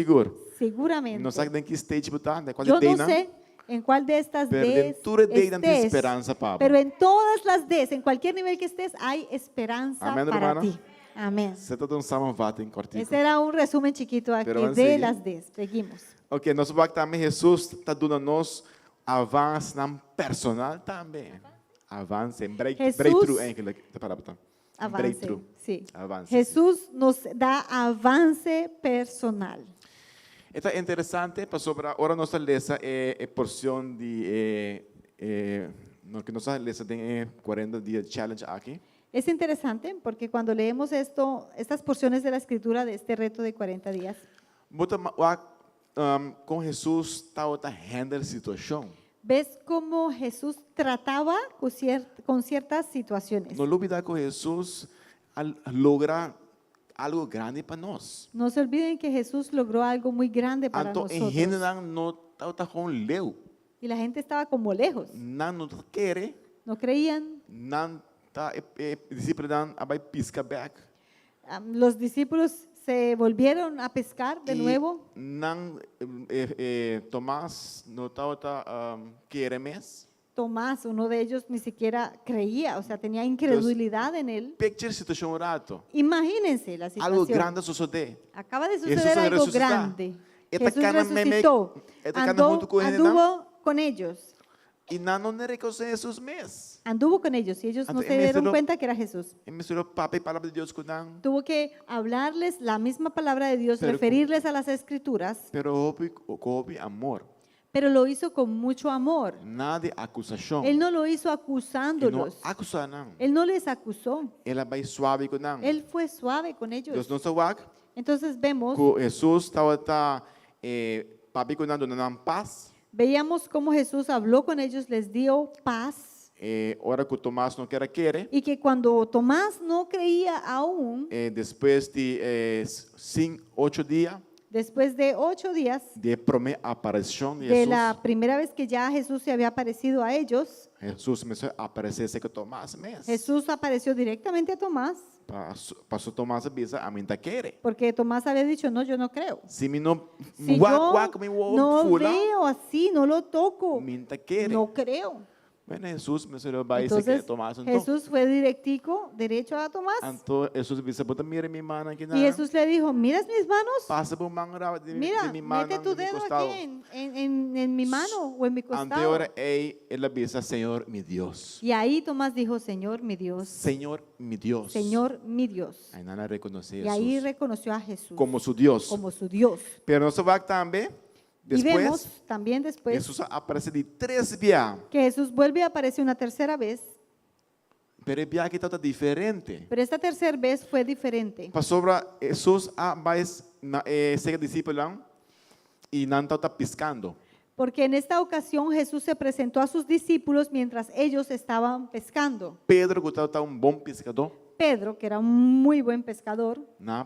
seguramente. Não sabe em que stage botar, né? Qual Yo day, no sé en cuál de estas Pero Ds dentro de não tem estés, esperança, Pablo. pero en todas las Ds, en cualquier nivel que estés, hay esperanza Amén, para hermana. ti. Amén. Você está dando um vato em cortico. Ese era un resumen chiquito aquí Pero vamos a de seguir. las Ds. Seguimos. Ok, nós vamos também, Jesus está dando nos avanço na personal também. Avance, breakthrough, em que palavra tá? Avance. Breakthrough. Sí. Avance. Jesús nos da avance personal. Então é interessante, para sobre agora nossa lesa é porção de no que nossa lesa tem 40 dias challenge aqui. Es interesante porque cuando leemos esto, estas porciones de la escritura de este reto de 40 días, Com Jesus está outra handle situação. ves cómo Jesús trataba con ciertas situaciones. Não olvidar que Jesus logra algo grande para nós. No se olviden que Jesús logró algo muy grande para Então, em nosotros. general, não está com leu. Y la gente estaba como lejos. Não quer, No creían. não está discípulo não vai piscar back. Los discípulos se volvieron a pescar de E nuevo. não Tomás não está querer mais. Tomás, uno de ellos, ni siquiera creía, o sea, tenía incredulidad en él. Picture situação rato. Imagínense la Algo situación. grande suceder. Acaba de Jesús suceder algo resucita. grande. Esta Jesús cana meme- resucitó, esta cana junto com ele, anduvo con ellos, E não reconhece Jesus mesmo. anduvo con ellos y ellos no Ante- se en dieron este cuenta que era Jesús. E misturou papo e palavra de Deus com não. Tuvo que hablarles la misma palabra de Dios, Pero- referirles a las escrituras, Pero houve amor. pero lo hizo con mucho amor. Nada de acusação. Él no lo hizo Ele não acusándolos. acusa não. Él no les acusó. Ela vai suave com não. Él fue suave con Deus ellos. não sabe Entonces vemos, que Jesus estava papi com não paz. veíamos cómo Jesús habló con ellos, les dio paz. Ora que Tomás não quer. Y que cuando Tomás no creía aún, Depois de 8 dias después de 8 días de primeira aparição de de Jesus, la primera vez que ya Jesús se había aparecido a ellos, Jesus começou a aparecer com Tomás mesmo. Jesús apareció directamente a Tomás, Pastor Tomás avisa a mim tá querer. porque Tomás había dicho, no, yo no creo. Se me não Si yo me no fula, veo así, no lo toco, me tá querer. no creo. Bueno, Jesus me vai dizer Entonces que Tomás então. Jesús fue directico, derecho a Tomás. Então Jesus disse, bota mira minha mano aqui na. Y Jesús le dijo, ¿miras mis manos? Passa por mão de Mira, minha mano mete tu no meu dedo costado. aquí en mi mano o en mi costado. Anteora ele avisa, Senhor, meu Deus. Y ahí Tomás dijo, Señor, mi Dios, Senhor, meu Deus. Señor, mi Dios. Aí não reconheceu Y ahí Jesus reconoció a Jesús como seu Deus. como su Dios. Pero nosso vai também, Y vemos Después, también después Jesús aparece de 3 vezes. que Jesús vuelve a aparecer una tercera vez, Pero el viaje está diferente. pero esta tercera vez fue diferente. Pasó Jesús vai ser discípulo y não está pescando. Porque en esta ocasión Jesús se presentó a sus discípulos mientras ellos estaban pescando. Pedro, que estava bom pescador, Pedro, que era un muy buen pescador,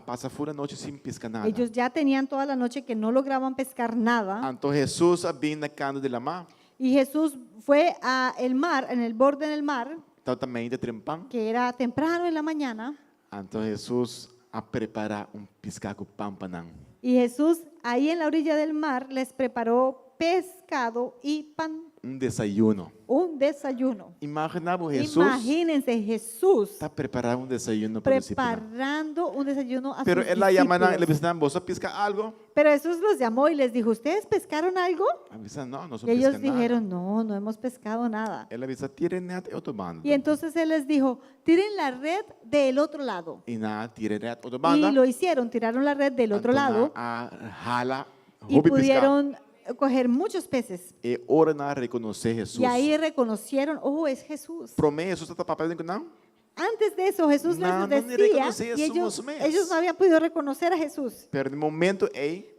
passa fora a noite sem pescar nada. ellos ya tenían toda la noche que no lograban pescar nada. Então Jesus vem na cana de la mar, Y Jesús fue a el mar, en el borde del mar, então também de trempão. que era temprano en la mañana. Então Jesus prepara pescado com pão para nós. Y Jesús ahí en la orilla del mar les preparó pescado y pan, Desayuno. un desayuno. Imaginamos Jesus Imagínense Jesús está preparando desayuno para os discípulos. preparando un desayuno a Pero sus él la llama, le discípulos. dice, ¿vos pescar algo? Pero Jesús los llamó y les dijo, ¿ustedes pescaron algo? Avisa, no, no Y pesca ellos nada. dijeron, no, no hemos pescado nada. Él avisa, tiren net otro bando. Y entonces Él les dijo, tiren la red del otro lado. Y nada, tiren net otro Y bando. lo hicieron, tiraron la red del otro lado Jala, y pudieron coger muchos peces. Y ahora nada reconocer Jesús. Y ahí reconocieron, oh, es Jesús. Promete Jesús está papel de no? Antes de eso, Jesús No, les no ni decía, reconocía, y somos ellos no habían podido reconocer a Jesús. Pero en el momento,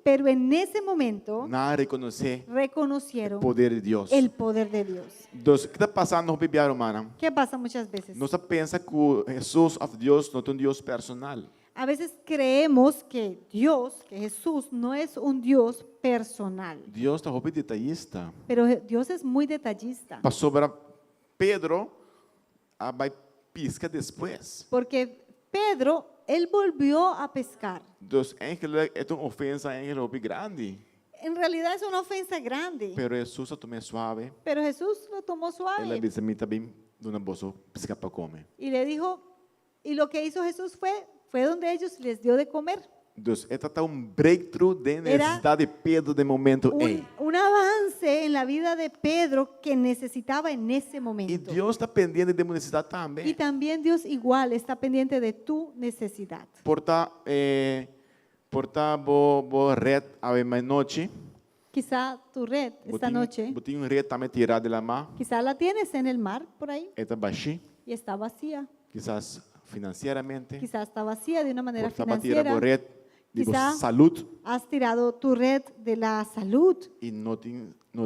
Pero en ese momento nada reconocer el reconocieron poder de Dios. el poder de Dios. Entonces, ¿qué está pasando en Biblia, hermana? ¿Qué pasa muchas veces? No se piensa que Jesús, Dios, no es un Dios personal. A veces creemos que Dios, que Jesús no es un Dios personal, Dios está muy detallista. pero Dios es muy detallista. Pasó para Pedro, vai pisca después. Porque Pedro, él volvió a pescar. Entonces, ángel es una ofensa, ángel muy grande. En realidad es una ofensa grande, Pero Jesús lo tomó suave. pero Jesús lo tomó Ele suave avisa a mim também, dona bolsa, pisca para comer. y le dijo, y lo que hizo Jesús fue donde ellos les dio de comer. Deus, esta está breakthrough de necessidade de Pedro de momento. Un avance en la vida de Pedro que necesitaba en ese E momento. Deus está pendiente de necessidade Y também. también Dios igual está pendiente de tu necesidad. Porta bo red a noite. Quizá tu red esta noche, Botinho red também tirado de la mar. quizá la tienes en el mar por ahí Está baixi, y está vacía. quizás financieramente. Quizá está vacía de una manera Porta para tirar bo financiera. red de Quizá saúde has tirado tu red de la salud e não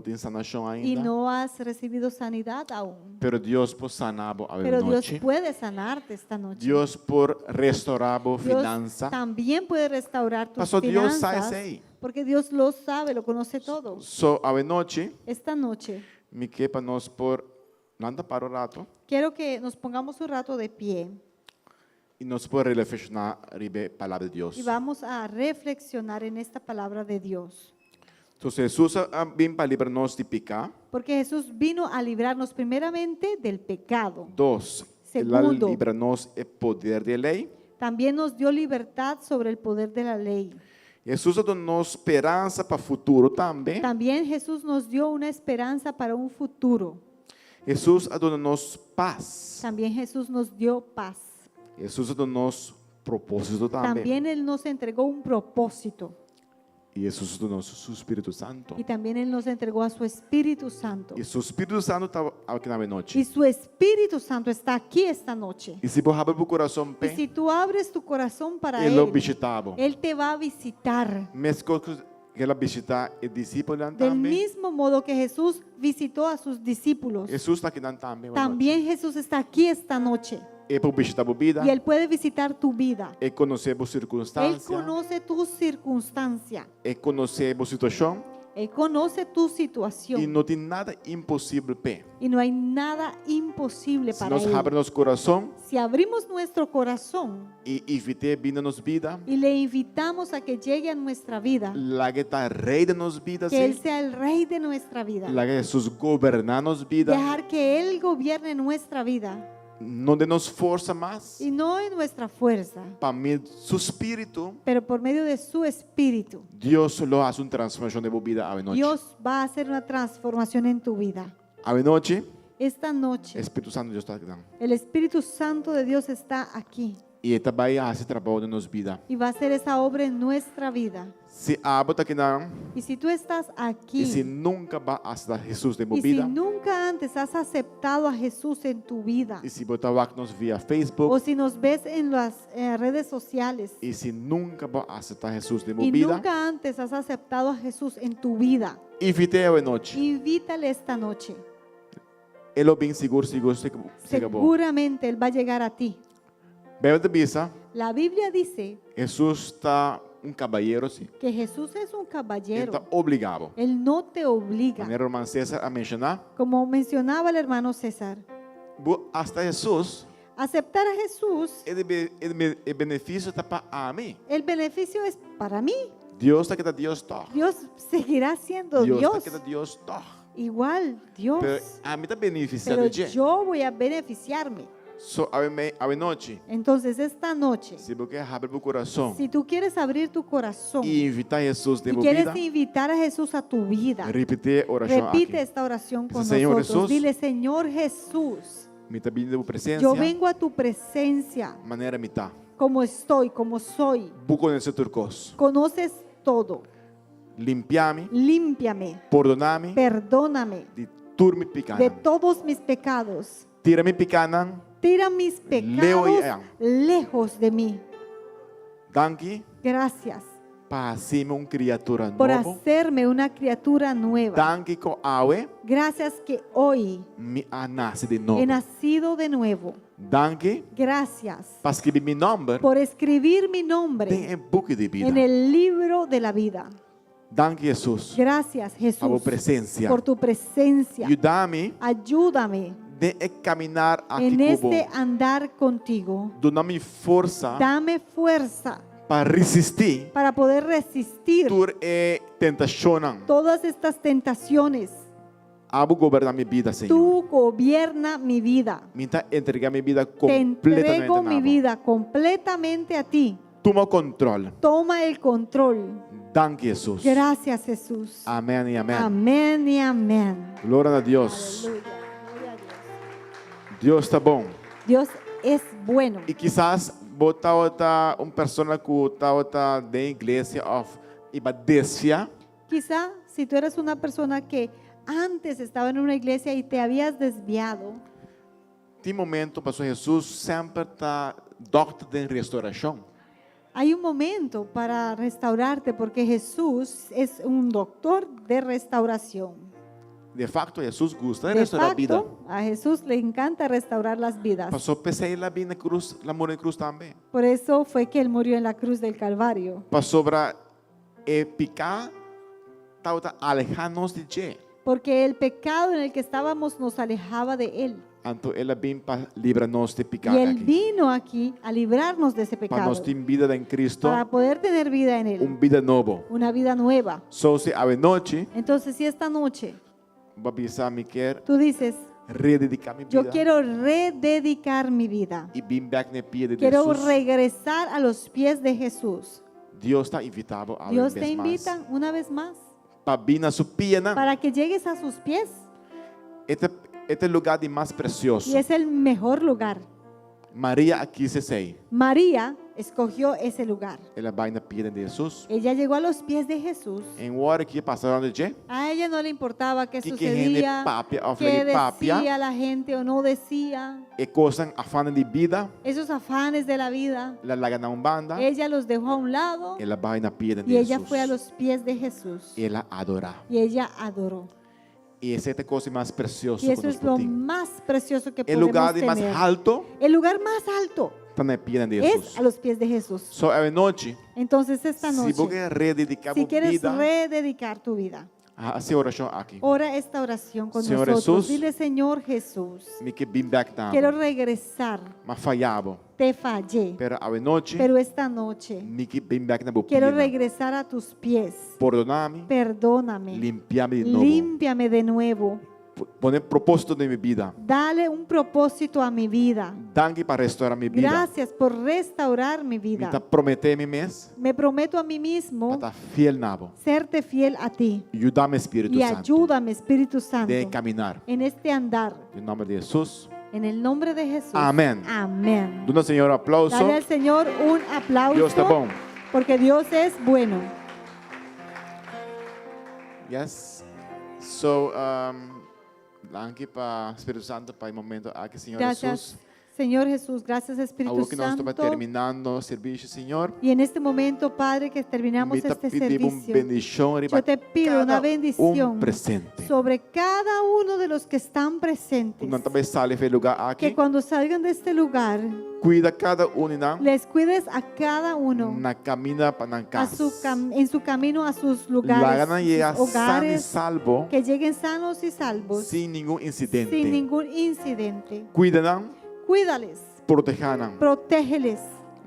tem sanação y ainda. no has recibido sanidad aún. Pero Deus por sanar a Pero Dios noite. puede sanarte esta noche. Deus por restaurar a Dios finança. también puede restaurar tus Pastor, Dios sabe finanzas, ahí. porque Dios lo sabe, lo conoce todo. So, a noite, Esta noche me quepa nós por nada para o rato quiero que nos pongamos un rato de pie e nós por reflexionar ribe a palavra de Deus. y vamos a reflexionar en esta palabra de Dios. Então, Jesus vem para livrar-nos de pecar. Porque Jesús vino a librarnos primeramente del pecado. 2, Segundo. Ele livra-nos o poder da lei. También nos dio libertad sobre el poder de la ley. Jesus dá-nos esperança para o futuro também. También Jesús nos dio una esperanza para un futuro. Jesus dá-nos paz. También Jesús nos dio paz. Jesus dá-nos propósito também. También Él nos entregó un propósito. E Jesus dá-nos seu Espírito Santo. Y también Él nos entregó a su Espíritu Santo. E seu Espírito Santo está aqui na noite. Y su Espíritu Santo está aquí esta noche. E se você abrir o coração Y bem, si tú abres tu corazón para Ele o Él, visitava. Él te va a visitar. Mas que ela visita o discípulo Del também. mismo modo que Jesús visitó a sus discípulos. Jesus está aqui também. También Jesús está aquí esta noche. É para visitar a vida. Y Él puede visitar tu vida. É conhecer a Él circunstância. conoce tu circunstancia. É conhecer a situação. Él conoce tu E situación. não tem nada impossível para. Y no hay nada imposible Se para nós Él. abrimos nosso coração Si abrimos nuestro corazón e evitar vida nos vida, y le invitamos a que llegue a nuestra vida, lá que está rei de nos vidas, que Él sea el rey de nuestra vida, lá que Jesus governar nos vida, dejar que Él gobierne nuestra vida não de nos força mais, y no en nuestra fuerza, para mim, seu Espírito, pero por medio de su Espíritu. Deus lo hace uma transformação de vida a noite. Dios va a hacer una transformación en tu vida. A noite, Esta noche Espírito Santo de Deus está aqui. el Espíritu Santo de Dios está aquí. E esta vai fazer trabalho na nossa vida. y va a hacer esa obra en nuestra vida. Se abo tá aqui não, Y si tú estás aquí e se nunca vai aceitar Jesus de y minha si vida, nunca antes has aceptado a Jesús en tu vida, e se botar lá nos via o Facebook, si nos ves en las redes sociales e se nunca vai aceitar Jesus de y minha vida, nunca antes has aceptado a Jesús en tu vida, invite a noite. invítale esta noche. Ele bem seguro chega bom. Seguramente Él va a llegar a ti. Bem de bisa, La Biblia dice Jesus está caballeiro, sim. que Jesús es un Ele caballero. está obrigado. Él no te obliga. Maneira irmã César a mencionar, Como mencionaba el hermano César, hasta Jesus, aceptar a Jesús, ele benefício está para mim. el beneficio es para mí. Deus está aqui, Deus está. Dios seguirá siendo Deus está Dios. aqui, Deus está. Igual, Dios. Pero a mim está beneficiado Pero de yo voy a beneficiarme. So, a noite, Entonces, esta noche, se você abrir o coração si tú quieres abrir tu corazón e invitar Jesus de y minha quieres vida, invitar a Jesús a tu vida, repetir a oração repite aqui. esta oración con Señor nosotros. Jesús, Dile, Señor Jesús, Me está vindo presença, yo vengo a tu presencia maneira me tá. como estoy, como soy. Buco nesse turcos. Conoces todo. Limpiar-me, Límpiame, perdonar-me, perdóname de tudo me de picana. todos mis pecados. Tira-me picana, Tira mis pecados Leo lejos de mí. danke, Gracias para ser uma criatura por nova. hacerme una criatura nueva. Danke com awe, Gracias que hoy me nasce de he novo. nacido de nuevo. Danke, Gracias para escrever meu nome por escribir mi tem nombre em book de vida. en el libro de la vida. Danke, Jesus, Gracias, por tua Jesús, presença. por tu presencia. Ajudar-me Ayúdame de caminhar aqui en este como. andar contigo. Dona-me força Dame fuerza para resistir para poder resistir toda tentação. todas estas tentaciones. Abo governar minha vida, Senhor. Tú gobierna mi vida. Me está entregar minha vida Te completamente. entrego mi nova. vida completamente a ti. Toma controle. Toma el control. Danke, Jesus. Gracias, Jesús. Amém e amém. Amén y amén. Glória a Deus. Aleluya. Gloria a Dios. Deus está bom. Dios es bueno. E quizás botar outra pessoa que está da igreja of ibadecia, Quizá si tú eres una persona que antes estaba en una iglesia y te habías desviado, tem momento, pastor Jesus sempre está doctor de restauração. hay un momento para restaurarte porque Jesús es un doctor de restauración. De facto, Jesus gosta de De restaurar a vida. facto, a Jesús le encanta restaurar las vidas. Pastor, pensei lá bem na cruz, lá morreu na cruz também. Por eso fue que Él murió en la cruz del Calvario. Passou para picar, está alejarnos de Deus. Porque el pecado en el que estábamos nos alejaba de Él. Então, ela vem para livrar-nos de picar Y Él aqui. vino aquí a librarnos de ese Para pecado. nós ter vida em Cristo, Para poder tener vida en Él. vida novo. Una vida nueva. Só se a noite, Entonces, si esta noche vou pensar, me quer tú dices, rededicar minha yo vida. quiero rededicar mi vida. E bem back na pia de Quiero Jesus. regresar a los pies de Jesús. Deus está invitado a Dios te invita una vez más para vir na sua pia, né? para que llegues a sus pies. Este lugar de mais precioso. Y es el mejor lugar. Maria aqui se sei. María escogió ese lugar. Ela vai na pia de Jesus. Ella llegó a los pies de Jesús. Em hora que passaram de dia, A ella no le importaba qué que sucedía, papia, of qué papia, decía la gente o no decía. e coisas afana de vida, Esos afanes de la vida, ela larga na umbanda, ella los dejó a un lado ela vai na pia de y ella Jesus. fue a los pies de Jesús. Ela adora. Y ella adoró. E essa é a coisa mais preciosa Y eso que es nós lo podemos. más precioso que O podemos lugar de mais tener. alto El lugar más alto está na pia de es Jesus. a los pies de Jesús. Só a noite, Entonces esta se noche, você rededicar si a quieres vida, rededicar tu vida, a essa oração aqui. ora esta oración con Señor nosotros. Jesús, Dile, Señor Jesús, Me que bem back down. quiero regresar. Mas falhava. Te fallé, Pero a noite, pero esta noche me que bem back na boa quiero pia. regresar a tus pies. Perdonar-me, Perdóname, limpiar-me de novo. límpiame de nuevo. Poner propósito na minha vida. Dale un propósito a mi vida. Danke para restaurar minha vida. Gracias por restaurar mi Me vida. está prometendo mesmo Me prometo a mí para mismo estar fiel nabo. serte fiel a ti. Ajudar-me Espírito Y Santo. ayúdame, Espíritu Santo, De caminhar. en este andar. Em nome de Jesus. En el nombre de Jesús. Amén. Amén. Dona, Señor, aplauso. Dale al Señor un aplauso. Dios está bom. Porque Dios es bueno. Yes. So, danke pa Espírito Santo para el momento aqui, Senhor Gracias, Jesus. Señor Jesús. Gracias, Espíritu Algo que nós estamos Santo. terminando o serviço, Senhor. Y en este momento, Padre, que terminamos Me este pedimos servicio, bendição yo te pido una bendición presente. sobre cada uno de los que están presentes. Quando também sai desse lugar Que aqui, cuando salgan de este lugar, cuida cada um na les cuides a cada uno na caminha para na a casa. en su camino a sus Lá lugares, na llegar sus sano e hogares, salvo, que lleguen sanos y salvos, sem nenhum incidente. sin ningún incidente. Cuida, Cuídales, proteja, protégeles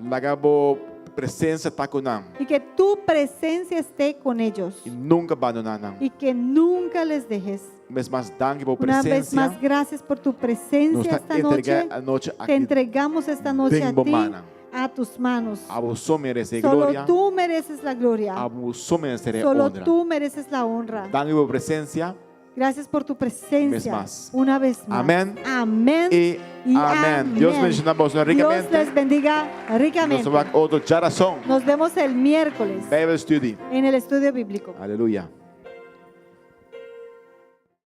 laga bo presença tá com y que tu presencia esté con ellos e nunca abandonar. y que nunca les dejes. Mas mais danke por Una vez presença. más, gracias por tu Nos presencia está esta noche. entregar a noite Te aqui. entregamos esta noche a Bem ti, bomana. a tus manos. Abusou merece Solo glória. tú mereces la gloria. Abusou merece Solo honra. tú mereces la honra. Danke por presença. Gracias por tu presencia. más. Una vez más. Amén. Amén. E Y amém. Deus amén. bendiga vos Dios ricamente. les bendiga Nos ricamente. vemos outro geração. Nos vemos el miércoles Bíblia Study. en el estudio bíblico. Aleluia.